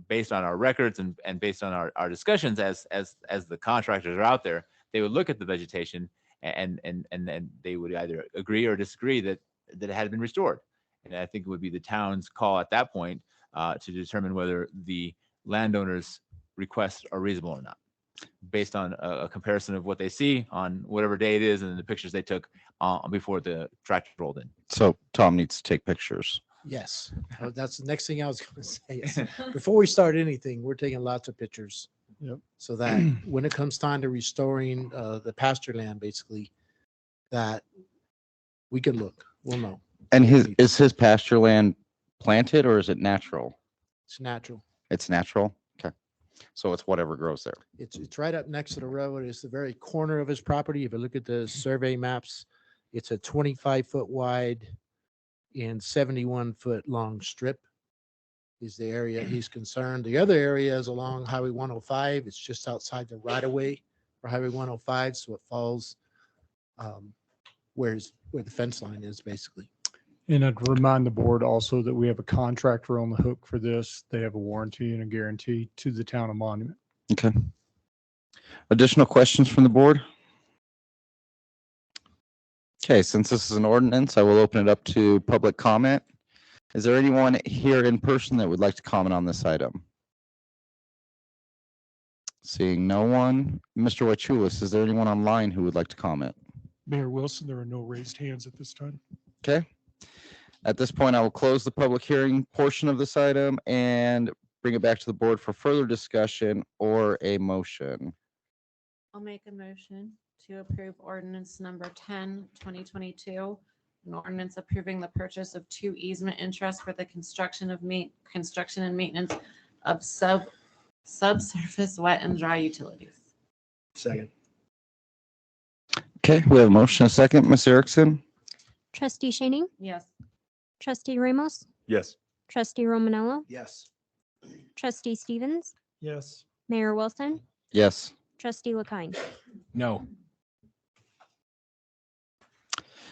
S6: based on our records and based on our discussions as the contractors are out there, they would look at the vegetation and they would either agree or disagree that it had been restored. And I think it would be the town's call at that point to determine whether the landowner's requests are reasonable or not, based on a comparison of what they see on whatever day it is and the pictures they took before the tractor rolled in.
S1: So Tom needs to take pictures.
S18: Yes, that's the next thing I was going to say. Is before we start anything, we're taking lots of pictures.
S11: Yep.
S18: So that when it comes time to restoring the pasture land, basically, that we can look, we'll know.
S1: And is his pasture land planted or is it natural?
S18: It's natural.
S1: It's natural. Okay. So it's whatever grows there.
S18: It's right up next to the road. It's the very corner of his property. If you look at the survey maps, it's a 25-foot wide and 71-foot long strip is the area he's concerned. The other area is along Highway 105. It's just outside the right of way for Highway 105. So it falls where the fence line is basically.
S11: And I'd remind the board also that we have a contractor on the hook for this. They have a warranty and a guarantee to the town of Monument.
S1: Okay. Additional questions from the board? Okay, since this is an ordinance, I will open it up to public comment. Is there anyone here in person that would like to comment on this item? Seeing no one, Mr. Wachulis, is there anyone online who would like to comment?
S11: Mayor Wilson, there are no raised hands at this time.
S1: Okay. At this point, I will close the public hearing portion of this item and bring it back to the board for further discussion or a motion.
S10: I'll make a motion to approve ordinance number 10, 2022, an ordinance approving the purchase of 2 easement interests for the construction and maintenance of subsurface wet and dry utilities.
S17: Second.
S1: Okay, we have a motion, a second. Ms. Erickson?
S3: Trustee Shaning,
S10: Yes.
S3: Trustee Ramos,
S9: Yes.
S3: Trustee Romanello,
S17: Yes.
S3: Trustee Stevens,
S8: Yes.
S3: Mayor Wilson,
S1: Yes.
S3: Trustee LaKine.
S5: No.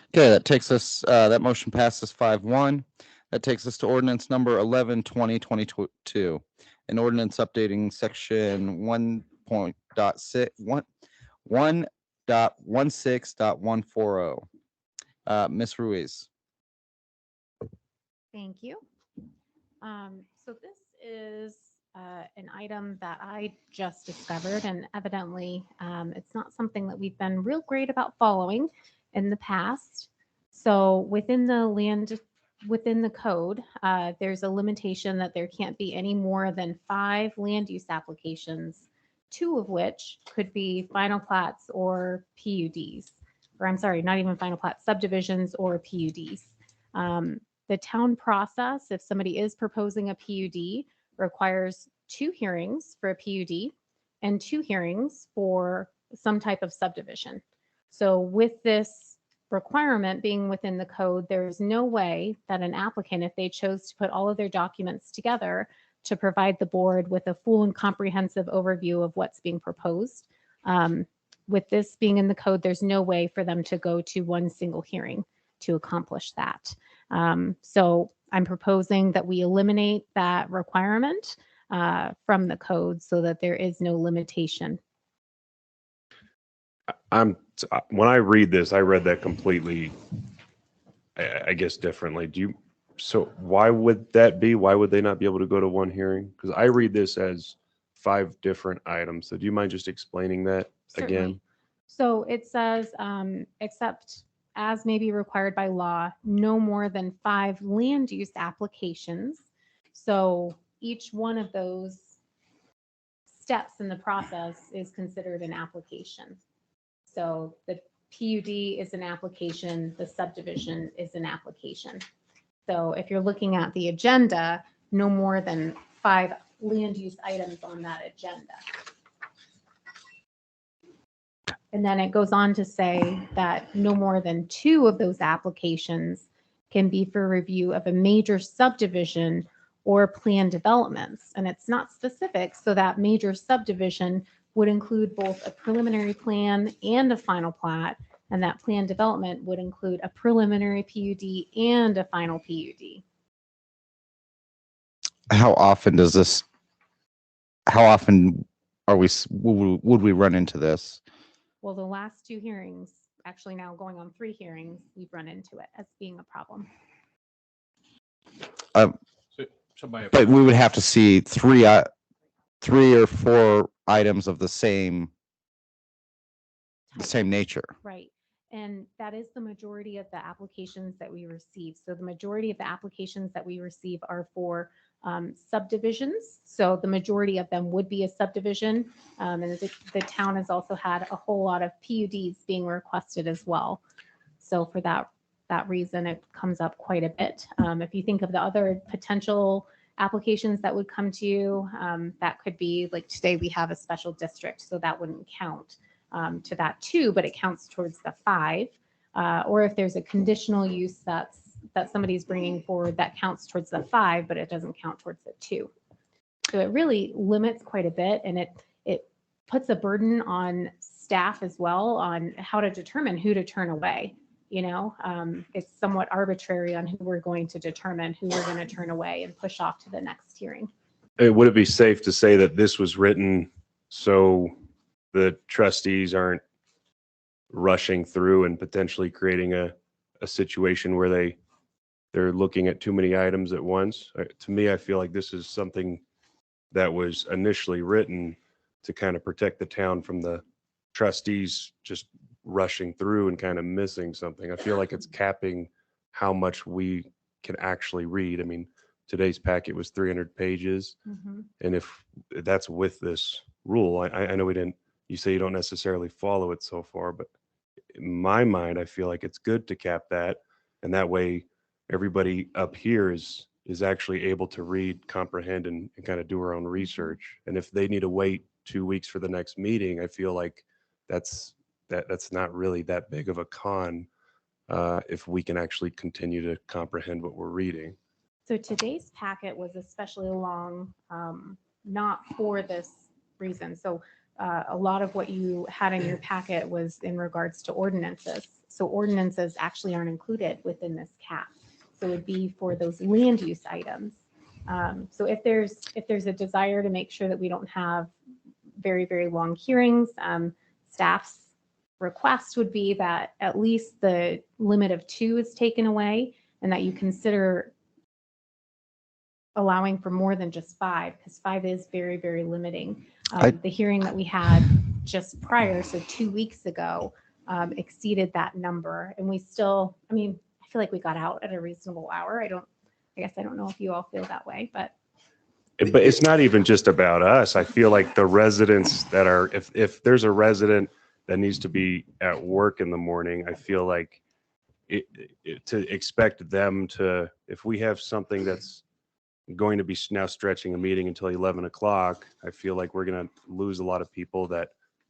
S1: Okay, that takes us, that motion passes 5-1. That takes us to ordinance number 11, 2022. An ordinance updating section 1.16.140. Ms. Ruiz.
S4: Thank you. So this is an item that I just discovered, and evidently it's not something that we've been real great about following in the past. So within the code, there's a limitation that there can't be any more than 5 land use applications, 2 of which could be final plats or PUDs, or I'm sorry, not even final plats, subdivisions or PUDs. The town process, if somebody is proposing a PUD, requires 2 hearings for a PUD and 2 hearings for some type of subdivision. So with this requirement being within the code, there is no way that an applicant, if they chose to put all of their documents together to provide the board with a full and comprehensive overview of what's being proposed, with this being in the code, there's no way for them to go to one single hearing to accomplish that. So I'm proposing that we eliminate that requirement from the code so that there is no limitation.
S9: When I read this, I read that completely, I guess differently. So why would that be? Why would they not be able to go to one hearing? Because I read this as 5 different items. So do you mind just explaining that
S4: Certainly.
S9: again?
S4: So it says, except as may be required by law, no more than 5 land use applications. So each one of those steps in the process is considered an application. So the PUD is an application, the subdivision is an application. So if you're looking at the agenda, no more than 5 land use items on that agenda. And then it goes on to say that no more than 2 of those applications can be for review of a major subdivision or planned developments. And it's not specific, so that major subdivision would include both a preliminary plan and a final plat, and that planned development would include a preliminary PUD and a final PUD.
S1: How often would we run into this?
S4: Well, the last 2 hearings, actually now going on 3 hearings, we've run into it as being a problem.
S1: But we would have to see 3 or 4 items of the same nature.
S4: Right. And that is the majority of the applications that we receive. So the majority of the applications that we receive are for subdivisions. So the majority of them would be a subdivision. And the town has also had a whole lot of PUDs being requested as well. So for that reason, it comes up quite a bit. If you think of the other potential applications that would come to you, that could be like today we have a special district, so that wouldn't count to that 2, but it counts towards the 5. Or if there's a conditional use that somebody's bringing forward, that counts towards the 5, but it doesn't count towards the 2. So it really limits quite a bit, and it puts a burden on staff as well on how to determine who to turn away. It's somewhat arbitrary on who we're going to determine, who we're going to turn away and push off to the next hearing.
S9: Would it be safe to say that this was written so the trustees aren't rushing through and potentially creating a situation where they're looking at too many items at once? To me, I feel like this is something that was initially written to kind of protect the town from the trustees just rushing through and kind of missing something. I feel like it's capping how much we can actually read. I mean, today's packet was 300 pages. And if that's with this rule, I know you say you don't necessarily follow it so far, but in my mind, I feel like it's good to cap that. And that way everybody up here is actually able to read, comprehend, and kind of do our own research. And if they need to wait 2 weeks for the next meeting, I feel like that's not really that big of a con if we can actually continue to comprehend what we're reading.
S4: So today's packet was especially long, not for this reason. So a lot of what you had in your packet was in regards to ordinances. So ordinances actually aren't included within this cap. So it would be for those land use items. So if there's a desire to make sure that we don't have very, very long hearings, staff's request would be that at least the limit of 2 is taken away and that you consider allowing for more than just 5, because 5 is very, very limiting. The hearing that we had just prior, so 2 weeks ago, exceeded that number. And we still, I feel like we got out at a reasonable hour. I guess I don't know if you all feel that way, but
S9: it's not even just about us. I feel like the residents that are, if there's a resident that needs to be at work in the morning, I feel like to expect them to, if we have something that's going to be now stretching a meeting until 11 o'clock, I feel like we're going to lose a lot of people that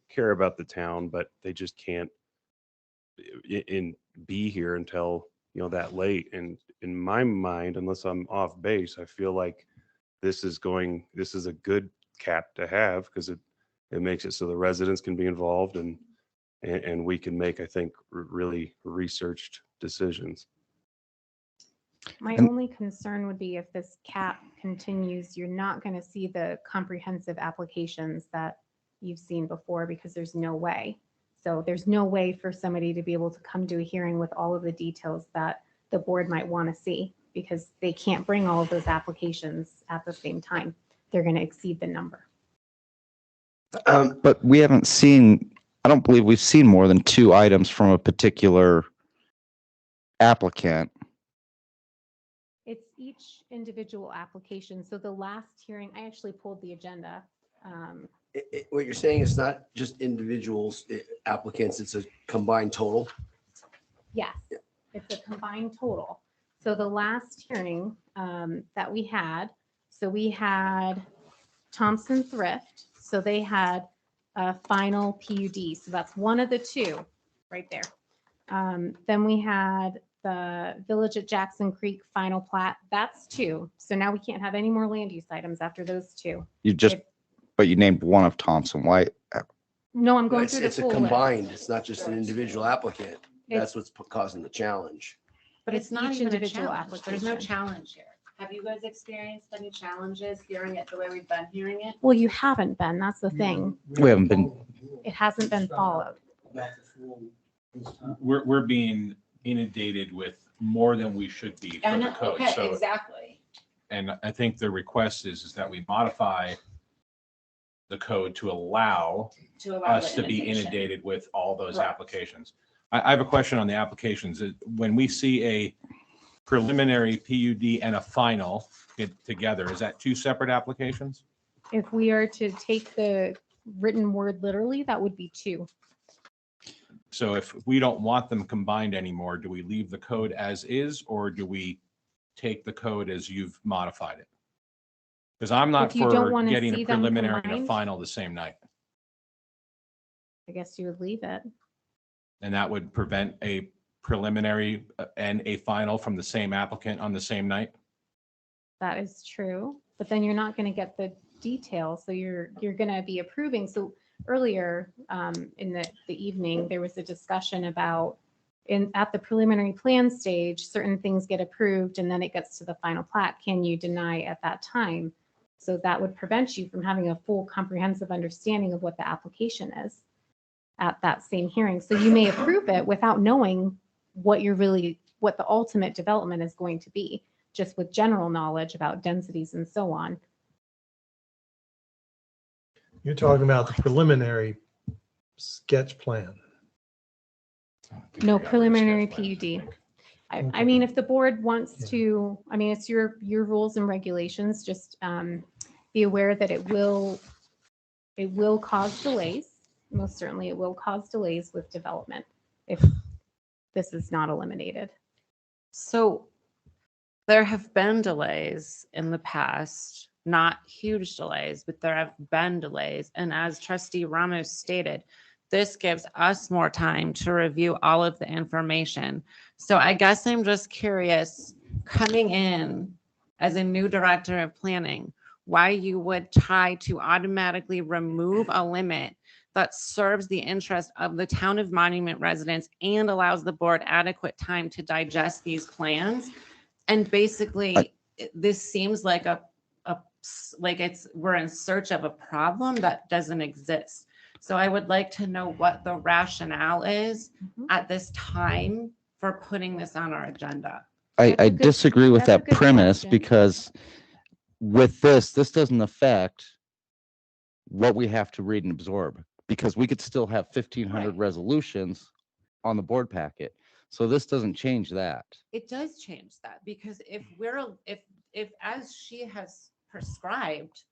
S9: care about the town, but they just can't be here until, that late. And in my mind, unless I'm off base, I feel like this is a good cap to have, because it makes it so the residents can be involved and we can make, I think, really researched decisions.
S4: my only concern would be if this cap continues, you're not going to see the comprehensive applications that you've seen before, because there's no way. So there's no way for somebody to be able to come to a hearing with all of the details that the board might want to see, because they can't bring all of those applications at the same time. They're going to exceed the number.
S1: But we haven't seen, I don't believe we've seen more than 2 items from a particular applicant.
S4: It's each individual application. So the last hearing, I actually pulled the agenda.
S17: What you're saying is not just individuals, applicants, it's a combined total?
S4: Yes, it's a combined total. So the last hearing that we had, so we had Thompson Thrift. So they had a final PUD. So that's one of the 2 right there. Then we had the Village at Jackson Creek final plat. That's 2. So now we can't have any more land use items after those 2.
S1: But you named one of Thompson. Why?
S4: No, I'm going
S17: It's
S4: through the
S17: it's a
S4: full list.
S17: combined, it's not just an individual applicant. That's what's causing the challenge.
S10: But it's not
S4: each
S10: even a
S4: individual
S10: challenge. There's no
S4: application.
S10: challenge here. Have you guys experienced any challenges hearing it the way we've been hearing it?
S4: Well, you haven't been. That's the thing.
S1: We haven't been.
S4: It hasn't been followed.
S5: We're being inundated with more than we should be for the code.
S10: Okay,
S5: So,
S10: exactly.
S5: and I think the request is that we modify the code to allow us to be inundated with all those
S10: Right.
S5: applications. I have a question on the applications. When we see a preliminary PUD and a final get together, is that 2 separate applications?
S4: If we are to take the written word literally, that would be 2.
S5: So if we don't want them combined anymore, do we leave the code as is, or do we take the code as you've modified it? Because I'm not
S4: If you don't
S5: for
S4: wanna
S5: getting
S4: see
S5: a
S4: them
S5: preliminary and a
S4: combined?
S5: final the same night.
S4: I guess you would leave it.
S5: And that would prevent a preliminary and a final from the same applicant on the same night?
S4: That is true, but then you're not going to get the details. So you're going to be approving. So earlier in the evening, there was a discussion about at the preliminary plan stage, certain things get approved and then it gets to the final plat. Can you deny at that time? So that would prevent you from having a full comprehensive understanding of what the application is at that same hearing. So you may approve it without knowing what the ultimate development is going to be, just with general knowledge about densities and so on.
S8: You're talking about the preliminary sketch plan.
S4: No preliminary PUD. I mean, if the board wants to, I mean, it's your rules and regulations, just be aware that it will cause delays. Most certainly it will cause delays with development if this is not eliminated.
S10: So there have been delays in the past, not huge delays, but there have been delays. And as Trustee Ramos stated, this gives us more time to review all of the information. So I guess I'm just curious, coming in as a new director of planning, why you would try to automatically remove a limit that serves the interest of the town of Monument residents and allows the board adequate time to digest these plans. And basically, this seems like we're in search of a problem that doesn't exist. So I would like to know what the rationale is at this time for putting this on our agenda.
S1: I disagree with
S4: that's a
S1: that
S4: good
S1: premise
S4: question.
S1: because with this doesn't affect what we have to read and absorb, because we could still have 1,500 resolutions on the board packet. So this doesn't change that.
S10: It does change that, because if as she has prescribed,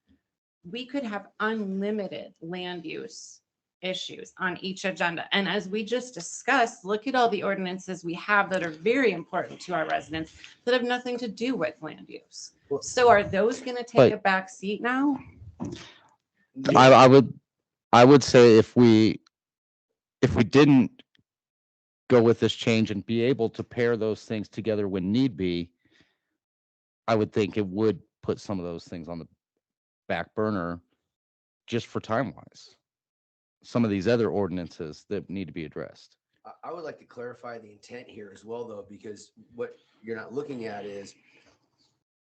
S10: we could have unlimited land use issues on each agenda. And as we just discussed, look at all the ordinances we have that are very important to our residents that have nothing to do with land use. So are those going to take a back seat now?
S1: I would say if we didn't go with this change and be able to pair those things together when need be, I would think it would put some of those things on the back burner just for time wise. Some of these other ordinances that need to be addressed.
S17: I would like to clarify the intent here as well, though, because what you're not looking at is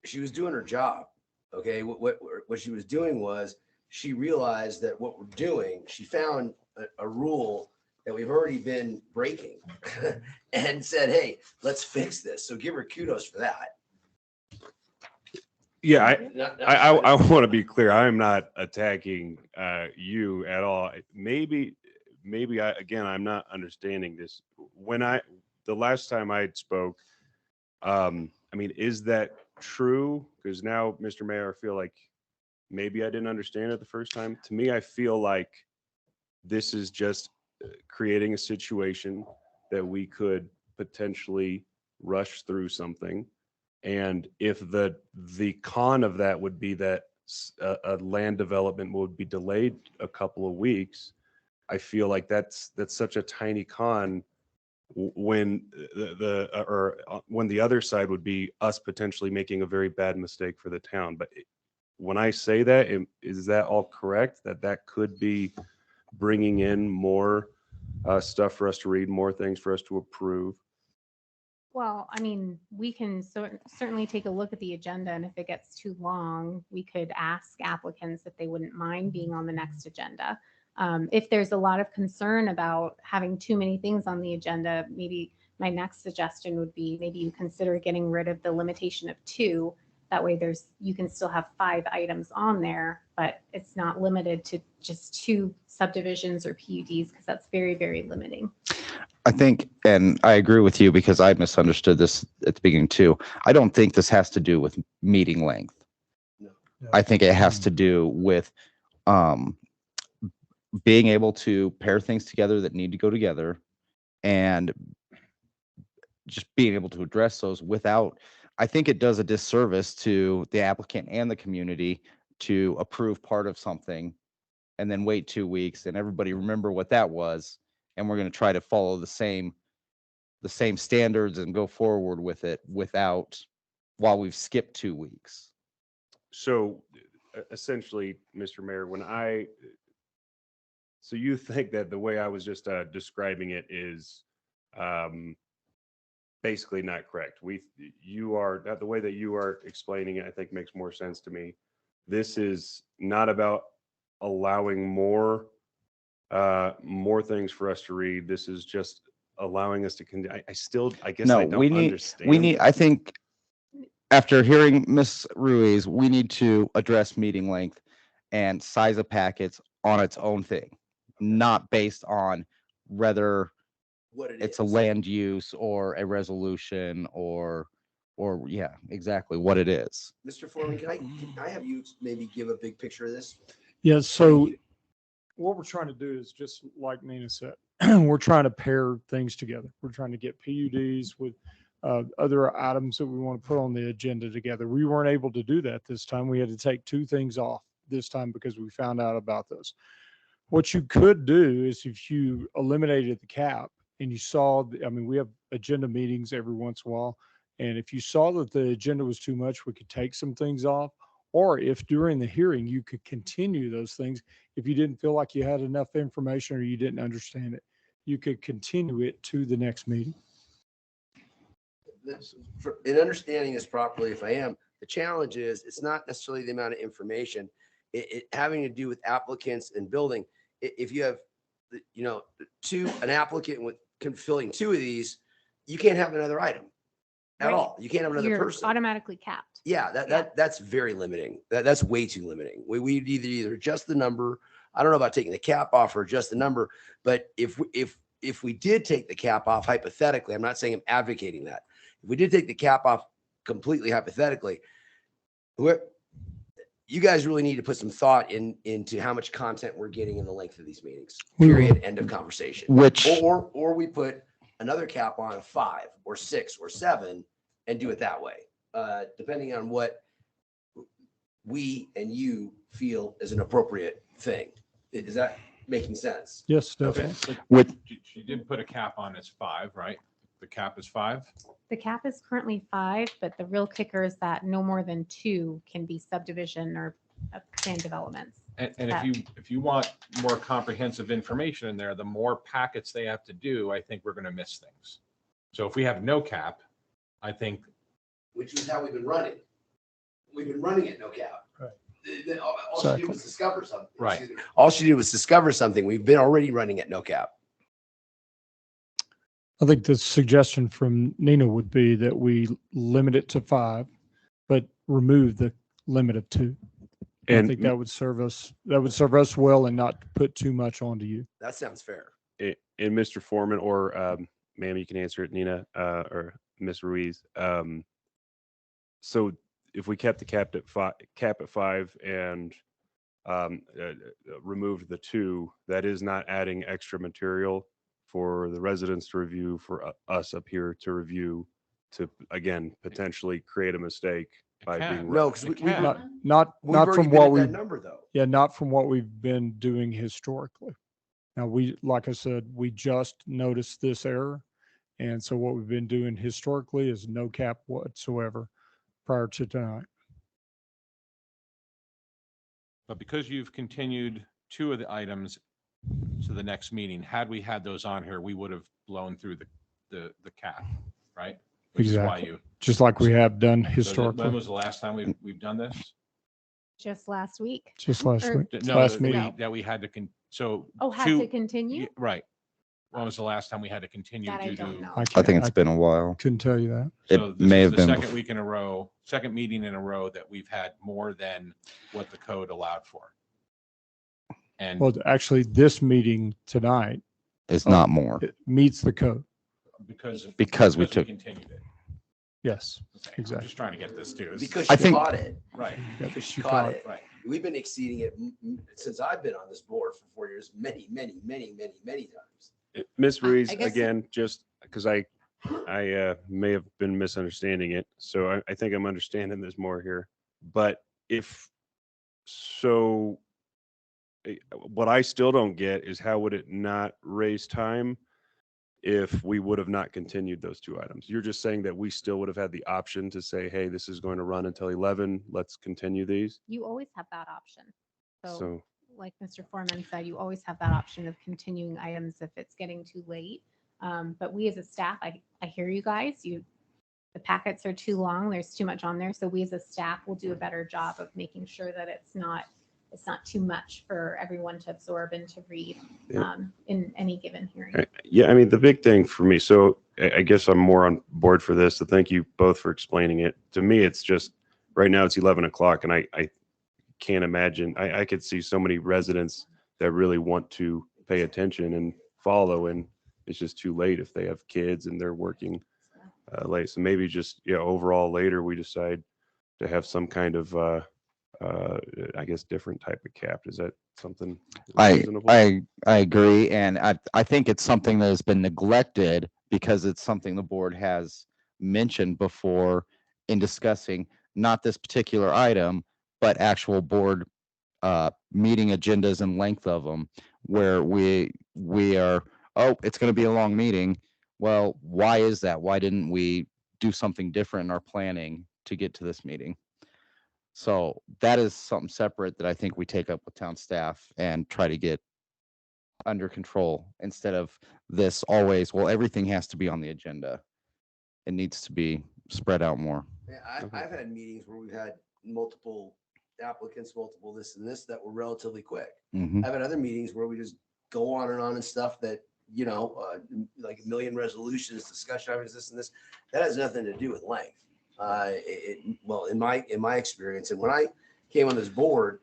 S17: she was doing her job. Okay, what she was doing was she realized that what we're doing, she found a rule that we've already been breaking and said, hey, let's fix this. So give her kudos for that.
S9: Yeah, I want to be clear. I'm not attacking you at all. Maybe I'm not understanding this. The last time I spoke, I mean, is that true? Because now, Mr. Mayor, I feel like maybe I didn't understand it the first time. To me, I feel like this is just creating a situation that we could potentially rush through something. And if the con of that would be that a land development would be delayed a couple of weeks, I feel like that's such a tiny con when when the other side would be us potentially making a very bad mistake for the town. But when I say that, is that all correct? That could be bringing in more stuff for us to read, more things for us to approve?
S4: Well, I mean, we can certainly take a look at the agenda, and if it gets too long, we could ask applicants if they wouldn't mind being on the next agenda. If there's a lot of concern about having too many things on the agenda, maybe my next suggestion would be maybe you consider getting rid of the limitation of 2. That way you can still have 5 items on there, but it's not limited to just 2 subdivisions or PUDs, because that's very, very limiting.
S1: I think, and I agree with you because I misunderstood this at the beginning too. I don't think this has to do with meeting length.
S17: No.
S1: I think it has to do with being able to pair things together that need to go together and just being able to address those without, I think it does a disservice to the applicant and the community to approve part of something and then wait 2 weeks and everybody remember what that was. And we're going to try to follow the same standards and go forward with it while we've skipped 2 weeks.
S9: So essentially, Mr. Mayor, so you think that the way I was just describing it is basically not correct. The way that you are explaining it, I think makes more sense to me. This is not about allowing more things for us to read. This is just allowing us to, I guess I
S1: No,
S9: don't
S1: we need,
S9: understand.
S1: I think after hearing Ms. Ruiz, we need to address meeting length and size of packets on its own thing, not based on whether
S17: What it
S1: it's a
S17: is.
S1: land use or a resolution or yeah, exactly what it is.
S17: Mr. Foreman, can I have you maybe give a big picture of this?
S11: Yeah, so what we're trying to do is just like Nina said, we're trying to pair things together. We're trying to get PUDs with other items that we want to put on the agenda together. We weren't able to do that this time. We had to take two things off this time because we found out about this. What you could do is if you eliminated the cap and you saw, we have agenda meetings every once in a while. And if you saw that the agenda was too much, we could take some things off. Or if during the hearing, you could continue those things. If you didn't feel like you had enough information or you didn't understand it, you could continue it to the next meeting.
S17: In understanding this properly, if I am, the challenge is it's not necessarily the amount of information, it having to do with applicants and building. If you have, an applicant with filling two of these, you can't have another item at
S4: Right.
S17: all. You can't have another
S4: You're
S17: person.
S4: automatically capped.
S17: Yeah, that's very limiting. That's way too limiting. We either adjust the number. I don't know about taking the cap off or adjust the number, but if we did take the cap off hypothetically, I'm not saying I'm advocating that. If we did take the cap off completely hypothetically, you guys really need to put some thought into how much content we're getting in the length of these meetings. Period. End of conversation. Or we put another cap on 5 or 6 or 7 and do it that way, depending on what we and you feel is an appropriate thing. Is that making sense?
S11: Yes,
S5: Okay.
S11: definitely.
S5: She did put a cap on as 5, right? The cap is 5.
S4: The cap is currently 5, but the real kicker is that no more than 2 can be subdivision or planned developments.
S5: And if you want more comprehensive information in there, the more packets they have to do, I think we're going to miss things. So if we have no cap, I think.
S17: Which is how we've been running. We've been running it no cap.
S11: Right.
S17: All she did was discover something.
S5: Right.
S17: All she did was discover something. We've been already running at no cap.
S11: I think the suggestion from Nina would be that we limit it to 5, but remove the limit of 2. And I think that would serve us well and not put too much onto you.
S17: That sounds fair.
S9: And Mr. Foreman, or ma'am, you can answer it, Nina, or Ms. Ruiz. So if we kept the cap at 5 and removed the 2, that is not adding extra material for the residents to review, for us up here to review, to again potentially create a mistake by being
S17: no, because
S11: not from what we
S17: number though.
S11: Yeah, not from what we've been doing historically. Now like I said, we just noticed this error, and so what we've been doing historically is no cap whatsoever prior to tonight.
S5: But because you've continued 2 of the items to the next meeting, had we had those on here, we would have blown through the cap, right? Which
S11: Exactly.
S5: is why
S11: just like we have done
S5: When
S11: historically.
S5: was the last time we've done this?
S4: Just last week.
S11: Just last
S4: Or-
S11: week.
S5: No,
S11: Last
S5: that
S11: meeting.
S5: we had to
S4: Had to continue?
S5: Right. When was the last time we had to continue
S4: That I
S5: due
S4: don't
S5: to?
S4: know.
S1: I think it's been a while.
S11: Couldn't tell you that.
S5: So
S1: It
S5: this
S1: may
S5: is
S1: have
S5: the
S1: been
S5: second week in a row, second meeting in a row that we've had more than what the code allowed for. And
S11: Well, actually, this meeting tonight
S1: It's not more.
S11: it meets the code.
S1: Because we took.
S5: continued it.
S11: Yes,
S5: Okay, I'm
S11: exactly.
S5: just trying to get this too.
S17: Because
S1: I
S17: she
S1: think-
S17: caught it.
S5: Right.
S17: Because she
S11: she
S17: caught
S11: caught
S17: it.
S5: Right.
S17: We've been exceeding it since I've been on this board for 4 years, many times.
S9: Ms. Ruiz,
S14: I guess-
S9: again, just because I may have been misunderstanding it, so I think I'm understanding this more here. But what I still don't get is how would it not raise time if we would have not continued those 2 items? You're just saying that we still would have had the option to say, hey, this is going to run until 11. Let's continue these.
S4: You always have that option. So
S9: So
S4: like Mr. Foreman said, you always have that option of continuing items if it's getting too late. But we as a staff, I hear you guys, the packets are too long. There's too much on there. So we as a staff will do a better job of making sure that it's not too much for everyone to absorb and to read in any given hearing.
S9: Yeah, I mean, the big thing for me, so I guess I'm more on board for this. So thank you both for explaining it. To me, it's just right now it's 11 o'clock and I can't imagine. I could see so many residents that really want to pay attention and follow, and it's just too late if they have kids and they're working late. So maybe just, overall later we decide to have some kind of, I guess, different type of cap. Is that something reasonable?
S1: I agree, and I think it's something that has been neglected because it's something the board has mentioned before in discussing not this particular item, but actual board meeting agendas and length of them, where we are, oh, it's going to be a long meeting. Well, why is that? Why didn't we do something different in our planning to get to this meeting? So that is something separate that I think we take up with town staff and try to get under control instead of this always, well, everything has to be on the agenda. It needs to be spread out more.
S17: Yeah, I've had meetings where we've had multiple applicants, multiple this and this that were relatively quick.
S1: Mhm.
S17: I've had other meetings where we just go on and stuff that, like a million resolutions, discussion items, this and this. That has nothing to do with length. Well, in my experience, and when I came on this board,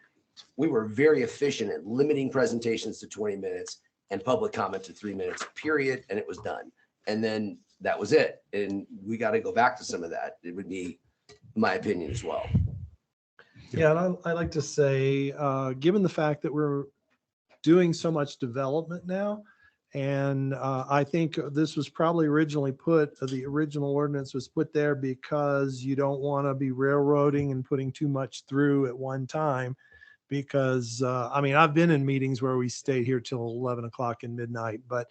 S17: we were very efficient at limiting presentations to 20 minutes and public comment to 3 minutes, period, and it was done. And then that was it. And we got to go back to some of that. It would be my opinion as well.
S8: Yeah, and I like to say, given the fact that we're doing so much development now, and I think this was probably originally the original ordinance was put there because you don't want to be railroading and putting too much through at one time. Because, I mean, I've been in meetings where we stayed here till 11 o'clock and midnight, but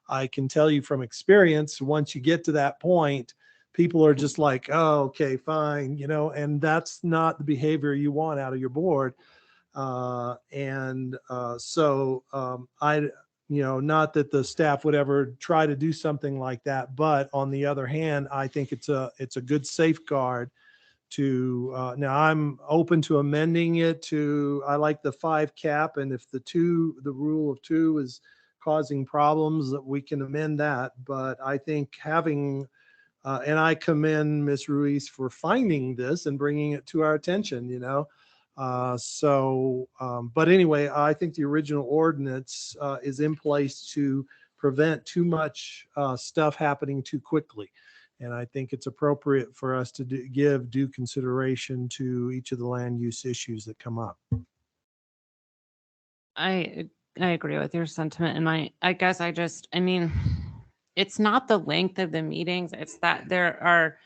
S8: I can tell you from experience, once you get to that point, people are just like, oh, okay, fine, and that's not the behavior you want out of your board. Not that the staff would ever try to do something like that, but on the other hand, I think it's a good safeguard to, now I'm open to amending it to, I like the 5 cap, and if the rule of 2 is causing problems, that we can amend that. But I think having, and I commend Ms. Ruiz for finding this and bringing it to our attention, but anyway, I think the original ordinance is in place to prevent too much stuff happening too quickly. And I think it's appropriate for us to give due consideration to each of the land use issues that come up.
S10: I agree with your sentiment. And I guess I mean, it's not the length of the meetings. It's that there are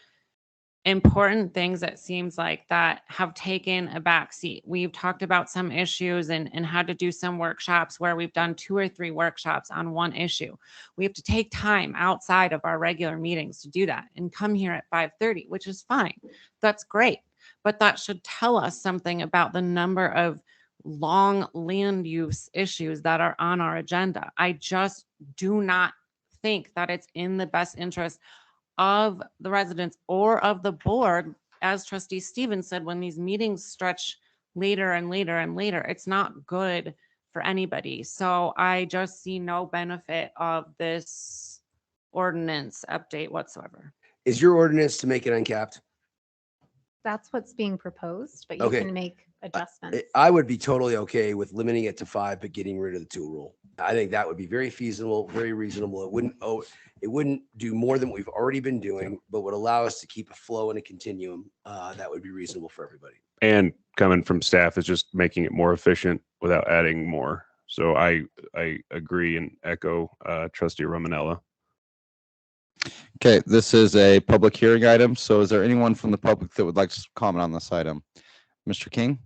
S10: important things that seems like that have taken a backseat. We've talked about some issues and how to do some workshops where we've done 2 or 3 workshops on one issue. We have to take time outside of our regular meetings to do that and come here at 5:30, which is fine. That's great. But that should tell us something about the number of long land use issues that are on our agenda. I just do not think that it's in the best interest of the residents or of the board, as Trustee Stevens said, when these meetings stretch later and later and later, it's not good for anybody. So I just see no benefit of this ordinance update whatsoever.
S17: Is your ordinance to make it uncapped?
S4: That's what's being proposed, but you
S17: Okay.
S4: can make adjustments.
S17: I would be totally okay with limiting it to 5, but getting rid of the 2 rule. I think that would be very feasible, very reasonable. It wouldn't do more than we've already been doing, but would allow us to keep a flow and a continuum. That would be reasonable for everybody.
S9: And coming from staff is just making it more efficient without adding more. So I agree and echo Trustee Romanella.
S1: Okay, this is a public hearing item. So is there anyone from the public that would like to comment on this item? Mr. King?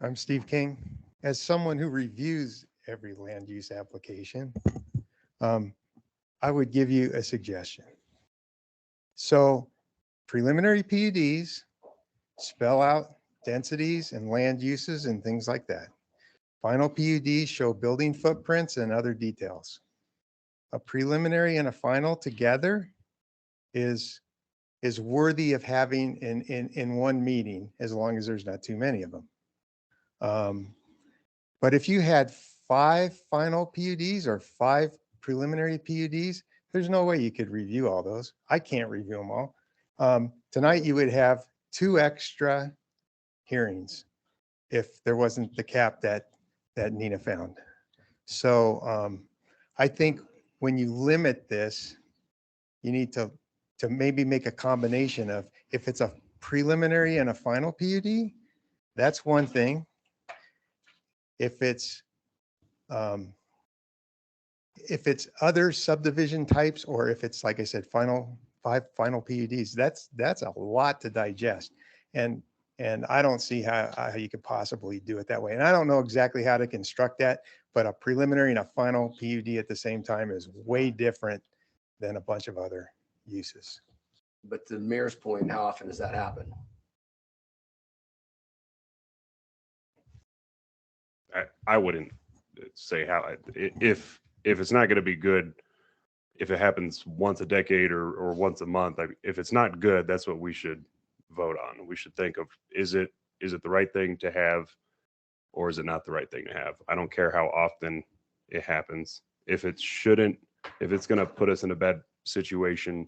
S7: I'm Steve King. As someone who reviews every land use application, I would give you a suggestion. So preliminary PUDs spell out densities and land uses and things like that. Final PUDs show building footprints and other details. A preliminary and a final together is worthy of having in one meeting, as long as there's not too many of them. But if you had 5 final PUDs or 5 preliminary PUDs, there's no way you could review all those. I can't review them all. Tonight you would have 2 extra hearings if there wasn't the cap that Nina found. So I think when you limit this, you need to maybe make a combination of, if it's a preliminary and a final PUD, that's one thing. If it's other subdivision types, or if it's, like I said, 5 final PUDs, that's a lot to digest. And I don't see how you could possibly do it that way. And I don't know exactly how to construct that, but a preliminary and a final PUD at the same time is way different than a bunch of other uses.
S17: But to the mayor's point, how often does that happen?
S9: I wouldn't say how, if it's not going to be good, if it happens once a decade or once a month, if it's not good, that's what we should vote on. We should think of, is it the right thing to have, or is it not the right thing to have? I don't care how often it happens. If it's going to put us in a bad situation,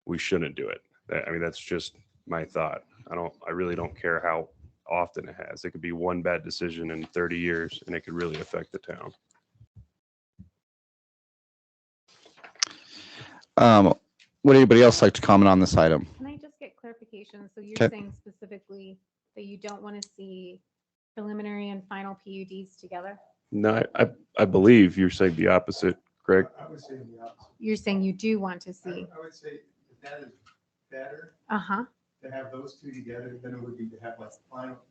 S9: we shouldn't do it. I mean, that's just my thought. I really don't care how often it has. It could be one bad decision in 30 years and it could really affect the town.
S1: Would anybody else like to comment on this item?
S4: Can I just get clarification? So you're
S1: Okay.
S4: saying specifically that you don't want to see preliminary and final PUDs together?
S9: No, I believe you're saying the opposite, Greg.
S7: I would say the opposite.
S4: You're saying you do want to see?
S7: I would say that is better
S4: Uh-huh.
S7: to have those 2 together than it would be to have like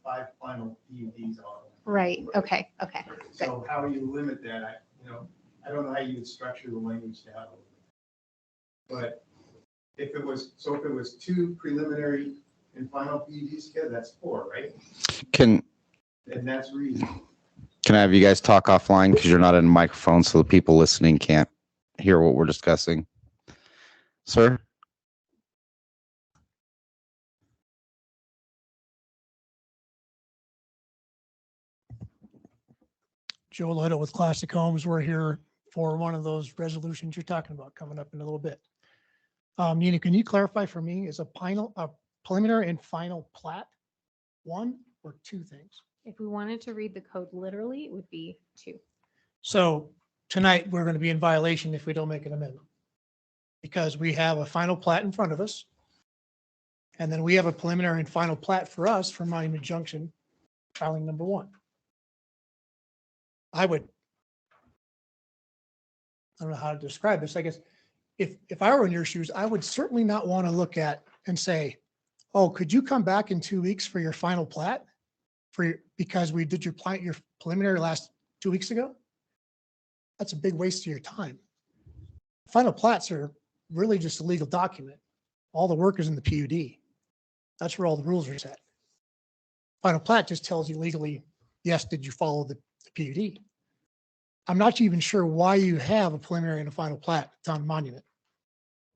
S7: 5 final PUDs on.
S4: Right. Okay. Okay.
S7: So how you limit that, I don't know how you would structure the language to have it. But if it was 2 preliminary and final PUDs together, that's 4, right?
S1: Can
S7: that's reasonable.
S1: I have you guys talk offline, because you're not in a microphone, so the people listening can't hear what we're discussing? Sir?
S19: Joe Little with Classic Homes. We're here for one of those resolutions you're talking about coming up in a little bit. Nina, can you clarify for me, is a preliminary and final plat 1 or 2 things?
S4: If we wanted to read the code literally, it would be 2.
S19: So tonight, we're going to be in violation if we don't make an amendment, because we have a final plat in front of us. And then we have a preliminary and final plat for us for Monument Junction, filing number 1. I don't know how to describe this. I guess if I were in your shoes, I would certainly not want to look at and say, oh, could you come back in 2 weeks for your final plat because we did your preliminary last 2 weeks ago? That's a big waste of your time. Final plats are really just a legal document. All the work is in the PUD. That's where all the rules are set. Final plat just tells you legally, yes, did you follow the PUD? I'm not even sure why you have a preliminary and a final plat on monument.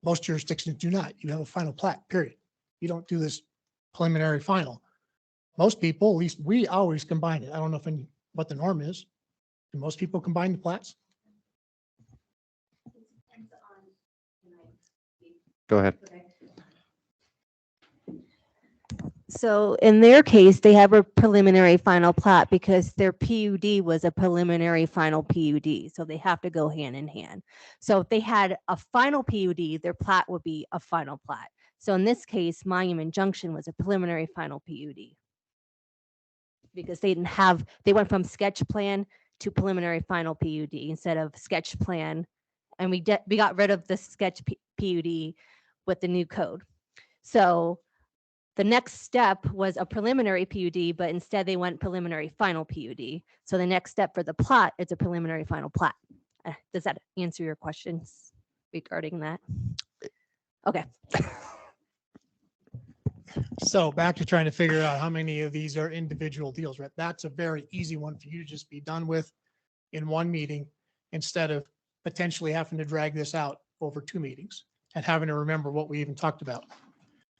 S19: Most jurisdictions do not. You have a final plat, period. You don't do this preliminary final. Most people, at least we always combine it. I don't know what the norm is. Do most people combine the plats?
S1: Go ahead.
S20: So in their case, they have a preliminary final plat because their PUD was a preliminary final PUD. So they have to go hand in hand. So if they had a final PUD, their plat would be a final plat. So in this case, Monument Junction was a preliminary final PUD because they went from sketch plan to preliminary final PUD instead of sketch plan. And we got rid of the sketch PUD with the new code. So the next step was a preliminary PUD, but instead they went preliminary final PUD. So the next step for the plat is a preliminary final plat. Does that answer your questions regarding that? Okay.
S19: So back to trying to figure out how many of these are individual deals, right? That's a very easy one for you to just be done with in one meeting instead of potentially having to drag this out over 2 meetings and having to remember what we even talked about.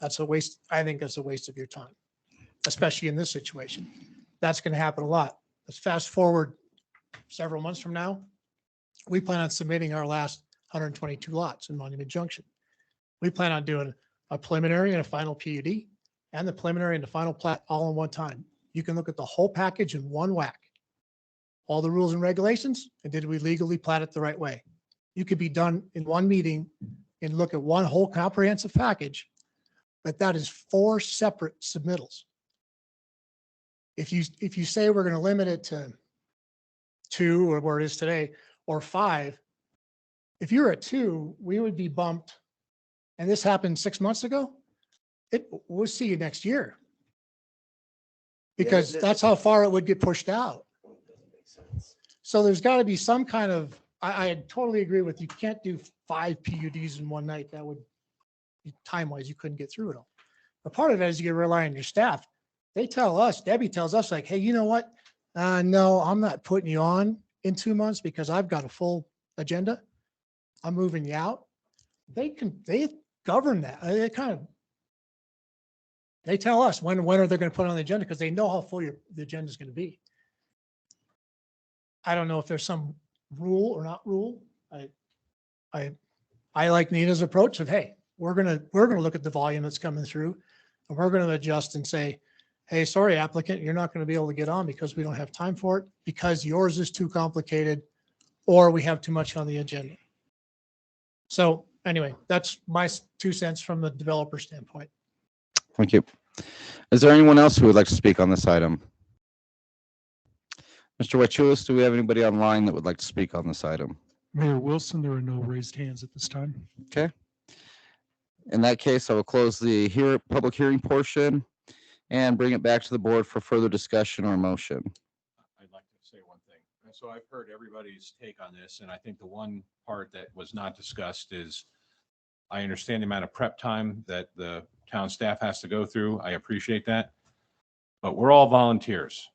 S19: That's a waste. I think that's a waste of your time, especially in this situation. That's going to happen a lot. Let's fast forward several months from now. We plan on submitting our last 122 lots in Monument Junction. We plan on doing a preliminary and a final PUD and the preliminary and the final plat all in one time. You can look at the whole package in one whack. All the rules and regulations, and did we legally plat it the right way? You could be done in one meeting and look at one whole comprehensive package, but that is 4 separate submittals. If you say we're going to limit it to 2 or where it is today, or 5, if you're at 2, we would be bumped. And this happened 6 months ago. We'll see you next year. Because that's how far it would get pushed out. So there's got to be some kind of, I totally agree with you. Can't do 5 PUDs in one night. That would, time-wise, you couldn't get through it all. But part of that is you rely on your staff. They tell us, Debbie tells us like, hey, you know what? No, I'm not putting you on in 2 months because I've got a full agenda. I'm moving you out. They govern that. They tell us when are they going to put it on the agenda because they know how full the agenda is going to be. I don't know if there's some rule or not rule. I like Nina's approach of, hey, we're gonna look at the volume that's coming through, and we're going to adjust and say, hey, sorry, applicant, you're not going to be able to get on because we don't have time for it because yours is too complicated, or we have too much on the agenda. So anyway, that's my 2 cents from the developer standpoint.
S1: Thank you. Is there anyone else who would like to speak on this item? Mr. Wachulis, do we have anybody online that would like to speak on this item?
S21: Mayor Wilson, there are no raised hands at this time.
S1: Okay. In that case, I will close the public hearing portion and bring it back to the board for further discussion or motion.
S5: I'd like to say one thing. And so I've heard everybody's take on this, and I think the one part that was not discussed is I understand the amount of prep time that the town staff has to go through. I appreciate that. But we're all volunteers.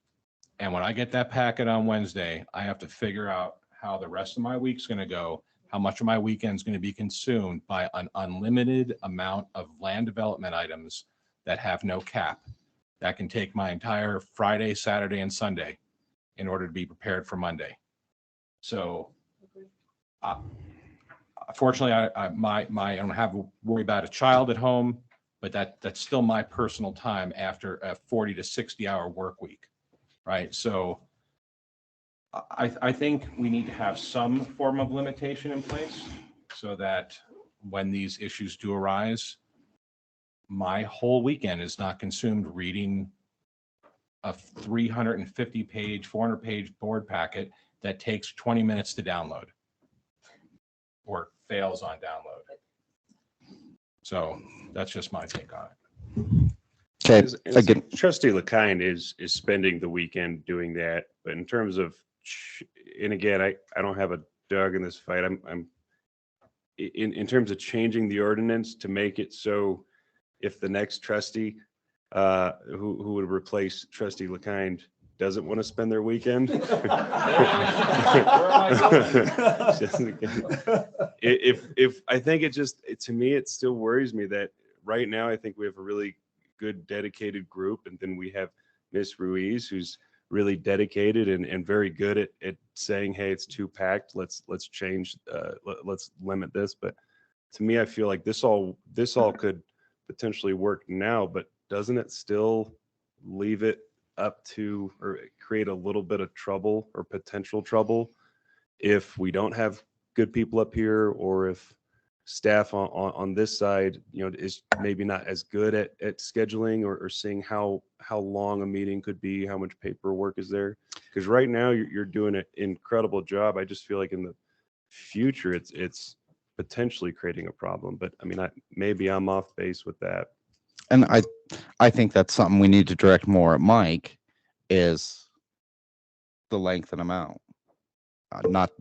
S5: And when I get that packet on Wednesday, I have to figure out how the rest of my week's going to go, how much of my weekend's going to be consumed by an unlimited amount of land development items that have no cap. That can take my entire Friday, Saturday, and Sunday in order to be prepared for Monday. So fortunately, I don't have to worry about a child at home, but that's still my personal time after a 40 to 60 hour work week. Right. So I think we need to have some form of limitation in place so that when these issues do arise, my whole weekend is not consumed reading a 350-page, 400-page board packet that takes 20 minutes to download or fails on download. So that's just my take on it.
S1: Okay.
S9: Again, Trustee LeKind is spending the weekend doing that, but in terms of, and again, I don't have a dog in this fight. I'm in terms of changing the ordinance to make it so if the next trustee who would replace Trustee LeKind doesn't want to spend their weekend. If I think to me, it still worries me that right now, I think we have a really good dedicated group. And then we have Miss Ruiz, who's really dedicated and very good at saying, hey, it's too packed. Let's change, let's limit this. But to me, I feel like this all could potentially work now, but doesn't it still leave it up to or create a little bit of trouble or potential trouble if we don't have good people up here, or if staff on this side, is maybe not as good at scheduling or seeing how long a meeting could be, how much paperwork is there? Because right now you're doing an incredible job. I just feel like in the future it's potentially creating a problem. But I mean, maybe I'm off base with that.
S1: And I think that's something we need to direct more at Mike, is the length and amount, not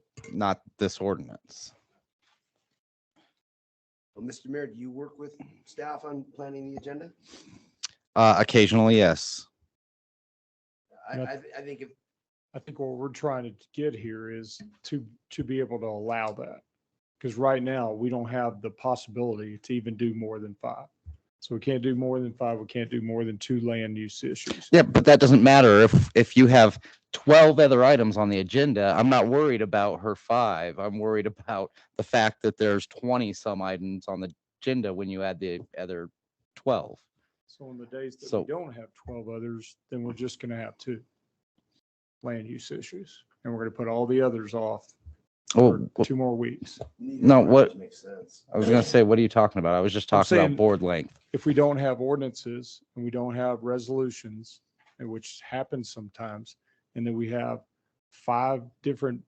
S1: this ordinance.
S17: Well, Mr. Mayor, do you work with staff on planning the agenda?
S1: Occasionally, yes.
S17: I think if,
S11: I think what we're trying to get here is to be able to allow that. Because right now, we don't have the possibility to even do more than 5. So we can't do more than 5. We can't do more than 2 land use issues.
S1: Yeah, but that doesn't matter if you have 12 other items on the agenda. I'm not worried about her 5. I'm worried about the fact that there's 20 some items on the agenda when you add the other 12.
S11: So on the days that
S1: So-
S11: we don't have 12 others, then we're just going to have 2 land use issues. And we're going to put all the others off
S1: Oh,
S11: for 2 more weeks.
S1: no, what?
S17: makes sense.
S1: I was going to say, what are you talking about? I was just
S11: I'm
S1: talking about
S11: saying-
S1: board length.
S11: If we don't have ordinances and we don't have resolutions, and which happens sometimes, and then we have 5 different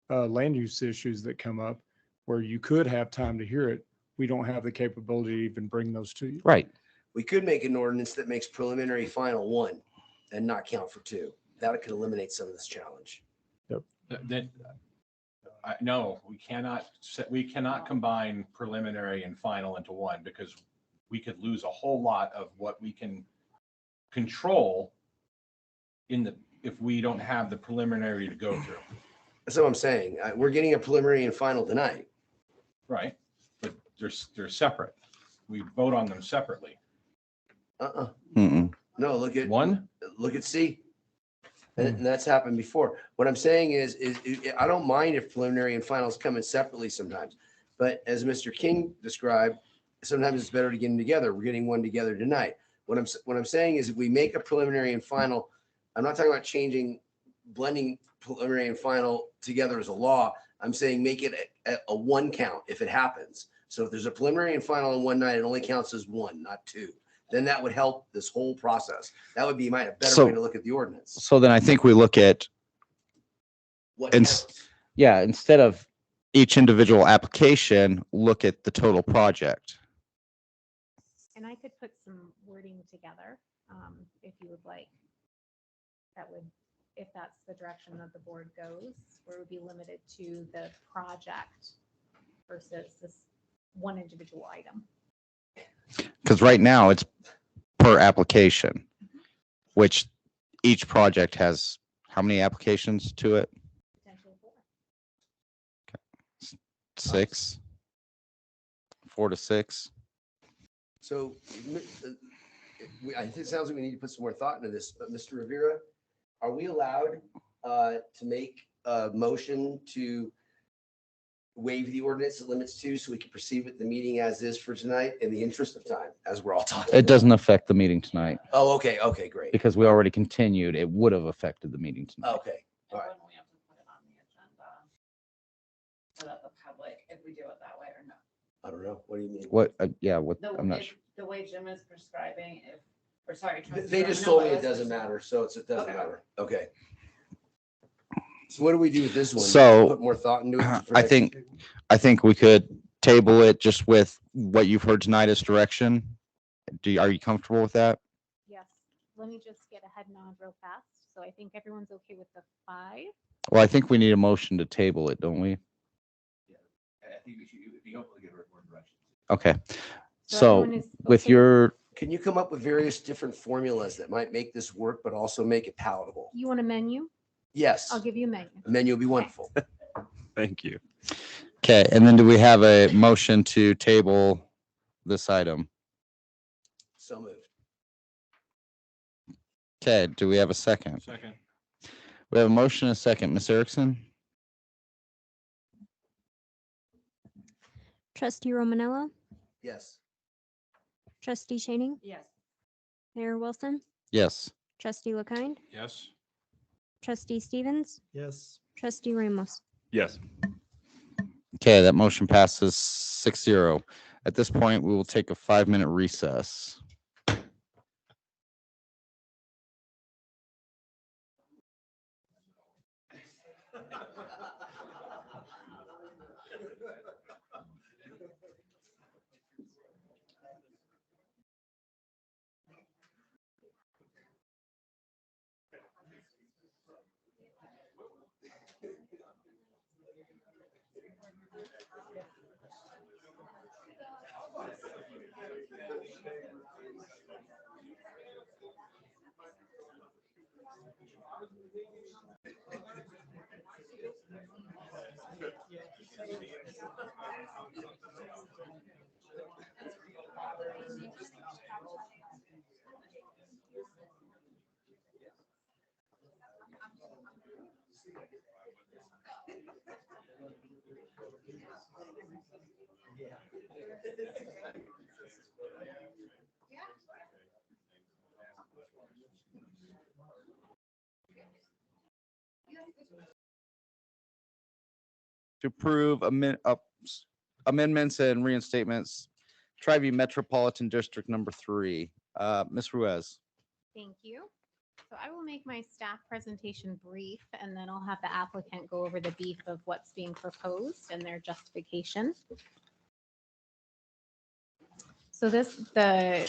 S11: land use issues that come up where you could have time to hear it, we don't have the capability to even bring those to you.
S1: Right.
S17: We could make an ordinance that makes preliminary final 1 and not count for 2. That could eliminate some of this challenge.
S5: No, we cannot combine preliminary and final into one, because we could lose a whole lot of what we can control if we don't have the preliminary to go through.
S17: That's what I'm saying. We're getting a preliminary and final tonight.
S5: Right. But they're separate. We vote on them separately.
S1: Mm-mm.
S17: No, look at
S5: One.
S17: Look at C. And that's happened before. What I'm saying is I don't mind if preliminary and finals come in separately sometimes. But as Mr. King described, sometimes it's better to get them together. We're getting one together tonight. What I'm saying is if we make a preliminary and final, I'm not talking about blending preliminary and final together as a law. I'm saying make it a 1 count if it happens. So if there's a preliminary and final on one night, it only counts as 1, not 2. Then that would help this whole process. That would be a better way to look at the ordinance.
S1: So then I think we look at,
S17: What
S1: instead of each individual application, look at the total project.
S4: And I could put some wording together, if you would like. That would, if that's the direction that the board goes, where it would be limited to the project versus this one individual item.
S1: Because right now it's per application, which each project has how many applications to it?
S4: Potentially 4.
S1: 6, 4 to 6.
S17: So I think it sounds like we need to put some more thought into this. But Mr. Rivera, are we allowed to make a motion to waive the ordinance that limits 2 so we can proceed with the meeting as is for tonight in the interest of time, as we're all talking?
S1: It doesn't affect the meeting tonight
S17: Oh, okay. Okay, great.
S1: because we already continued. It would have affected the meeting tonight.
S17: Okay. All right.
S10: So that the public, if we do it that way or no.
S17: I don't know. What do you mean?
S1: What? Yeah. What?
S10: The,
S1: I'm not
S10: if-
S1: sure.
S10: the way Jim is prescribing, or sorry.
S17: They just told me it doesn't matter, so it doesn't matter. Okay. So what do we do with this one?
S1: So,
S17: Put more thought into it? for
S1: I
S17: next-
S1: think we could table it just with what you've heard tonight as direction. Are you comfortable with that?
S4: Yes, let me just get a head nod real fast. So I think everyone's okay with the 5.
S1: Well, I think we need a motion to table it, don't we?
S2: I think if you don't get more direction.
S1: Okay.
S4: So
S1: So
S4: everyone is
S1: with
S4: okay?
S1: your,
S17: Can you come up with various different formulas that might make this work, but also make it palatable?
S4: You want a menu?
S17: Yes.
S4: I'll give you a menu.
S17: The menu will be wonderful.
S9: Thank you.
S1: okay. And then do we have a motion to table this item?
S17: So moved.
S1: Okay. Do we have a second?
S5: Second.
S1: We have a motion and a second. Ms. Erickson?
S3: Trustee Romanella,
S17: Yes.
S3: Trustee Chaining,
S10: Yes.
S3: Mayor Wilson,
S1: Yes.
S3: Trustee LaKind,
S5: Yes.
S3: Trustee Stevens,
S8: Yes.
S3: Trustee Ramos.
S9: Yes.
S1: Okay. That motion passes 6-0. At this point, we will take a 5-minute recess. To approve amendments and reinstatements, Tri-View Metropolitan District number 3. Ms. Ruiz.
S4: Thank you. So I will make my staff presentation brief, and then I'll have the applicant go over the beef of what's being proposed and their justification. So the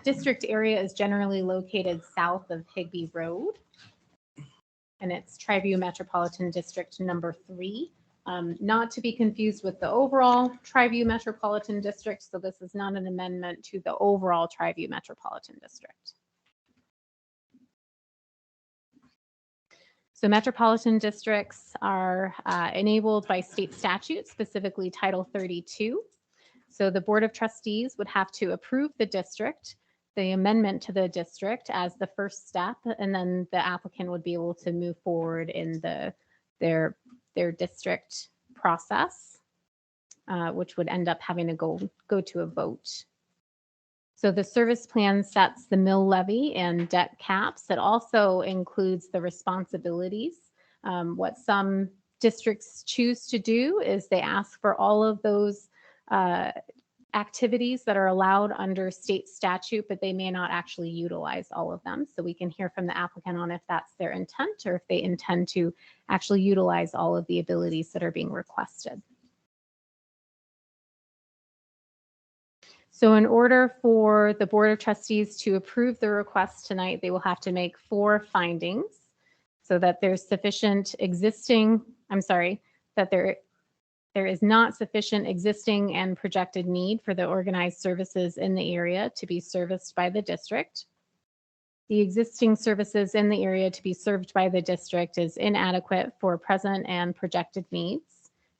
S4: district area is generally located south of Higby Road, and it's Tri-View Metropolitan District number 3. Not to be confused with the overall Tri-View Metropolitan District. So this is not an amendment to the overall Tri-View Metropolitan District. So metropolitan districts are enabled by state statute, specifically Title 32. So the Board of Trustees would have to approve the district, the amendment to the district as the first step, and then the applicant would be able to move forward in their district process, which would end up having to go to a vote. So the service plan sets the mill levy and debt caps. It also includes the responsibilities. What some districts choose to do is they ask for all of those activities that are allowed under state statute, but they may not actually utilize all of them. So we can hear from the applicant on if that's their intent or if they intend to actually utilize all of the abilities that are being requested. So in order for the Board of Trustees to approve the request tonight, they will have to make 4 findings so that there's sufficient existing, that there is not sufficient existing and projected need for the organized services in the area to be serviced by the district. The existing services in the area to be served by the district is inadequate for present and projected needs.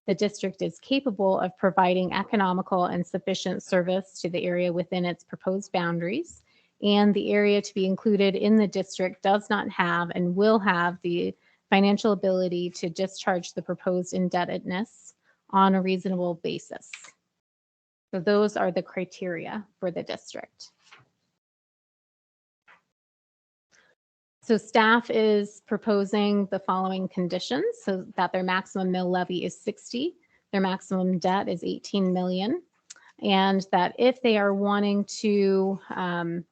S4: The district is capable of providing economical and sufficient service to the area within its proposed boundaries, and the area to be included in the district does not have and will have the financial ability to discharge the proposed indebtedness on a reasonable basis. So those are the criteria for the district. So staff is proposing the following conditions, so that their maximum mill levy is 60, their maximum debt is 18 million, and that if they are wanting to, I'm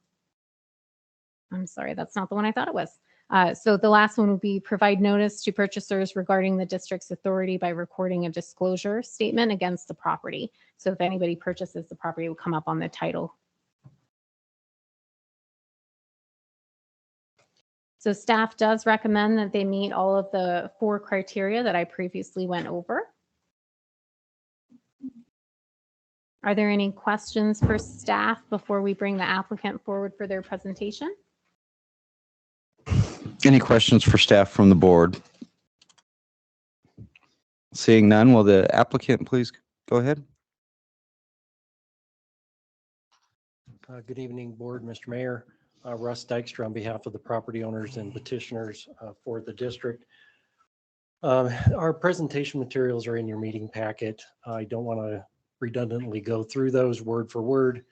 S4: sorry, that's not the one I thought it was. So the last one would be provide notice to purchasers regarding the district's authority by recording a disclosure statement against the property. So if anybody purchases the property, it will come up on the title. So staff does recommend that they meet all of the 4 criteria that I previously went over. Are there any questions for staff before we bring the applicant forward for their presentation?
S1: Any questions for staff from the board? Seeing none, will the applicant please go ahead?
S13: Good evening, Board, Mr. Mayor. Russ Dykstra on behalf of the property owners and petitioners for the district. Our presentation materials are in your meeting packet. I don't want to redundantly go through those word for word.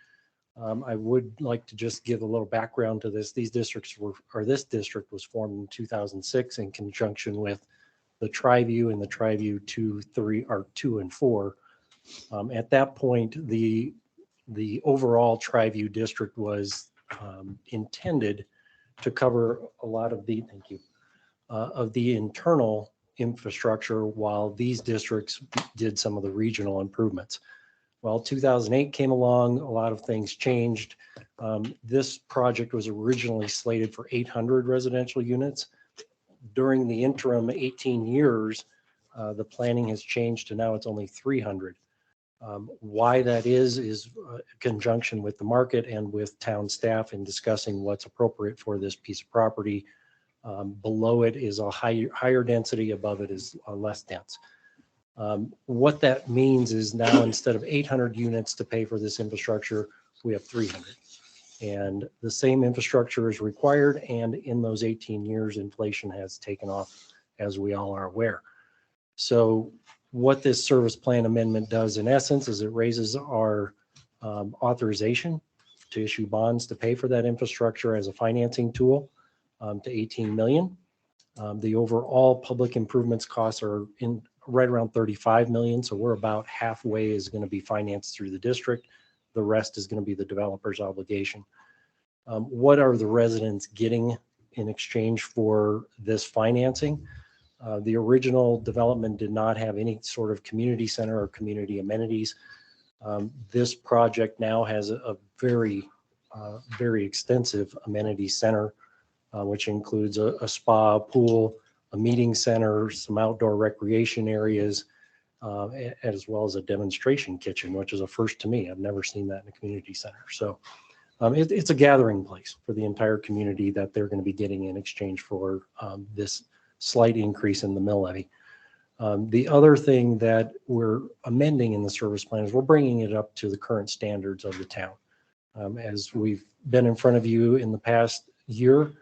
S13: I would like to just give a little background to this. This district was formed in 2006 in conjunction with the Tri-View and the Tri-View 2 and 4. At that point, the overall Tri-View district was intended to cover a lot of the internal infrastructure, while these districts did some of the regional improvements. Well, 2008 came along, a lot of things changed. This project was originally slated for 800 residential units. During the interim 18 years, the planning has changed to now it's only 300. Why that is conjunction with the market and with town staff in discussing what's appropriate for this piece of property. Below it is a higher density, above it is less dense. What that means is now instead of 800 units to pay for this infrastructure, we have 300. And the same infrastructure is required. And in those 18 years, inflation has taken off, as we all are aware. So what this service plan amendment does in essence is it raises our authorization to issue bonds to pay for that infrastructure as a financing tool to 18 million. The overall public improvements costs are in right around 35 million. So we're about halfway is going to be financed through the district. The rest is going to be the developer's obligation. What are the residents getting in exchange for this financing? The original development did not have any sort of community center or community amenities. This project now has a very extensive amenity center, which includes a spa, pool, a meeting center, some outdoor recreation areas, as well as a demonstration kitchen, which is a first to me. I've never seen that in a community center. So it's a gathering place for the entire community that they're going to be getting in exchange for this slight increase in the mill levy. The other thing that we're amending in the service plan is we're bringing it up to the current standards of the town. As we've been in front of you in the past year,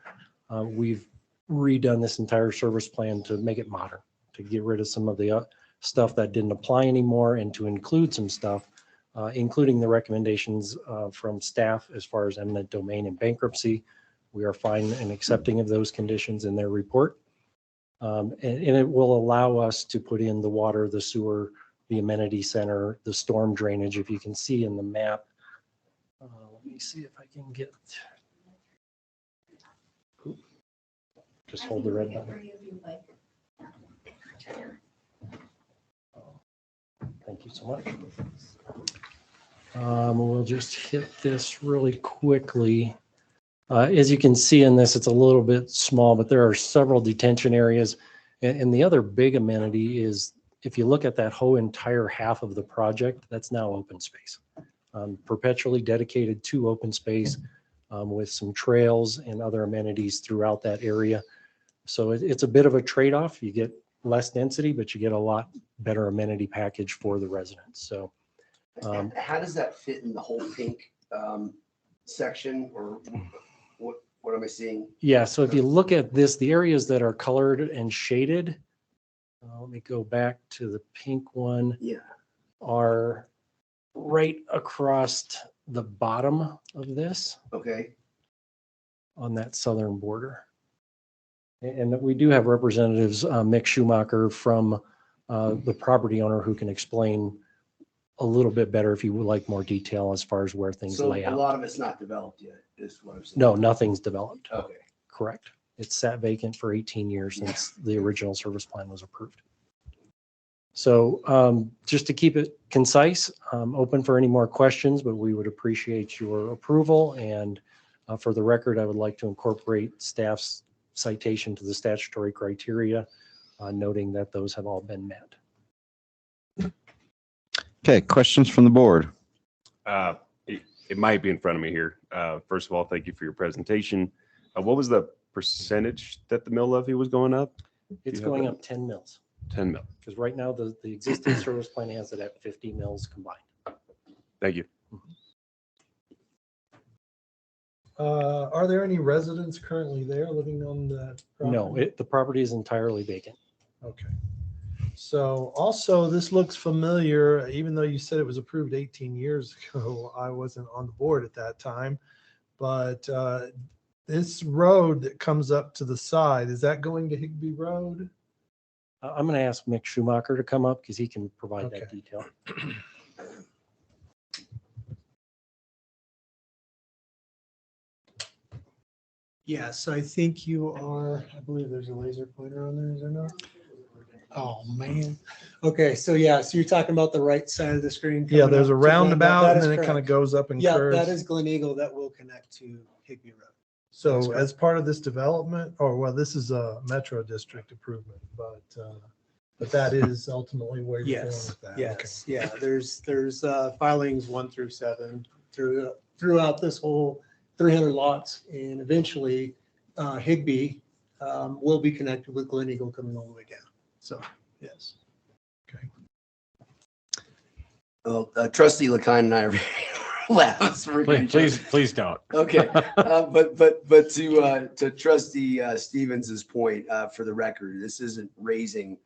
S13: we've redone this entire service plan to make it modern, to get rid of some of the stuff that didn't apply anymore and to include some stuff, including the recommendations from staff as far as eminent domain and bankruptcy. We are fine and accepting of those conditions in their report. And it will allow us to put in the water, the sewer, the amenity center, the storm drainage. If you can see in the map, let me see if I can get, just hold the red button. Thank you so much. We'll just hit this really quickly. As you can see in this, it's a little bit small, but there are several detention areas. And the other big amenity is, if you look at that whole entire half of the project, that's now open space. Perpetually dedicated to open space with some trails and other amenities throughout that area. So it's a bit of a trade-off. You get less density, but you get a lot better amenity package for the residents. So
S17: how does that fit in the whole pink section, or what am I seeing?
S13: yeah, so if you look at this, the areas that are colored and shaded, let me go back to the pink one.
S17: Yeah.
S13: Are right across the bottom of this.
S17: Okay.
S13: On that southern border. And we do have representatives, Mick Schumacher from the property owner, who can explain a little bit better if you would like more detail as far as where things lay out.
S17: So a lot of it's not developed yet, is what I'm saying.
S13: No, nothing's developed.
S17: Okay.
S13: Correct. It's sat vacant for 18 years since the original service plan was approved. So just to keep it concise, open for any more questions, but we would appreciate your approval. And for the record, I would like to incorporate staff's citation to the statutory criteria, noting that those have all been met.
S1: Okay, questions from the board?
S9: It might be in front of me here. First of all, thank you for your presentation. What was the percentage that the mill levy was going up?
S13: It's going up 10 mils.
S9: 10 mil.
S13: Because right now the existing service plan has it at 50 mils combined.
S9: Thank you.
S8: Are there any residents currently there living on that property?
S13: No, the property is entirely vacant.
S8: Okay. So also, this looks familiar, even though you said it was approved 18 years ago. I wasn't on the board at that time. But this road that comes up to the side, is that going to Higbee Road?
S13: I'm going to ask Mick Schumacher to come up because he can provide that detail.
S19: Yes, I think you are, I believe there's a laser pointer on there, is there not? Oh, man. Okay, so yeah, so you're talking about the right side of the screen.
S8: Yeah,
S19: coming
S8: there's a
S19: up to Glen-
S8: roundabout
S19: that
S8: and
S19: is
S8: then it kind of
S19: correct.
S8: goes up and
S19: Yeah,
S8: curves.
S19: that is Glen Eagle that will connect to Higbee Road.
S8: So
S19: That's
S8: as part of this development, or well, this is a Metro District improvement, but But that is ultimately where you're going
S18: Yes,
S8: with that. Okay.
S18: yes, yeah. There's filings 1 through 7 throughout this whole 300 lots, and eventually Higbee will be connected with Glen Eagle coming all the way down. So, yes.
S17: Well, Trustee LaKine and I are very laughs.
S5: Please don't.
S17: Okay, but to Trustee Stevens's point, for the record, this isn't raising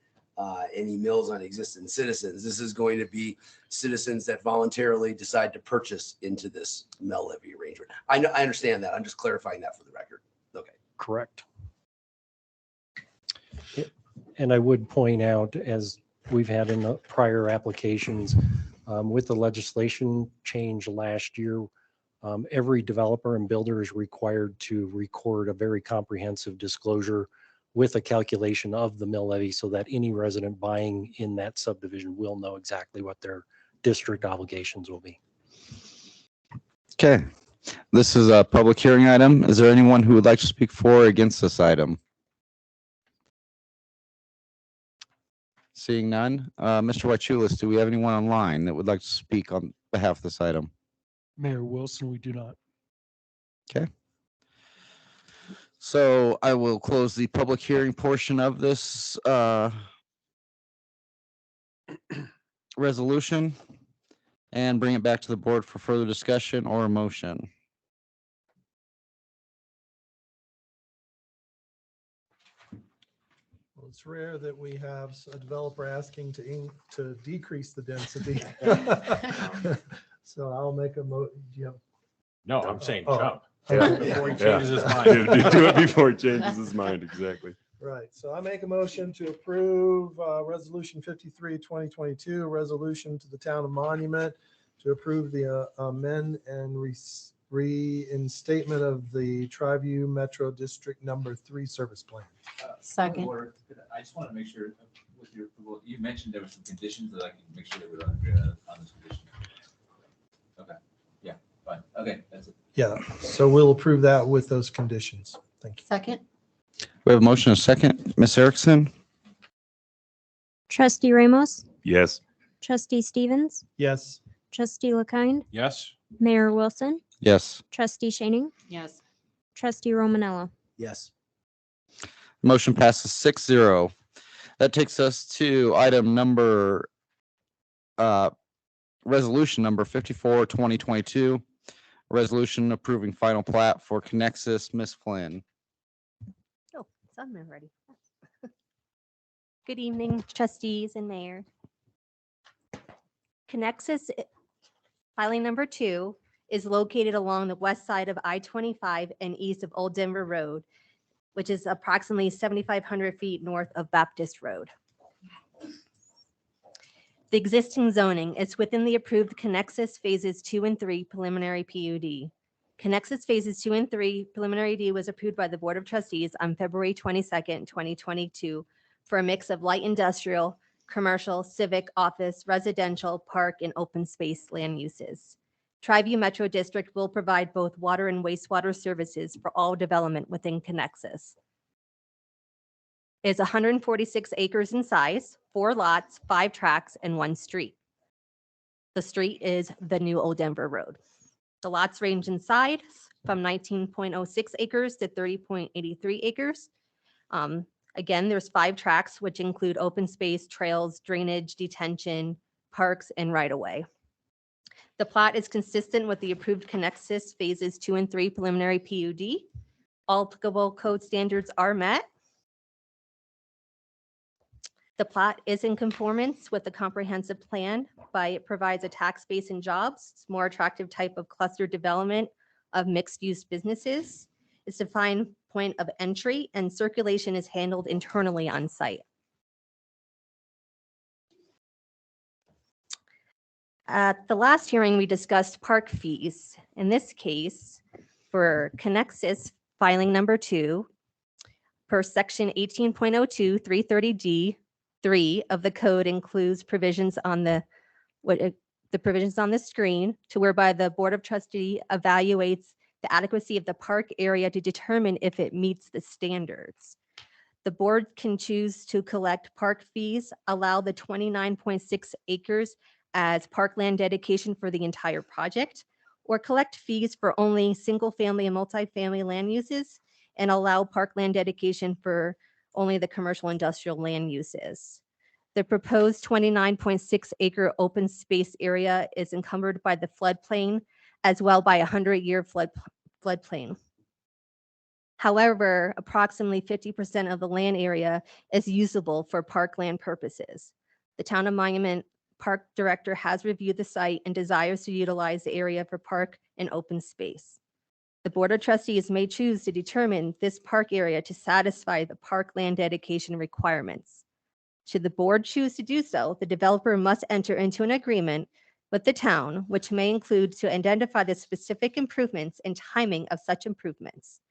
S17: any mills on existing citizens. This is going to be citizens that voluntarily decide to purchase into this mill levy arrangement. I know, I understand that. I'm just clarifying that for the record. Okay.
S13: Correct. And I would point out, as we've had in the prior applications, with the legislation change last year, every developer and builder is required to record a very comprehensive disclosure with a calculation of the mill levy so that any resident buying in that subdivision will know exactly what their district obligations will be.
S1: Okay, this is a public hearing item. Is there anyone who would like to speak for or against this item? Seeing none, Mr. Wachulis, do we have anyone online that would like to speak on behalf of this item?
S21: Mayor Wilson, we do not.
S1: Okay. So I will close the public hearing portion of this resolution and bring it back to the board for further discussion or a motion.
S8: Well, it's rare that we have a developer asking to decrease the density. So I'll make a
S5: No, I'm saying
S8: Oh.
S5: jump.
S8: Okay.
S5: Before he
S9: Yeah.
S5: changes his mind.
S9: Do it before he changes his mind, exactly.
S8: Right, so I make a motion to approve Resolution 53, 2022, a resolution to the Town of Monument to approve the amend and reinstatement of the Triview Metro District Number 3 service plan.
S10: Second.
S6: I just want to make sure with your approval, you mentioned there were some conditions that I can make sure that we're on this condition. Okay, yeah, fine. Okay, that's it.
S8: Yeah, so we'll approve that with those conditions. Thank you.
S10: Second.
S1: We have a motion and a second. Ms. Erickson?
S3: Trustee Ramos,
S9: Yes.
S3: Trustee Stevens,
S8: Yes.
S3: Trustee LaKind,
S5: Yes.
S3: Mayor Wilson,
S1: Yes.
S3: Trustee Shaning,
S10: Yes.
S3: Trustee Romanella.
S17: Yes.
S1: Motion passes 6-0. That takes us to item number, resolution number 54, 2022. Resolution approving final plat for Connexus. Ms. Flynn.
S20: Oh, it's on there already. Good evening, trustees and mayor. Connexus filing number 2 is located along the west side of I-25 and east of Old Denver Road, which is approximately 7,500 feet north of Baptist Road. The existing zoning is within the approved Connexus Phases 2 and 3 preliminary PUD. Connexus Phases 2 and 3 preliminary D was approved by the Board of Trustees on February 22nd, 2022 for a mix of light industrial, commercial, civic, office, residential, park, and open space land uses. Triview Metro District will provide both water and wastewater services for all development within Connexus. It's 146 acres in size, 4 lots, 5 tracks, and 1 street. The street is the new Old Denver Road. The lots range in size from 19.06 acres to 30.83 acres. Again, there's 5 tracks, which include open space, trails, drainage, detention, parks, and right-of-way. The plot is consistent with the approved Connexus Phases 2 and 3 preliminary PUD. All applicable code standards are met. The plot is in conformance with the comprehensive plan by it provides a tax base and jobs, it's more attractive type of cluster development of mixed-use businesses. It's a defined point of entry and circulation is handled internally on site. At the last hearing, we discussed park fees. In this case, for Connexus filing number 2, per section 18.02, 330D, 3 of the code includes provisions on the provisions on the screen to whereby the Board of Trustees evaluates the adequacy of the park area to determine if it meets the standards. The board can choose to collect park fees, allow the 29.6 acres as parkland dedication for the entire project, or collect fees for only single-family and multifamily land uses and allow parkland dedication for only the commercial industrial land uses. The proposed 29.6 acre open space area is encumbered by the floodplain as well by a 100-year floodplain. However, approximately 50% of the land area is usable for parkland purposes. The Town of Monument Park Director has reviewed the site and desires to utilize the area for park and open space. The Board of Trustees may choose to determine this park area to satisfy the parkland dedication requirements. Should the board choose to do so, the developer must enter into an agreement with the town, which may include to identify the specific improvements and timing of such improvements.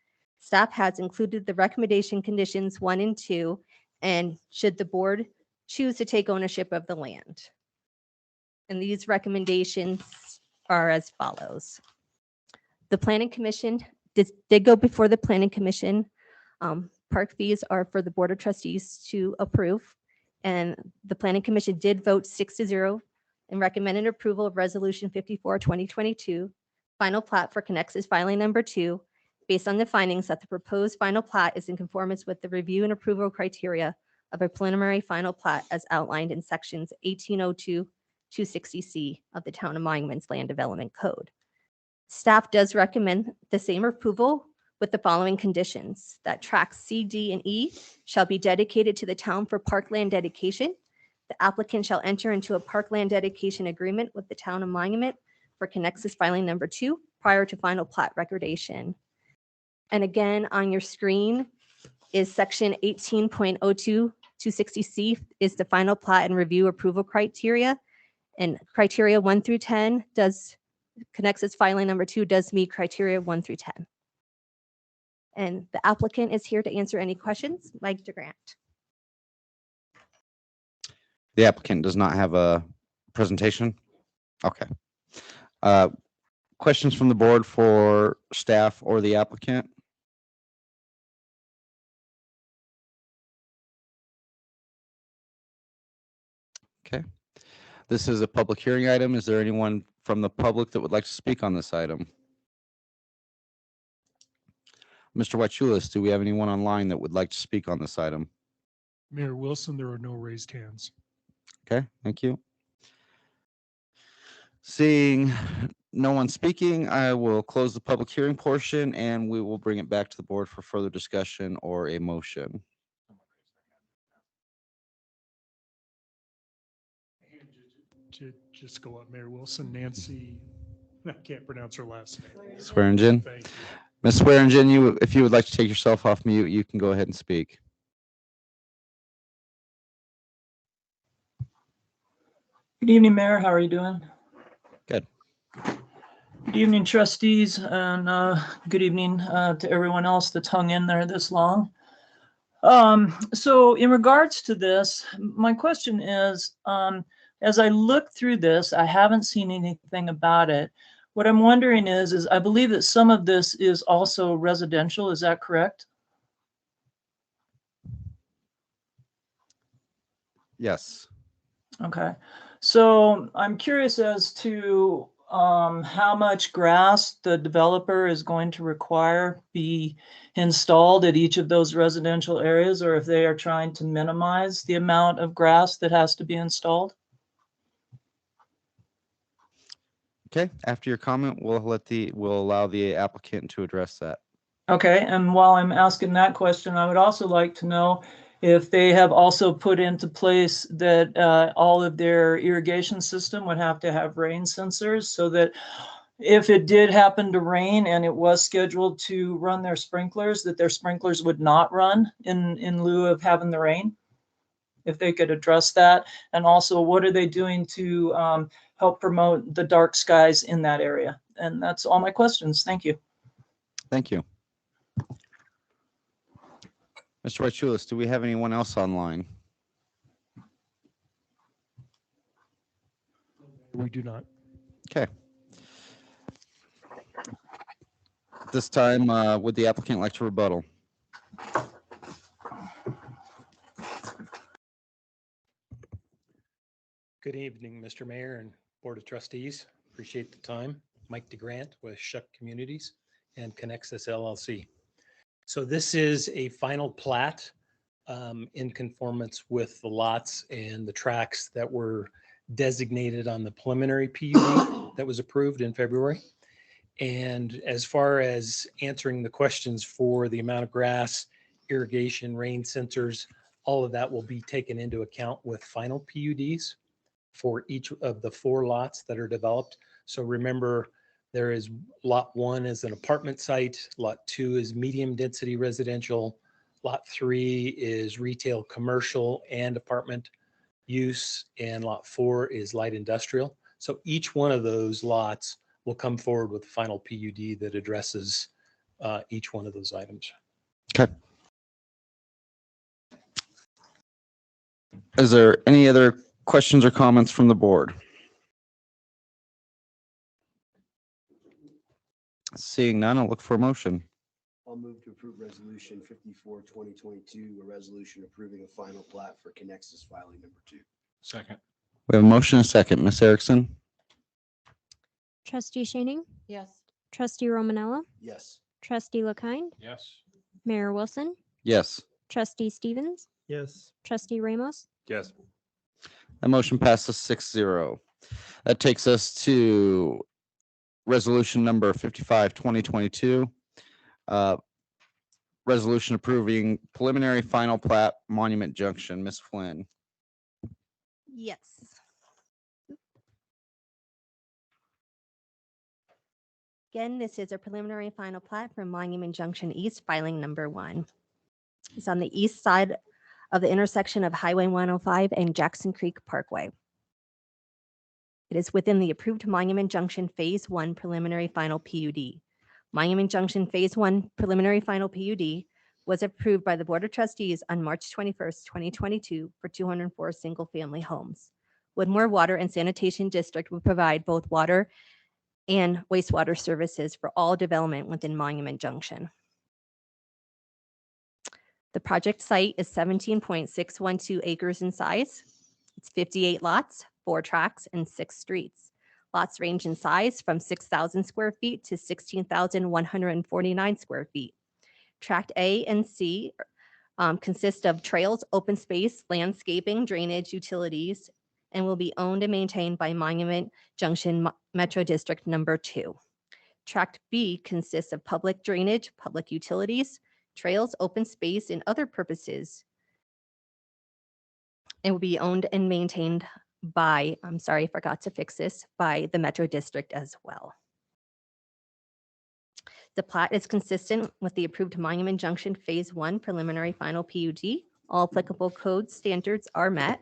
S20: Staff has included the recommendation conditions 1 and 2, and should the board choose to take ownership of the land. And these recommendations are as follows. The Planning Commission did go before the Planning Commission. Park fees are for the Board of Trustees to approve. And the Planning Commission did vote 6-0 and recommended approval of Resolution 54, 2022, final plat for Connexus filing number 2, based on the findings that the proposed final plat is in conformance with the review and approval criteria of a preliminary final plat as outlined in sections 1802-260C of the Town of Monument's Land Development Code. Staff does recommend the same approval with the following conditions: that tracks C, D, and E shall be dedicated to the town for parkland dedication. The applicant shall enter into a parkland dedication agreement with the Town of Monument for Connexus filing number 2 prior to final plat recordation. And again, on your screen is section 18.02-260C is the final plat and review approval criteria. And criteria 1 through 10 does, Connexus filing number 2 does meet criteria 1 through 10. And the applicant is here to answer any questions. Mike DeGrant.
S1: The applicant does not have a presentation. Okay. Questions from the board for staff or the applicant? Okay. This is a public hearing item. Is there anyone from the public that would like to speak on this item? Mr. Wachulis, do we have anyone online that would like to speak on this item?
S21: Mayor Wilson, there are no raised hands.
S1: Okay, thank you. Seeing no one speaking, I will close the public hearing portion and we will bring it back to the board for further discussion or a motion.
S21: Just go up, Mayor Wilson, Nancy, I can't pronounce her last name.
S1: Swearingen.
S21: Thank you.
S1: Ms. Swearingen, if you would like to take yourself off mute, you can go ahead and speak.
S12: Good evening, Mayor. How are you doing?
S1: Good.
S12: Good evening, trustees, and good evening to everyone else that's hung in there this long. So in regards to this, my question is, as I look through this, I haven't seen anything about it. What I'm wondering is I believe that some of this is also residential. Is that correct?
S1: Yes.
S12: Okay. So I'm curious as to how much grass the developer is going to require be installed at each of those residential areas, or if they are trying to minimize the amount of grass that has to be installed.
S1: Okay, after your comment, we'll allow the applicant to address that.
S12: Okay, and while I'm asking that question, I would also like to know if they have also put into place that all of their irrigation system would have to have rain sensors, so that if it did happen to rain and it was scheduled to run their sprinklers, that their sprinklers would not run in lieu of having the rain. If they could address that. And also, what are they doing to help promote the dark skies in that area? And that's all my questions. Thank you.
S1: Thank you. Mr. Wachulis, do we have anyone else online?
S21: We do not.
S1: Okay. This time, would the applicant like to rebuttal?
S13: Good evening, Mr. Mayor and Board of Trustees. Appreciate the time. Mike DeGrant with Shuck Communities and Connexus LLC. So this is a final plat in conformance with the lots and the tracks that were designated on the preliminary PUD that was approved in February. And as far as answering the questions for the amount of grass, irrigation, rain sensors, all of that will be taken into account with final PUDs for each of the 4 lots that are developed. So remember, there is lot 1 is an apartment site, lot 2 is medium density residential, lot 3 is retail, commercial, and apartment use, and lot 4 is light industrial. So each one of those lots will come forward with the final PUD that addresses each one of those items.
S1: Okay. Is there any other questions or comments from the board? Seeing none, I'll look for a motion.
S17: I'll move to approve resolution 54, 2022, a resolution approving a final plat for Connexus filing number 2.
S5: Second.
S1: We have a motion and a second. Ms. Erickson?
S3: Trustee Shaning,
S10: Yes.
S3: Trustee Romanella,
S17: Yes.
S3: Trustee LaKind,
S5: Yes.
S3: Mayor Wilson,
S1: Yes.
S3: Trustee Stevens,
S8: Yes.
S3: Trustee Ramos,
S9: Yes.
S1: That motion passes 6-0. That takes us to resolution number 55, 2022. Resolution approving preliminary final plat Monument Junction. Ms. Flynn.
S20: Yes. Again, this is a preliminary final plat for Monument Junction East, filing number 1. It's on the east side of the intersection of Highway 105 and Jackson Creek Parkway. It is within the approved Monument Junction Phase 1 preliminary final PUD. Monument Junction Phase 1 preliminary final PUD was approved by the Board of Trustees on March 21st, 2022 for 204 single-family homes. Woodmore Water and Sanitation District will provide both water and wastewater services for all development within Monument Junction. The project site is 17.612 acres in size. It's 58 lots, 4 tracks, and 6 streets. Lots range in size from 6,000 square feet to 16,149 square feet. Tract A and C consist of trails, open space, landscaping, drainage, utilities, and will be owned and maintained by Monument Junction Metro District Number 2. Tract B consists of public drainage, public utilities, trails, open space, and other purposes. It will be owned and maintained by, I'm sorry, I forgot to fix this, by the Metro District as well. The plat is consistent with the approved Monument Junction Phase 1 preliminary final PUD. All applicable code standards are met.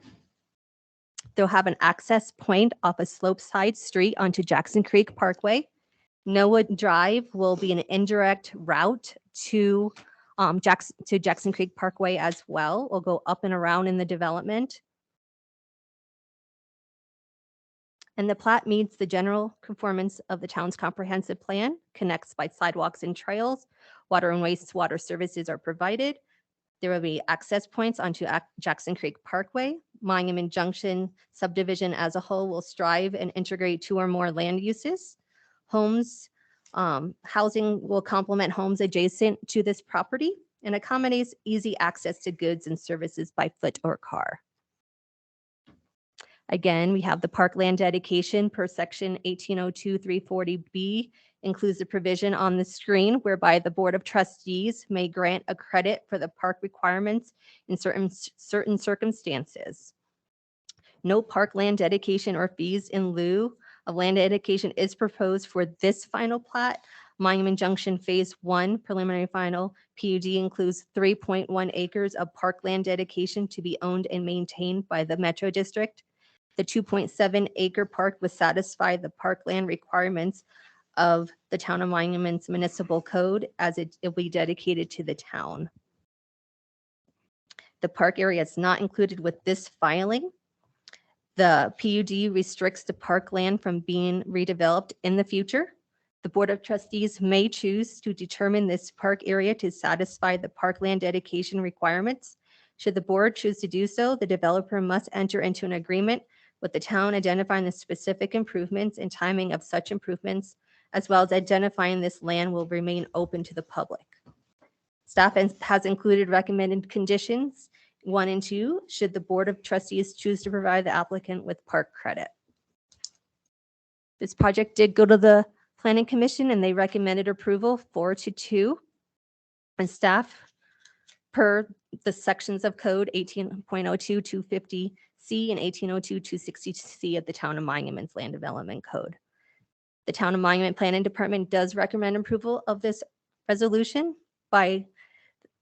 S20: They'll have an access point off a slopeside street onto Jackson Creek Parkway. Nowood Drive will be an indirect route to Jackson Creek Parkway as well. We'll go up and around in the development. And the plat meets the general conformance of the town's comprehensive plan, connects by sidewalks and trails. Water and wastewater services are provided. There will be access points onto Jackson Creek Parkway. Monument Junction subdivision as a whole will strive and integrate 2 or more land uses. Homes, housing will complement homes adjacent to this property and accommodates easy access to goods and services by foot or car. Again, we have the parkland dedication per section 1802-340B includes a provision on the screen whereby the Board of Trustees may grant a credit for the park requirements in certain circumstances. No parkland dedication or fees in lieu of land dedication is proposed for this final plat. Monument Junction Phase 1 preliminary final PUD includes 3.1 acres of parkland dedication to be owned and maintained by the Metro District. The 2.7 acre park would satisfy the parkland requirements of the Town of Monument's municipal code as it will be dedicated to the town. The park area is not included with this filing. The PUD restricts the parkland from being redeveloped in the future. The Board of Trustees may choose to determine this park area to satisfy the parkland dedication requirements. Should the board choose to do so, the developer must enter into an agreement with the town identifying the specific improvements and timing of such improvements, as well as identifying this land will remain open to the public. Staff has included recommended conditions 1 and 2, should the Board of Trustees choose to provide the applicant with park credit. This project did go to the Planning Commission and they recommended approval 4-2. And staff, per the sections of code 18.02 250C and 1802 260C of the Town of Monuments Land Development Code. The Town of Monument Planning Department does recommend approval of this resolution by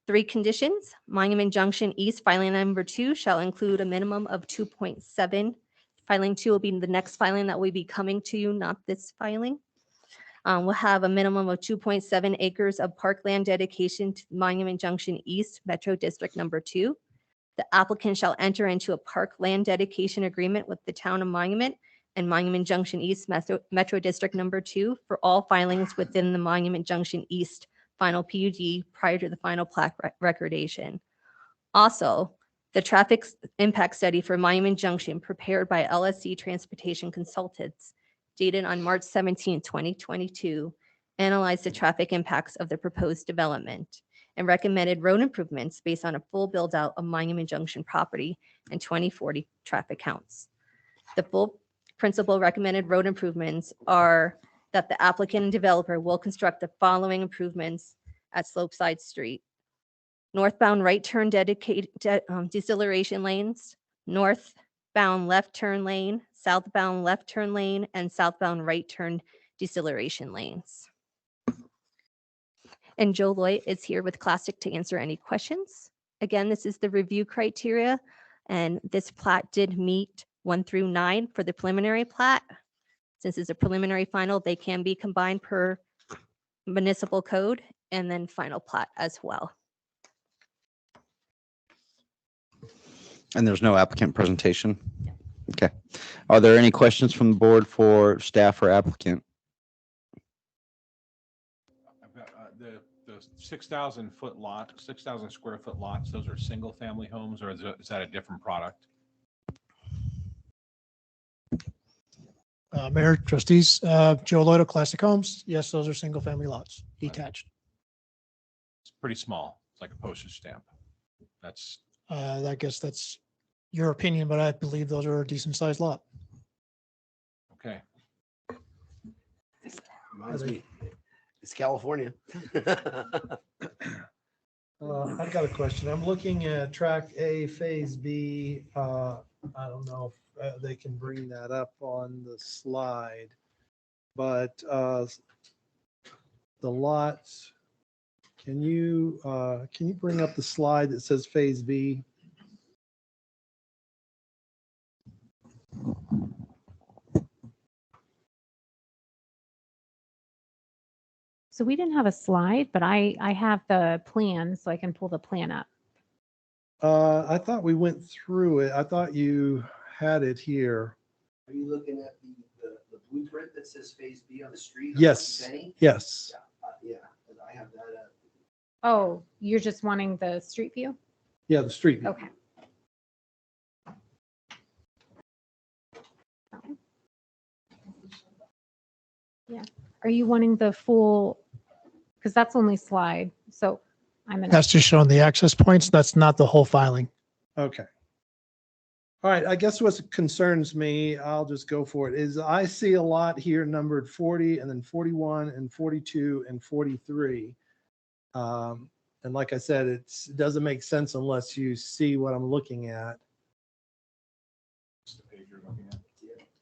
S20: 3 conditions. Monument Junction East filing number 2 shall include a minimum of 2.7. Filing 2 will be the next filing that will be coming to you, not this filing. We'll have a minimum of 2.7 acres of parkland dedication to Monument Junction East Metro District number 2. The applicant shall enter into a parkland dedication agreement with the Town of Monument and Monument Junction East Metro District number 2 for all filings within the Monument Junction East final PUD prior to the final plat recordation. Also, the traffic impact study for Monument Junction prepared by LSC Transportation Consultants dated on March 17, 2022, analyzed the traffic impacts of the proposed development and recommended road improvements based on a full build out of Monument Junction property and 2040 traffic counts. The full principal recommended road improvements are that the applicant and developer will construct the following improvements at Slopeside Street. Northbound right turn dedicated deceleration lanes, northbound left turn lane, southbound left turn lane, and southbound right turn deceleration lanes. And Joe Lloyd is here with Classic to answer any questions. Again, this is the review criteria, and this plat did meet 1 through 9 for the preliminary plat. Since it's a preliminary final, they can be combined per municipal code and then final plat as well.
S1: And there's no applicant presentation? Okay. Are there any questions from the board for staff or applicant?
S5: I've got, the 6,000 foot lot, 6,000 square foot lots, those are single family homes, or is that a different product?
S19: Mayor, trustees, Joe Lloyd of Classic Homes. Yes, those are single family lots, detached.
S5: It's pretty small. It's like a postage stamp. That's,
S19: I guess that's your opinion, but I believe those are a decent sized lot.
S5: okay.
S17: Reminds me, it's California.
S8: I've got a question. I'm looking at track A, phase B. I don't know if they can bring that up on the slide, but the lots, can you bring up the slide that says phase B?
S4: So we didn't have a slide, but I have the plan, so I can pull the plan up.
S8: I thought we went through it. I thought you had it here.
S17: Are you looking at the blueprint that says phase B on the street?
S8: Yes, yes.
S17: Yeah, I have that.
S4: Oh, you're just wanting the street view?
S8: Yeah, the street view.
S4: Okay. Yeah. Are you wanting the full, because that's only slide. So I'm gonna.
S19: That's just showing the access points. That's not the whole filing.
S8: Okay. All right, I guess what concerns me, I'll just go for it, is I see a lot here numbered 40 and then 41 and 42 and 43. And like I said, it doesn't make sense unless you see what I'm looking at.
S5: It's the page you're looking at.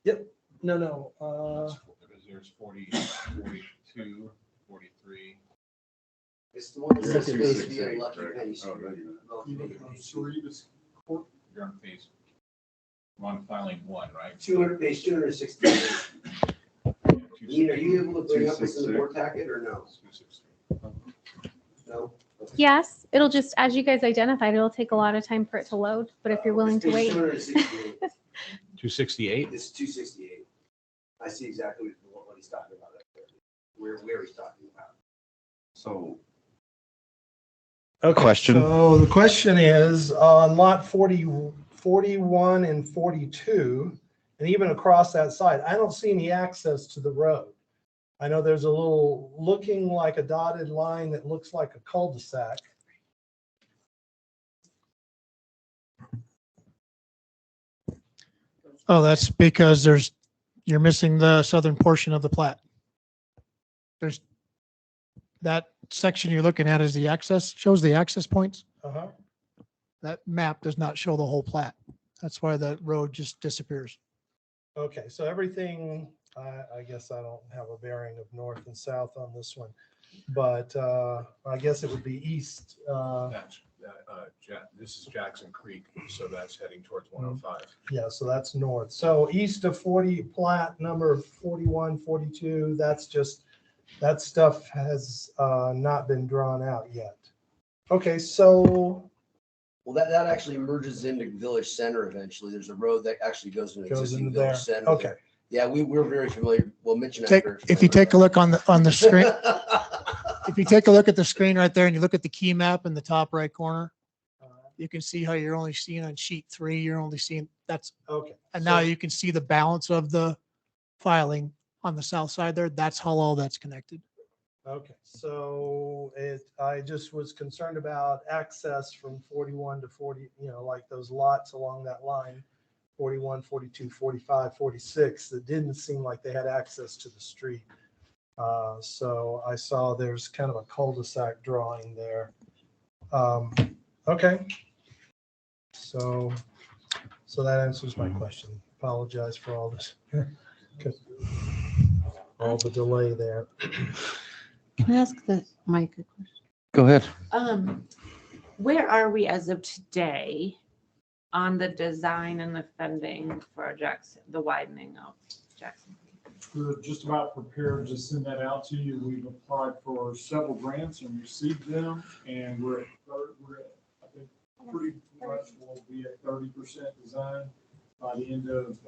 S8: Yep. No.
S5: Because there's 40, 42, 43.
S17: It's the one that says
S5: You're
S17: phase
S5: on
S17: B on Lucky Penny
S5: Oh,
S17: Street.
S5: You're on phase. We're on filing 1, right?
S17: 200, page 268. Ian, are you able to bring up this in the board packet or no? No?
S4: Yes, it'll just, as you guys identified, it'll take a lot of time for it to load, but if you're willing to wait.
S17: 268.
S5: 268?
S17: It's 268. I see exactly what he's talking about. Where he's talking about. So.
S8: Okay,
S1: Question.
S8: So the question is on lot 40, 41 and 42, and even across that side, I don't see any access to the road. I know there's a little looking like a dotted line that looks like a cul-de-sac.
S19: Oh, that's because you're missing the southern portion of the plat. There's that section you're looking at is the access, shows the access points.
S8: Uh-huh.
S19: That map does not show the whole plat. That's why the road just disappears.
S8: Okay, so everything, I guess I don't have a bearing of north and south on this one, but I guess it would be east.
S5: This is Jackson Creek, so that's heading towards 105.
S8: Yeah, so that's north. So east of 40 plat number 41, 42, that's just, that stuff has not been drawn out yet. Okay, so.
S17: Well, that actually merges into Village Center eventually. There's a road that actually goes into
S8: Goes
S17: existing
S8: into
S17: Village
S8: there.
S17: Center.
S8: Okay.
S17: there. Yeah, we're very familiar. Well, Mitch and I are very
S19: If you
S17: familiar
S19: take a look on the screen,
S17: with
S19: if you take a look at the screen right there and you look at the key map in the top right corner, you can see how you're only seeing on sheet 3, you're only seeing that's
S8: okay.
S19: and now
S8: So-
S19: you can see the balance of the filing on the south side there. That's how all that's connected.
S8: Okay, so I just was concerned about access from 41 to 40, like those lots along that line, 41, 42, 45, 46, that didn't seem like they had access to the street. So I saw there's kind of a cul-de-sac drawing there. Okay. So that answers my question. Apologize for all this, all the delay there.
S10: Can I ask Mike a question?
S1: Go ahead.
S10: Where are we as of today on the design and the funding for Jackson, the widening of Jackson?
S11: We're just about prepared to send that out to you. We've applied for several grants and received them, and we're at, I think, pretty much will be at 30% design. By the end of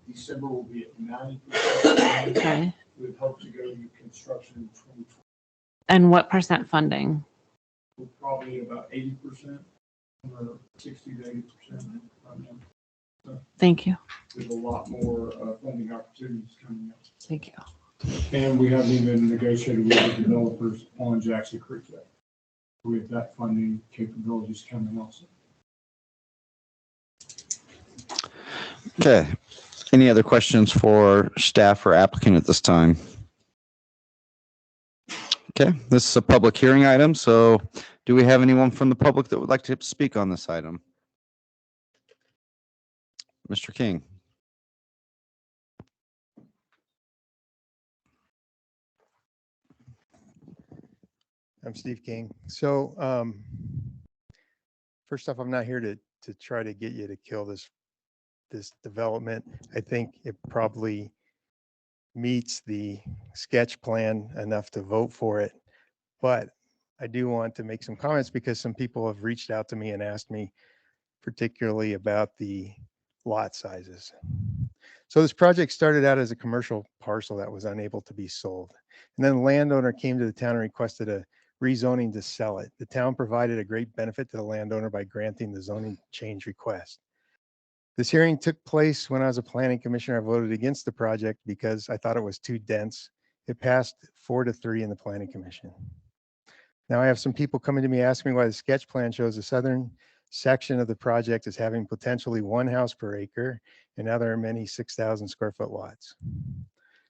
S11: December, we'll be at 90%.
S10: Okay.
S11: We hope to go to construction in 2020.
S10: And what percent funding?
S11: We're probably about 80%, or 60 to 80% right now. So
S10: Thank you.
S11: there's a lot more funding opportunities coming up.
S10: Thank you.
S11: And we haven't even negotiated with the developers on Jackson Creek yet. We have that funding capabilities coming also.
S1: Okay. Any other questions for staff or applicant at this time? Okay, this is a public hearing item, so do we have anyone from the public that would like to speak on this item? Mr. King.
S7: I'm Steve King. So first off, I'm not here to try to get you to kill this development. I think it probably meets the sketch plan enough to vote for it. But I do want to make some comments because some people have reached out to me and asked me particularly about the lot sizes. So this project started out as a commercial parcel that was unable to be sold. And then the landowner came to the town and requested a rezoning to sell it. The town provided a great benefit to the landowner by granting the zoning change request. This hearing took place when I was a planning commissioner. I voted against the project because I thought it was too dense. It passed 4-3 in the planning commission. Now I have some people coming to me asking me why the sketch plan shows the southern section of the project as having potentially 1 house per acre, and now there are many 6,000 square foot lots.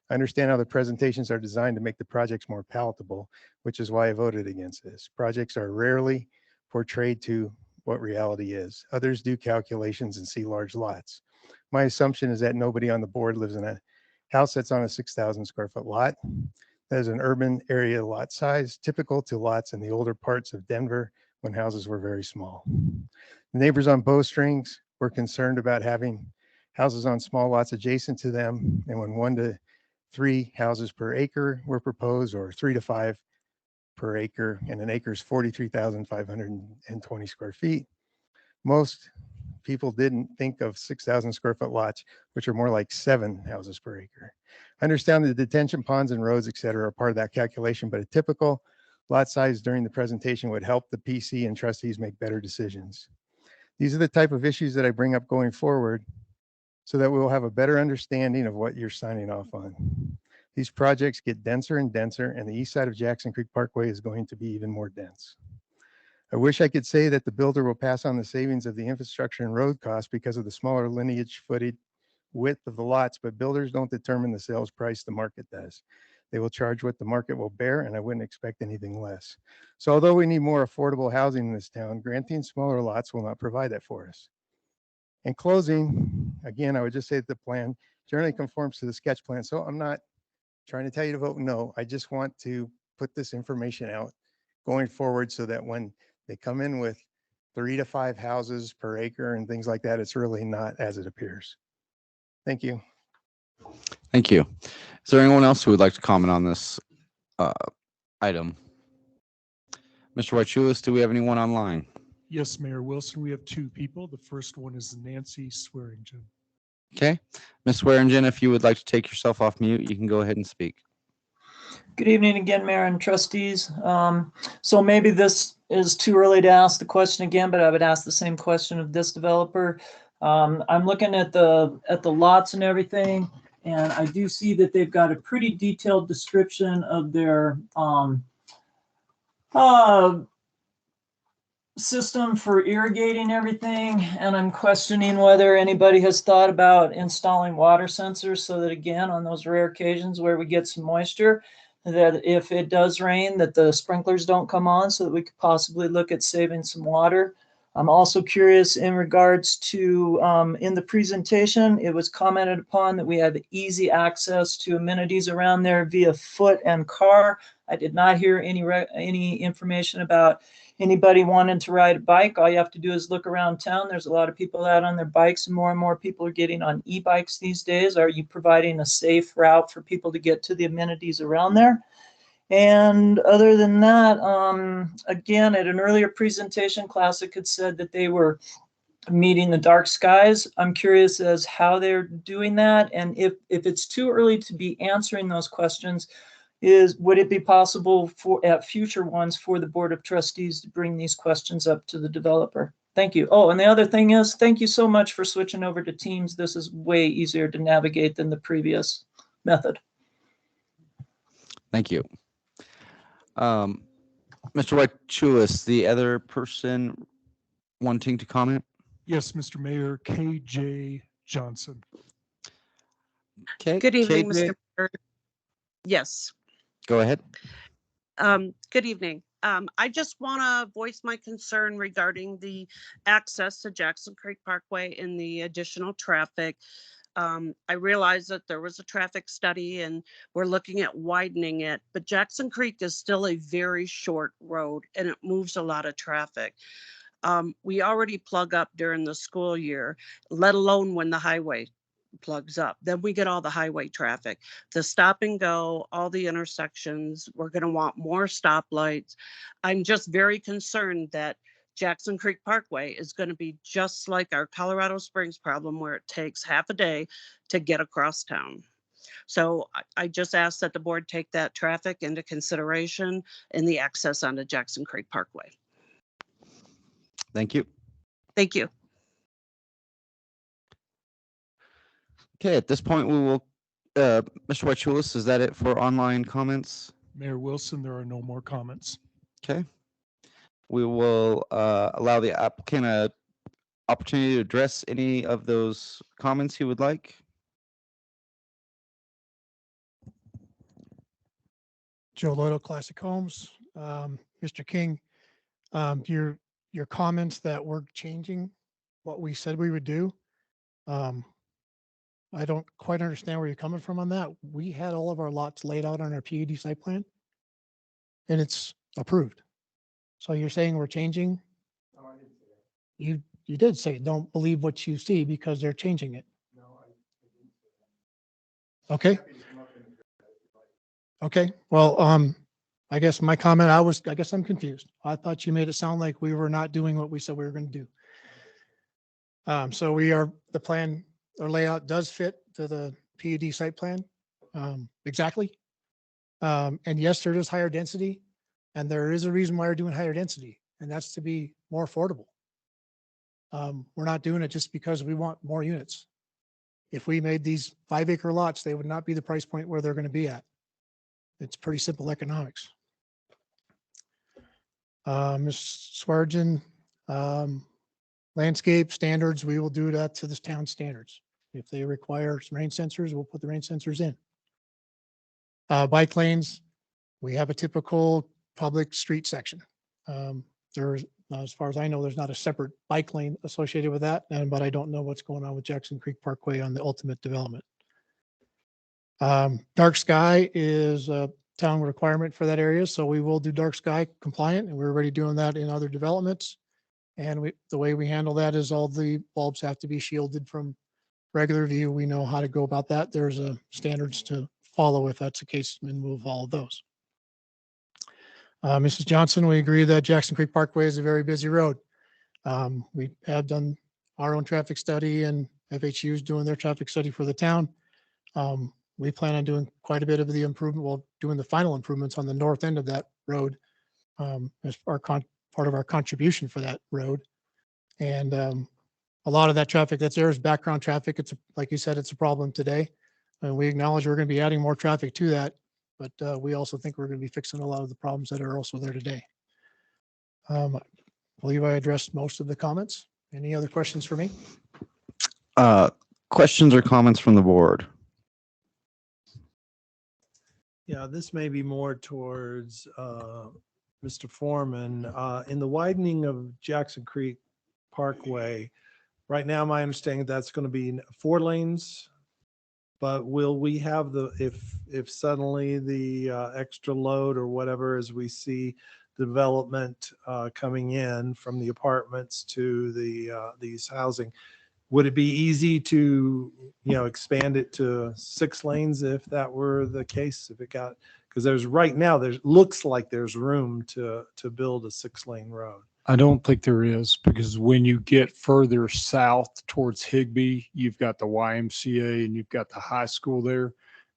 S7: I understand how the presentations are designed to make the projects more palatable, which is why I voted against this. Projects are rarely portrayed to what reality is. Others do calculations and see large lots. My assumption is that nobody on the board lives in a house that's on a 6,000 square foot lot. That is an urban area lot size, typical to lots in the older parts of Denver when houses were very small. The neighbors on Bowstrings were concerned about having houses on small lots adjacent to them, and when 1 to 3 houses per acre were proposed, or 3 to 5 per acre, and an acre is 43,520 square feet. Most people didn't think of 6,000 square foot lots, which are more like 7 houses per acre. I understand the detention ponds and roads, et cetera, are part of that calculation, but a typical lot size during the presentation would help the PC and trustees make better decisions. These are the type of issues that I bring up going forward so that we'll have a better understanding of what you're signing off on. These projects get denser and denser, and the east side of Jackson Creek Parkway is going to be even more dense. I wish I could say that the builder will pass on the savings of the infrastructure and road costs because of the smaller lineage footage width of the lots, but builders don't determine the sales price, the market does. They will charge what the market will bear, and I wouldn't expect anything less. So although we need more affordable housing in this town, granting smaller lots will not provide that for us. In closing, again, I would just say that the plan generally conforms to the sketch plan. So I'm not trying to tell you to vote no. I just want to put this information out going forward so that when they come in with 3 to 5 houses per acre and things like that, it's really not as it appears. Thank you.
S1: Thank you. Is there anyone else who would like to comment on this item? Mr. White, do we have anyone online?
S21: Yes, Mayor Wilson, we have 2 people. The first one is Nancy Swearingen.
S1: Okay. Ms. Swearingen, if you would like to take yourself off mute, you can go ahead and speak.
S12: Good evening again, Mayor and trustees. So maybe this is too early to ask the question again, but I would ask the same question of this developer. I'm looking at the lots and everything, and I do see that they've got a pretty detailed description of their system for irrigating everything, and I'm questioning whether anybody has thought about installing water sensors so that, again, on those rare occasions where we get some moisture, that if it does rain, that the sprinklers don't come on, so that we could possibly look at saving some water. I'm also curious in regards to, in the presentation, it was commented upon that we have easy access to amenities around there via foot and car. I did not hear any information about anybody wanting to ride a bike. All you have to do is look around town. There's a lot of people out on their bikes, and more people are getting on e-bikes these days. Are you providing a safe route for people to get to the amenities around there? And other than that, again, at an earlier presentation, Classic had said that they were meeting the dark skies. I'm curious as how they're doing that, and if it's too early to be answering those questions, would it be possible for at future ones for the Board of Trustees to bring these questions up to the developer? Thank you. Oh, and the other thing is, thank you so much for switching over to Teams. This is way easier to navigate than the previous method.
S1: Thank you. Mr. White, the other person wanting to comment?
S21: Yes, Mr. Mayor, KJ Johnson.
S1: Okay.
S15: Good evening,
S1: KJ,
S15: Mr. Mayor. Yes.
S1: go ahead.
S15: Good evening. I just want to voice my concern regarding the access to Jackson Creek Parkway and the additional traffic. I realize that there was a traffic study and we're looking at widening it, but Jackson Creek is still a very short road and it moves a lot of traffic. We already plug up during the school year, let alone when the highway plugs up. Then we get all the highway traffic, the stop and go, all the intersections. We're going to want more stoplights. I'm just very concerned that Jackson Creek Parkway is going to be just like our Colorado Springs problem, where it takes half a day to get across town. So I just ask that the board take that traffic into consideration in the access onto Jackson Creek Parkway.
S1: Thank you.
S15: Thank you.
S1: Okay, at this point, we will, Mr. White, is that it for online comments?
S21: Mayor Wilson, there are no more comments.
S1: Okay. We will allow the applicant an opportunity to address any of those comments he would like.
S19: Joe Lotto, Classic Homes. Mr. King, your comments that we're changing what we said we would do. I don't quite understand where you're coming from on that. We had all of our lots laid out on our PUD site plan and it's approved. So you're saying we're changing? You did say, don't believe what you see because they're changing it. Okay. Okay. Well, I guess my comment, I guess I'm confused. I thought you made it sound like we were not doing what we said we were going to do. So the plan or layout does fit to the PUD site plan. Exactly. And yes, there is higher density and there is a reason why we're doing higher density, and that's to be more affordable. We're not doing it just because we want more units. If we made these 5-acre lots, they would not be the price point where they're going to be at. It's pretty simple economics. Ms. Swearengin, landscape standards, we will do that to the town standards. If they require some rain sensors, we'll put the rain sensors in. Bike lanes, we have a typical public street section. There's, as far as I know, there's not a separate bike lane associated with that, but I don't know what's going on with Jackson Creek Parkway on the ultimate development. Dark sky is a town requirement for that area, so we will do dark sky compliant, and we're already doing that in other developments. And the way we handle that is all the bulbs have to be shielded from regular view. We know how to go about that. There's standards to follow if that's the case, and we'll follow those. Mrs. Johnson, we agree that Jackson Creek Parkway is a very busy road. We have done our own traffic study, and FHU's doing their traffic study for the town. We plan on doing quite a bit of the improvement, well, doing the final improvements on the north end of that road as part of our contribution for that road. And a lot of that traffic that's there is background traffic. It's like you said, it's a problem today. And we acknowledge we're going to be adding more traffic to that, but we also think we're going to be fixing a lot of the problems that are also there today. I believe I addressed most of the comments. Any other questions for me?
S1: Questions or comments from the board?
S8: Yeah, this may be more towards Mr. Foreman. In the widening of Jackson Creek Parkway, right now, my understanding that's going to be 4 lanes. But will we have if suddenly the extra load or whatever, as we see development coming in from the apartments to these housing, would it be easy to, expand it to 6 lanes if that were the case? If it got, because looks like there's room to build a 6-lane road.
S11: I don't think there is, because when you get further south towards Higbee, you've got the YMCA and you've got the high school there.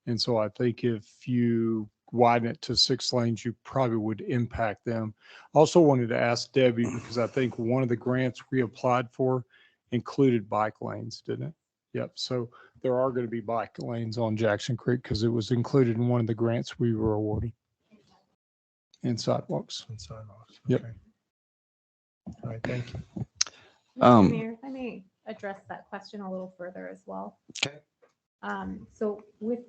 S11: And so I think if you widen it to 6 lanes, you probably would impact them. Also wanted to ask Debbie, because I think one of the grants we applied for included bike lanes, didn't it? Yep. So there are going to be bike lanes on Jackson Creek because it was included in one of the grants we were awarding. And sidewalks.
S8: And sidewalks.
S11: Yep.
S8: Okay. All right, thank you.
S4: Mr. Mayor, if I may address that question a little further as well.
S1: Okay.
S4: So with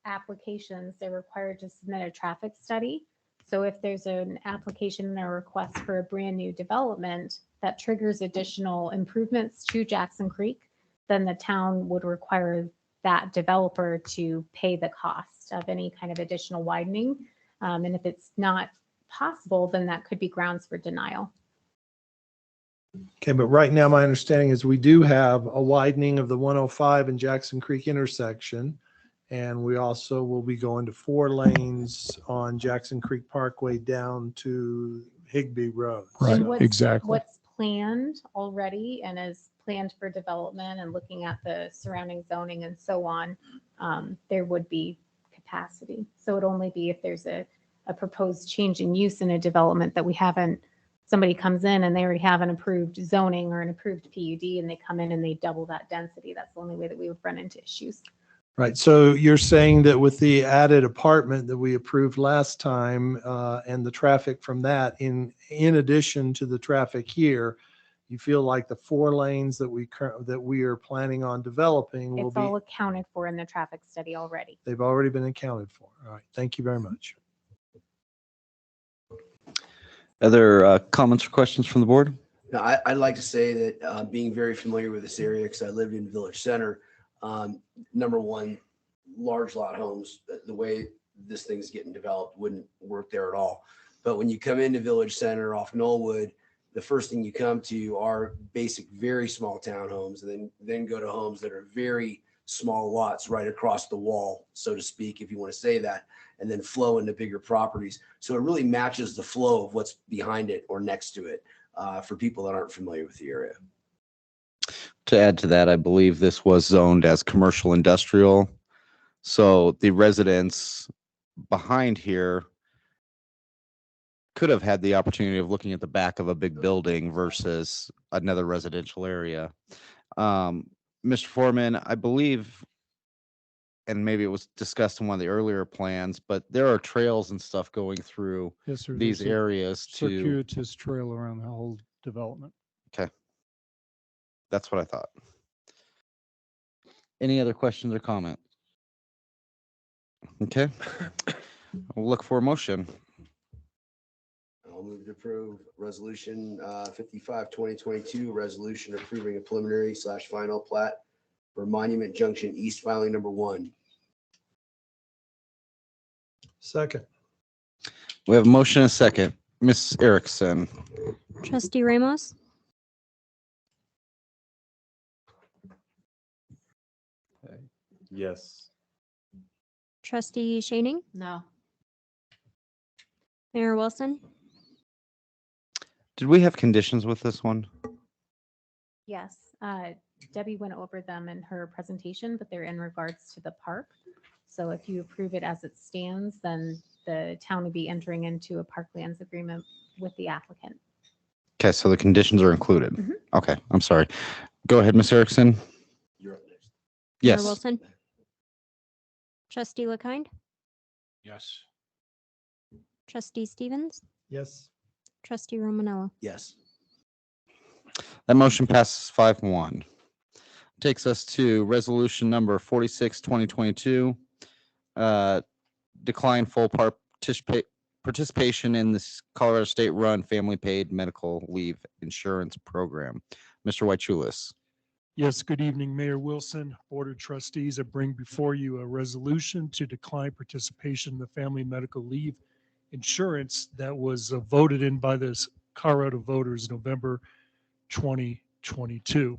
S4: applications, they're required to submit a traffic study. So if there's an application and a request for a brand new development that triggers additional improvements to Jackson Creek, then the town would require that developer to pay the cost of any kind of additional widening. And if it's not possible, then that could be grounds for denial.
S8: Okay, but right now, my understanding is we do have a widening of the 105 and Jackson Creek intersection. And we also will be going to 4 lanes on Jackson Creek Parkway down to Higbee Road.
S11: Right,
S4: And
S11: exactly.
S4: What's planned already and is planned for development and looking at the surrounding zoning and so on, there would be capacity. So it'd only be if there's a proposed change in use in a development that we haven't, somebody comes in and they already have an approved zoning or an approved PUD and they come in and they double that density. That's the only way that we would run into issues.
S8: Right. So you're saying that with the added apartment that we approved last time and the traffic from that, in addition to the traffic here, you feel like the 4 lanes that we are planning on developing will
S4: It's
S8: be
S4: all accounted for in the traffic study already.
S8: they've already been accounted for. All right. Thank you very much.
S1: Other comments or questions from the board?
S17: Now, I'd like to say that being very familiar with this area, because I lived in Village Center, number one, large lot homes, the way this thing's getting developed wouldn't work there at all. But when you come into Village Center off Knollwood, the first thing you come to are basic, very small townhomes, and then go to homes that are very small lots right across the wall, so to speak, if you want to say that, and then flow into bigger properties. So it really matches the flow of what's behind it or next to it for people that aren't familiar with the area.
S1: To add to that, I believe this was zoned as commercial industrial. So the residents behind here could have had the opportunity of looking at the back of a big building versus another residential area. Mr. Foreman, I believe, and maybe it was discussed in one of the earlier plans, but there are trails and stuff going through
S11: Yes, sir.
S1: these
S11: There's a
S1: areas to,
S11: circuitous trail around the whole development.
S1: okay. That's what I thought. Any other questions or comments? Okay. We'll look for a motion.
S17: I'll move to approve resolution 55, 2022, resolution approving a preliminary / final plat for Monument Junction East filing number 1.
S8: Second.
S1: We have a motion and a second. Ms. Erickson.
S3: Trustee Ramos,
S9: Yes.
S3: Trustee Shaning,
S10: No.
S3: Mayor Wilson,
S1: Did we have conditions with this one?
S4: Yes, Debbie went over them in her presentation, but they're in regards to the park. So if you approve it as it stands, then the town would be entering into a parklands agreement with the applicant.
S1: Okay, so the conditions are included.
S4: Mhm.
S1: Okay, I'm sorry. Go ahead, Ms. Erickson.
S17: You're up next.
S3: Mayor
S1: Yes.
S3: Wilson, Trustee LaKind,
S5: Yes.
S3: Trustee Stevens,
S8: Yes.
S3: Trustee Romanella.
S17: Yes.
S1: That motion passes 5-1. Takes us to resolution number 46, 2022. Decline full participation in this Colorado State run family paid medical leave insurance program. Mr. Whitechulis.
S21: Yes, good evening, Mayor Wilson, Board of Trustees. I bring before you a resolution to decline participation in the family medical leave insurance that was voted in by the Colorado voters November 2022.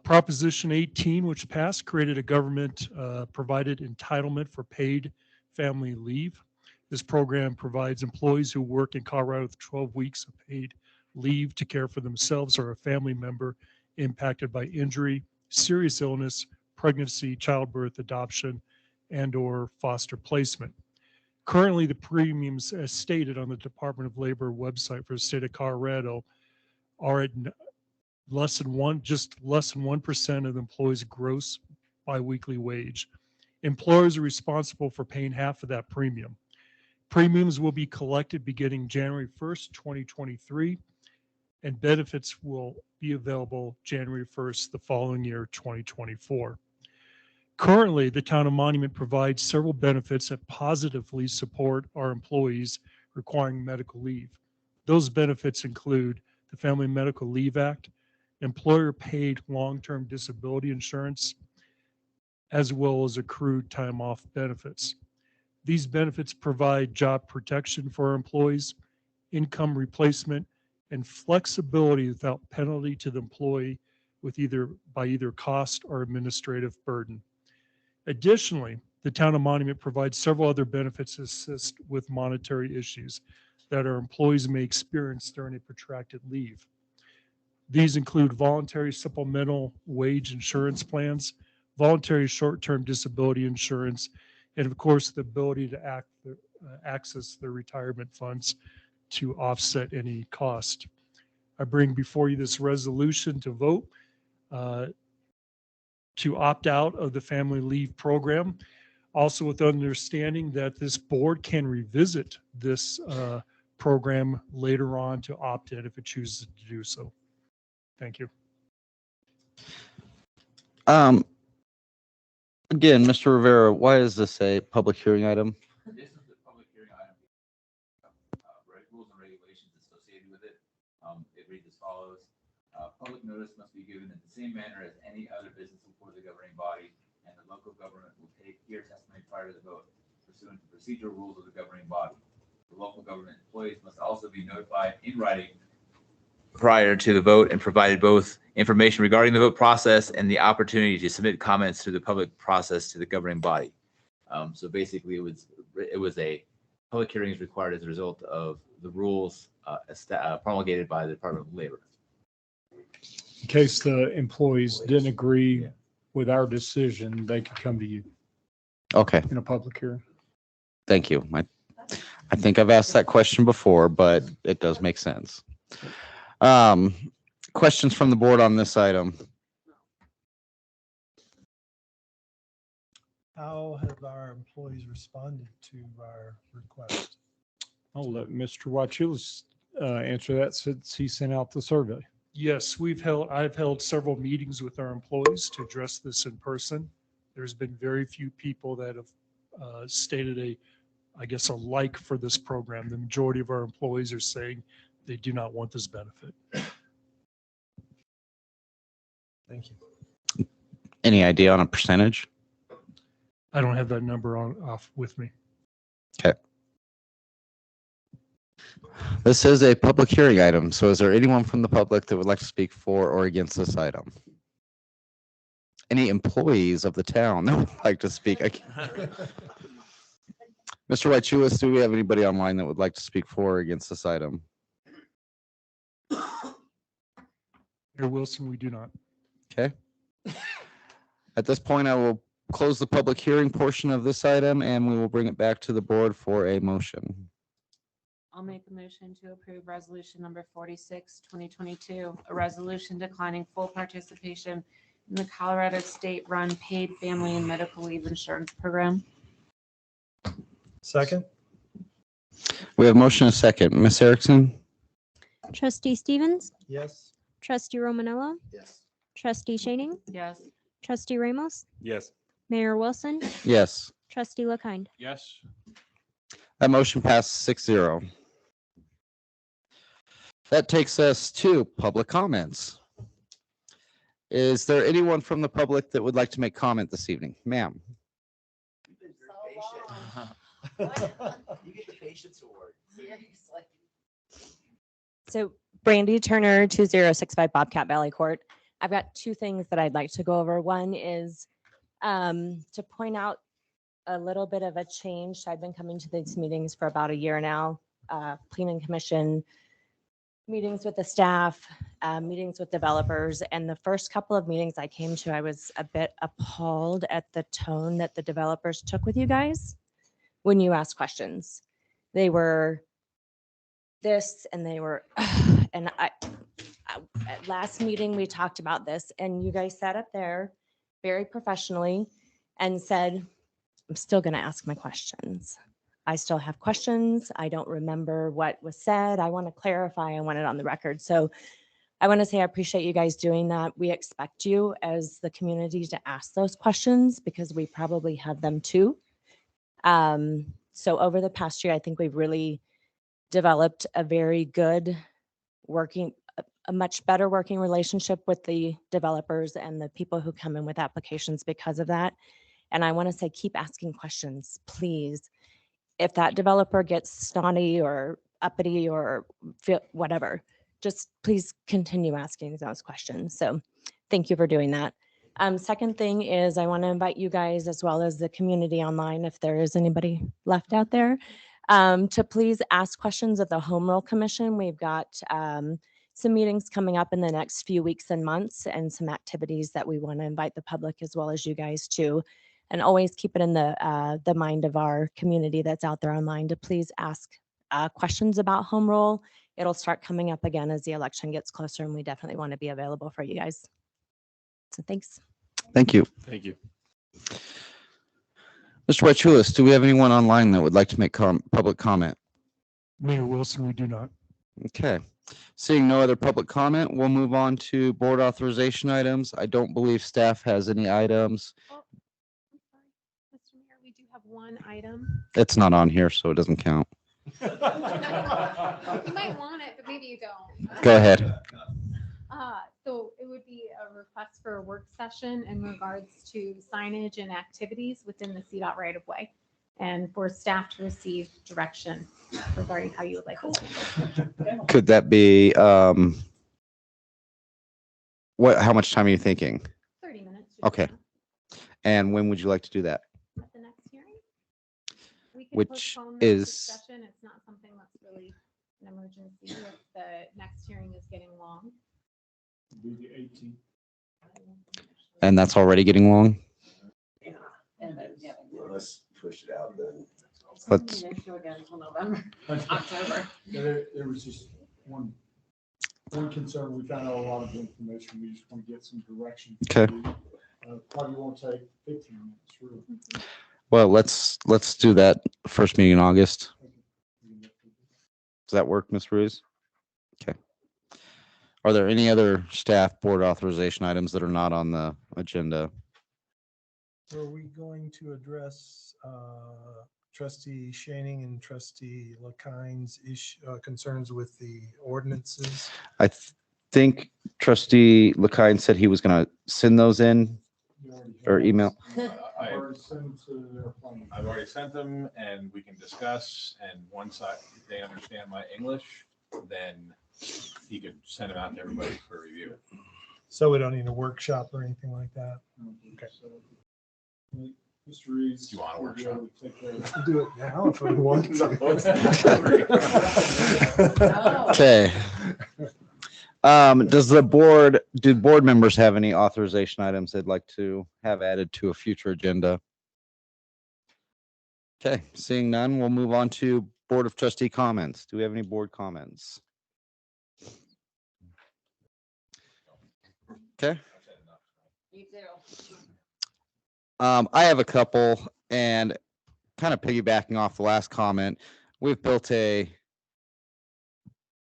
S21: Proposition 18, which passed, created a government provided entitlement for paid family leave. This program provides employees who work in Colorado with 12 weeks of paid leave to care for themselves or a family member impacted by injury, serious illness, pregnancy, childbirth, adoption, and/or foster placement. Currently, the premiums, as stated on the Department of Labor website for the state of Colorado, are at less than 1% of the employee's gross biweekly wage. Employers are responsible for paying half of that premium. Premiums will be collected beginning January 1st, 2023, and benefits will be available January 1st the following year, 2024. Currently, the town of Monument provides several benefits that positively support our employees requiring medical leave. Those benefits include the Family Medical Leave Act, employer-paid long-term disability insurance, as well as accrued time off benefits. These benefits provide job protection for our employees, income replacement, and flexibility without penalty to the employee by either cost or administrative burden. Additionally, the town of Monument provides several other benefits to assist with monetary issues that our employees may experience during a protracted leave. These include voluntary supplemental wage insurance plans, voluntary short-term disability insurance, and of course, the ability to access the retirement funds to offset any cost. I bring before you this resolution to vote to opt out of the family leave program. Also with understanding that this board can revisit this program later on to opt in if it chooses to do so. Thank you.
S1: Again, Mr. Rivera, why is this a public hearing item?
S6: This is the public hearing item. Rules and regulations associated with it. It reads as follows. Public notice must be given in the same manner as any other business before the governing body, and the local government will hear testimony prior to the vote pursuant to procedural rules of the governing body. The local government employees must also be notified in writing prior to the vote and provided both information regarding the vote process and the opportunity to submit comments through the public process to the governing body. So basically, it was a public hearing is required as a result of the rules promulgated by the Department of Labor.
S11: In case the employees didn't agree with our decision, they could come to you
S1: Okay,
S11: in a public hearing.
S1: thank you. I think I've asked that question before, but it does make sense. Questions from the board on this item?
S8: How have our employees responded to our request?
S11: I'll let Mr. Wachulis answer that since he sent out the survey. Yes, I've held several meetings with our employees to address this in person. There's been very few people that have stated I guess, a like for this program. The majority of our employees are saying they do not want this benefit.
S8: Thank you.
S1: Any idea on a percentage?
S11: I don't have that number off with me.
S1: Okay. This is a public hearing item, so is there anyone from the public that would like to speak for or against this item? Any employees of the town that would like to speak? Mr. Wachulis, do we have anybody online that would like to speak for or against this item?
S11: Mayor Wilson, we do not.
S1: Okay. At this point, I will close the public hearing portion of this item and we will bring it back to the board for a motion.
S10: I'll make a motion to approve resolution number 46, 2022, a resolution declining full participation in the Colorado state-run paid family and medical leave insurance program.
S8: Second?
S1: We have motion and a second. Ms. Erickson?
S3: Trustee Stevens,
S8: Yes.
S3: Trustee Romanella,
S2: Yes.
S3: Trustee Shaning,
S10: Yes.
S3: Trustee Ramos,
S9: Yes.
S3: Mayor Wilson,
S1: Yes.
S3: Trustee LaKind.
S5: Yes.
S1: That motion passes 6-0. That takes us to public comments. Is there anyone from the public that would like to make comment this evening? Ma'am?
S2: You've been very patient. You get the patience award. Seriously.
S16: So Brandy Turner, 2065 Bobcat Valley Court. I've got two things that I'd like to go over. One is to point out a little bit of a change. I've been coming to these meetings for about a year now. Planning Commission meetings with the staff, meetings with developers. And the first couple of meetings I came to, I was a bit appalled at the tone that the developers took with you guys when you asked questions. They were this and they were, and at last meeting, we talked about this and you guys sat up there very professionally and said, I'm still going to ask my questions. I still have questions. I don't remember what was said. I want to clarify. I want it on the record. So I want to say I appreciate you guys doing that. We expect you as the community to ask those questions because we probably have them too. So over the past year, I think we've really developed a very good a much better working relationship with the developers and the people who come in with applications because of that. And I want to say, keep asking questions, please. If that developer gets snotty or uppity or whatever, just please continue asking those questions. So thank you for doing that. Second thing is I want to invite you guys as well as the community online, if there is anybody left out there, to please ask questions of the Home Rule Commission. We've got some meetings coming up in the next few weeks and months and some activities that we want to invite the public as well as you guys to. And always keep it in the mind of our community that's out there online to please ask questions about home rule. It'll start coming up again as the election gets closer, and we definitely want to be available for you guys. So thanks.
S1: Thank you.
S9: Thank you.
S1: Mr. Wachulis, do we have anyone online that would like to make public comment?
S11: Mayor Wilson, we do not.
S1: Okay. Seeing no other public comment, we'll move on to board authorization items. I don't believe staff has any items.
S4: Mr. Mayor, we do have one item.
S1: It's not on here, so it doesn't count.
S4: You might want it, but maybe you don't.
S1: Go ahead.
S4: So it would be a request for a work session in regards to signage and activities within the CDOT right of way and for staff to receive direction regarding how you would like to handle.
S1: Could that be, how much time are you thinking?
S4: 30 minutes.
S1: Okay. And when would you like to do that?
S4: At the next hearing? We can
S1: Which
S4: postpone the
S1: is,
S4: discussion. It's not something that's really an emergency if the next hearing is getting long.
S11: Be the 18th.
S1: and that's already getting long?
S2: Well, let's push it out then.
S1: Let's,
S10: October.
S11: There was just one concern. We found out a lot of information. We just want to get some direction.
S1: Okay.
S11: Probably won't take 15 minutes, really.
S1: Well, let's do that first meeting in August. Does that work, Ms. Ruiz? Okay. Are there any other staff board authorization items that are not on the agenda?
S8: Are we going to address trustee Shaning and trustee LaKine's concerns with the ordinances?
S1: I think trustee LaKine said he was going to send those in or email.
S5: I've already sent them and we can discuss, and once if they understand my English, then he could send them out to everybody for review.
S8: So we don't need a workshop or anything like that? Okay.
S11: Mr. Reeves.
S5: Do you want a workshop?
S8: We'll do it now if we want to.
S1: Okay. Do board members have any authorization items they'd like to have added to a future agenda? Okay, seeing none, we'll move on to Board of Trustee comments. Do we have any board comments? Okay. I have a couple, and kind of piggybacking off the last comment, we've built a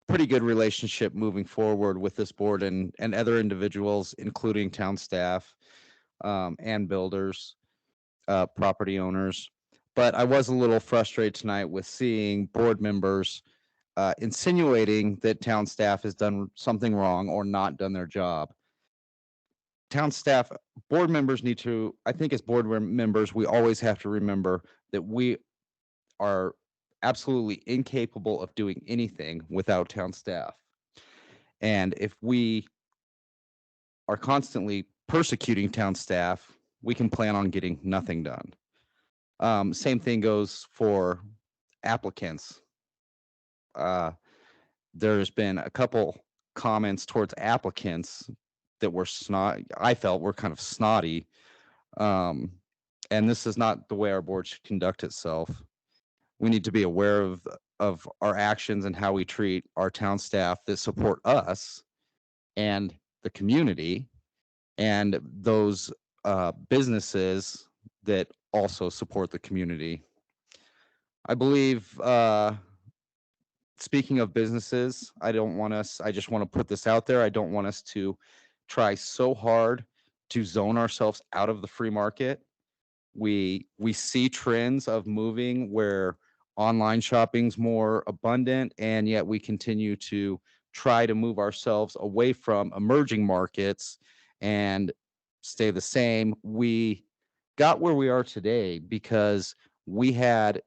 S1: pretty good relationship moving forward with this board and other individuals, including town staff and builders, property owners. But I was a little frustrated tonight with seeing board members insinuating that town staff has done something wrong or not done their job. Town staff, board members need to, I think as board members, we always have to remember that we are absolutely incapable of doing anything without town staff. And if we are constantly persecuting town staff, we can plan on getting nothing done. Same thing goes for applicants. There's been a couple comments towards applicants that were I felt were kind of snotty. And this is not the way our board should conduct itself. We need to be aware of our actions and how we treat our town staff that support us and the community and those businesses that also support the community. I believe, speaking of businesses, I just want to put this out there. I don't want us to try so hard to zone ourselves out of the free market. We see trends of moving where online shopping's more abundant, and yet we continue to try to move ourselves away from emerging markets and stay the same. We got where we are today because we had,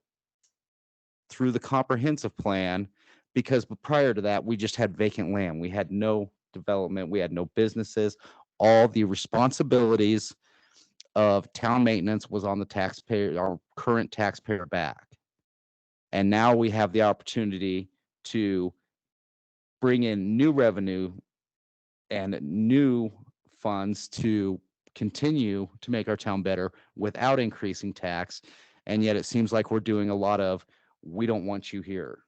S1: through the comprehensive plan, because prior to that, we just had vacant land. We had no development. We had no businesses. All the responsibilities of town maintenance was on the taxpayer, our current taxpayer back. And now we have the opportunity to bring in new revenue and new funds to continue to make our town better without increasing tax. And yet it seems like we're doing a lot of, we don't want you here.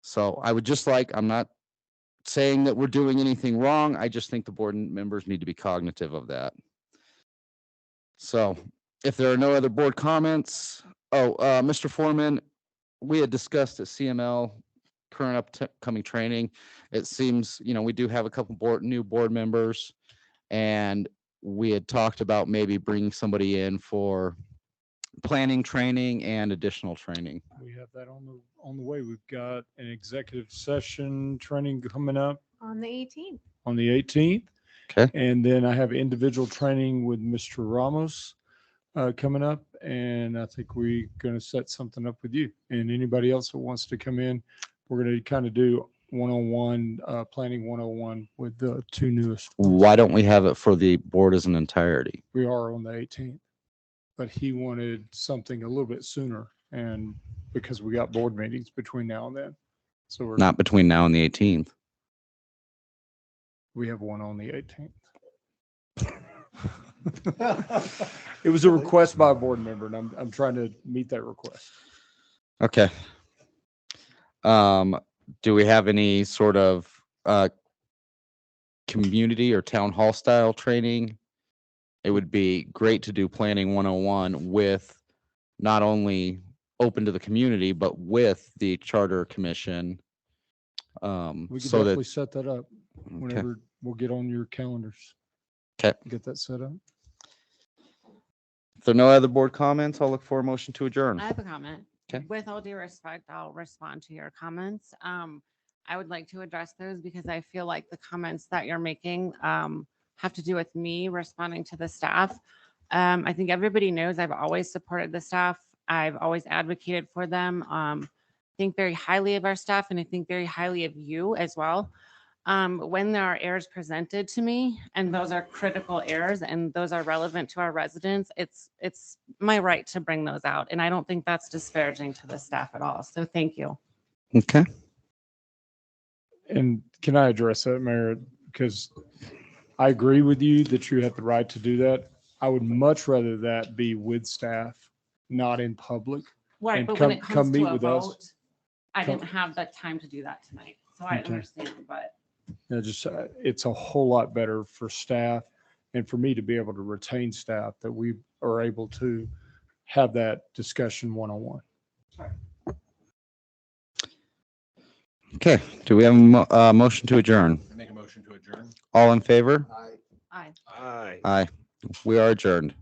S1: So I would just I'm not saying that we're doing anything wrong. I just think the board members need to be cognitive of that. So if there are no other board comments, Mr. Foreman, we had discussed at CML current upcoming training. It seems, we do have a couple new board members, and we had talked about maybe bringing somebody in for planning training and additional training.
S11: We have that on the way. We've got an executive session training coming up
S4: On the 18th.
S11: on the 18th.
S1: Okay.
S11: And then I have individual training with Mr. Ramos coming up, and I think we're going to set something up with you and anybody else that wants to come in. We're going to kind of do one-on-one planning 101 with the two newest.
S1: Why don't we have it for the board as an entirety?
S11: We are on the 18th, but he wanted something a little bit sooner, and because we got board meetings between now and then. So we're
S1: Not between now and the 18th.
S11: We have one on the 18th. It was a request by a board member, and I'm trying to meet that request.
S1: Okay. Do we have any sort of community or town hall style training it would be great to do planning 101 with not only open to the community, but with the charter commission.
S11: We could
S1: So
S11: definitely
S1: that,
S11: set that up whenever we'll get on your calendars.
S1: okay.
S11: Get that set up.
S1: If there are no other board comments, I'll look for a motion to adjourn.
S10: I have a comment.
S1: Okay.
S10: With all due respect, I'll respond to your comments. I would like to address those because I feel like the comments that you're making have to do with me responding to the staff. I think everybody knows I've always supported the staff. I've always advocated for them. Think very highly of our staff, and I think very highly of you as well. When there are errors presented to me, and those are critical errors and those are relevant to our residents, it's my right to bring those out. And I don't think that's disparaging to the staff at all. So thank you.
S1: Okay.
S11: And can I address that, Mayor? Because I agree with you that you have the right to do that. I would much rather that be with staff, not in public.
S10: Right,
S11: and
S10: but
S11: come-
S10: when it
S11: come
S10: comes
S11: meet
S10: to a
S11: with us.
S10: vote, I
S11: Come-
S10: didn't have the time to do that tonight. So I
S11: Okay.
S10: understand, but
S11: Yeah, just, it's a whole lot better for staff and for me to be able to retain staff that we are able to have that discussion one-on-one.
S1: Okay. Do we have a motion to adjourn?
S5: Make a motion to adjourn.
S1: All in favor?
S10: I.
S9: Aye.
S1: Aye. We are adjourned.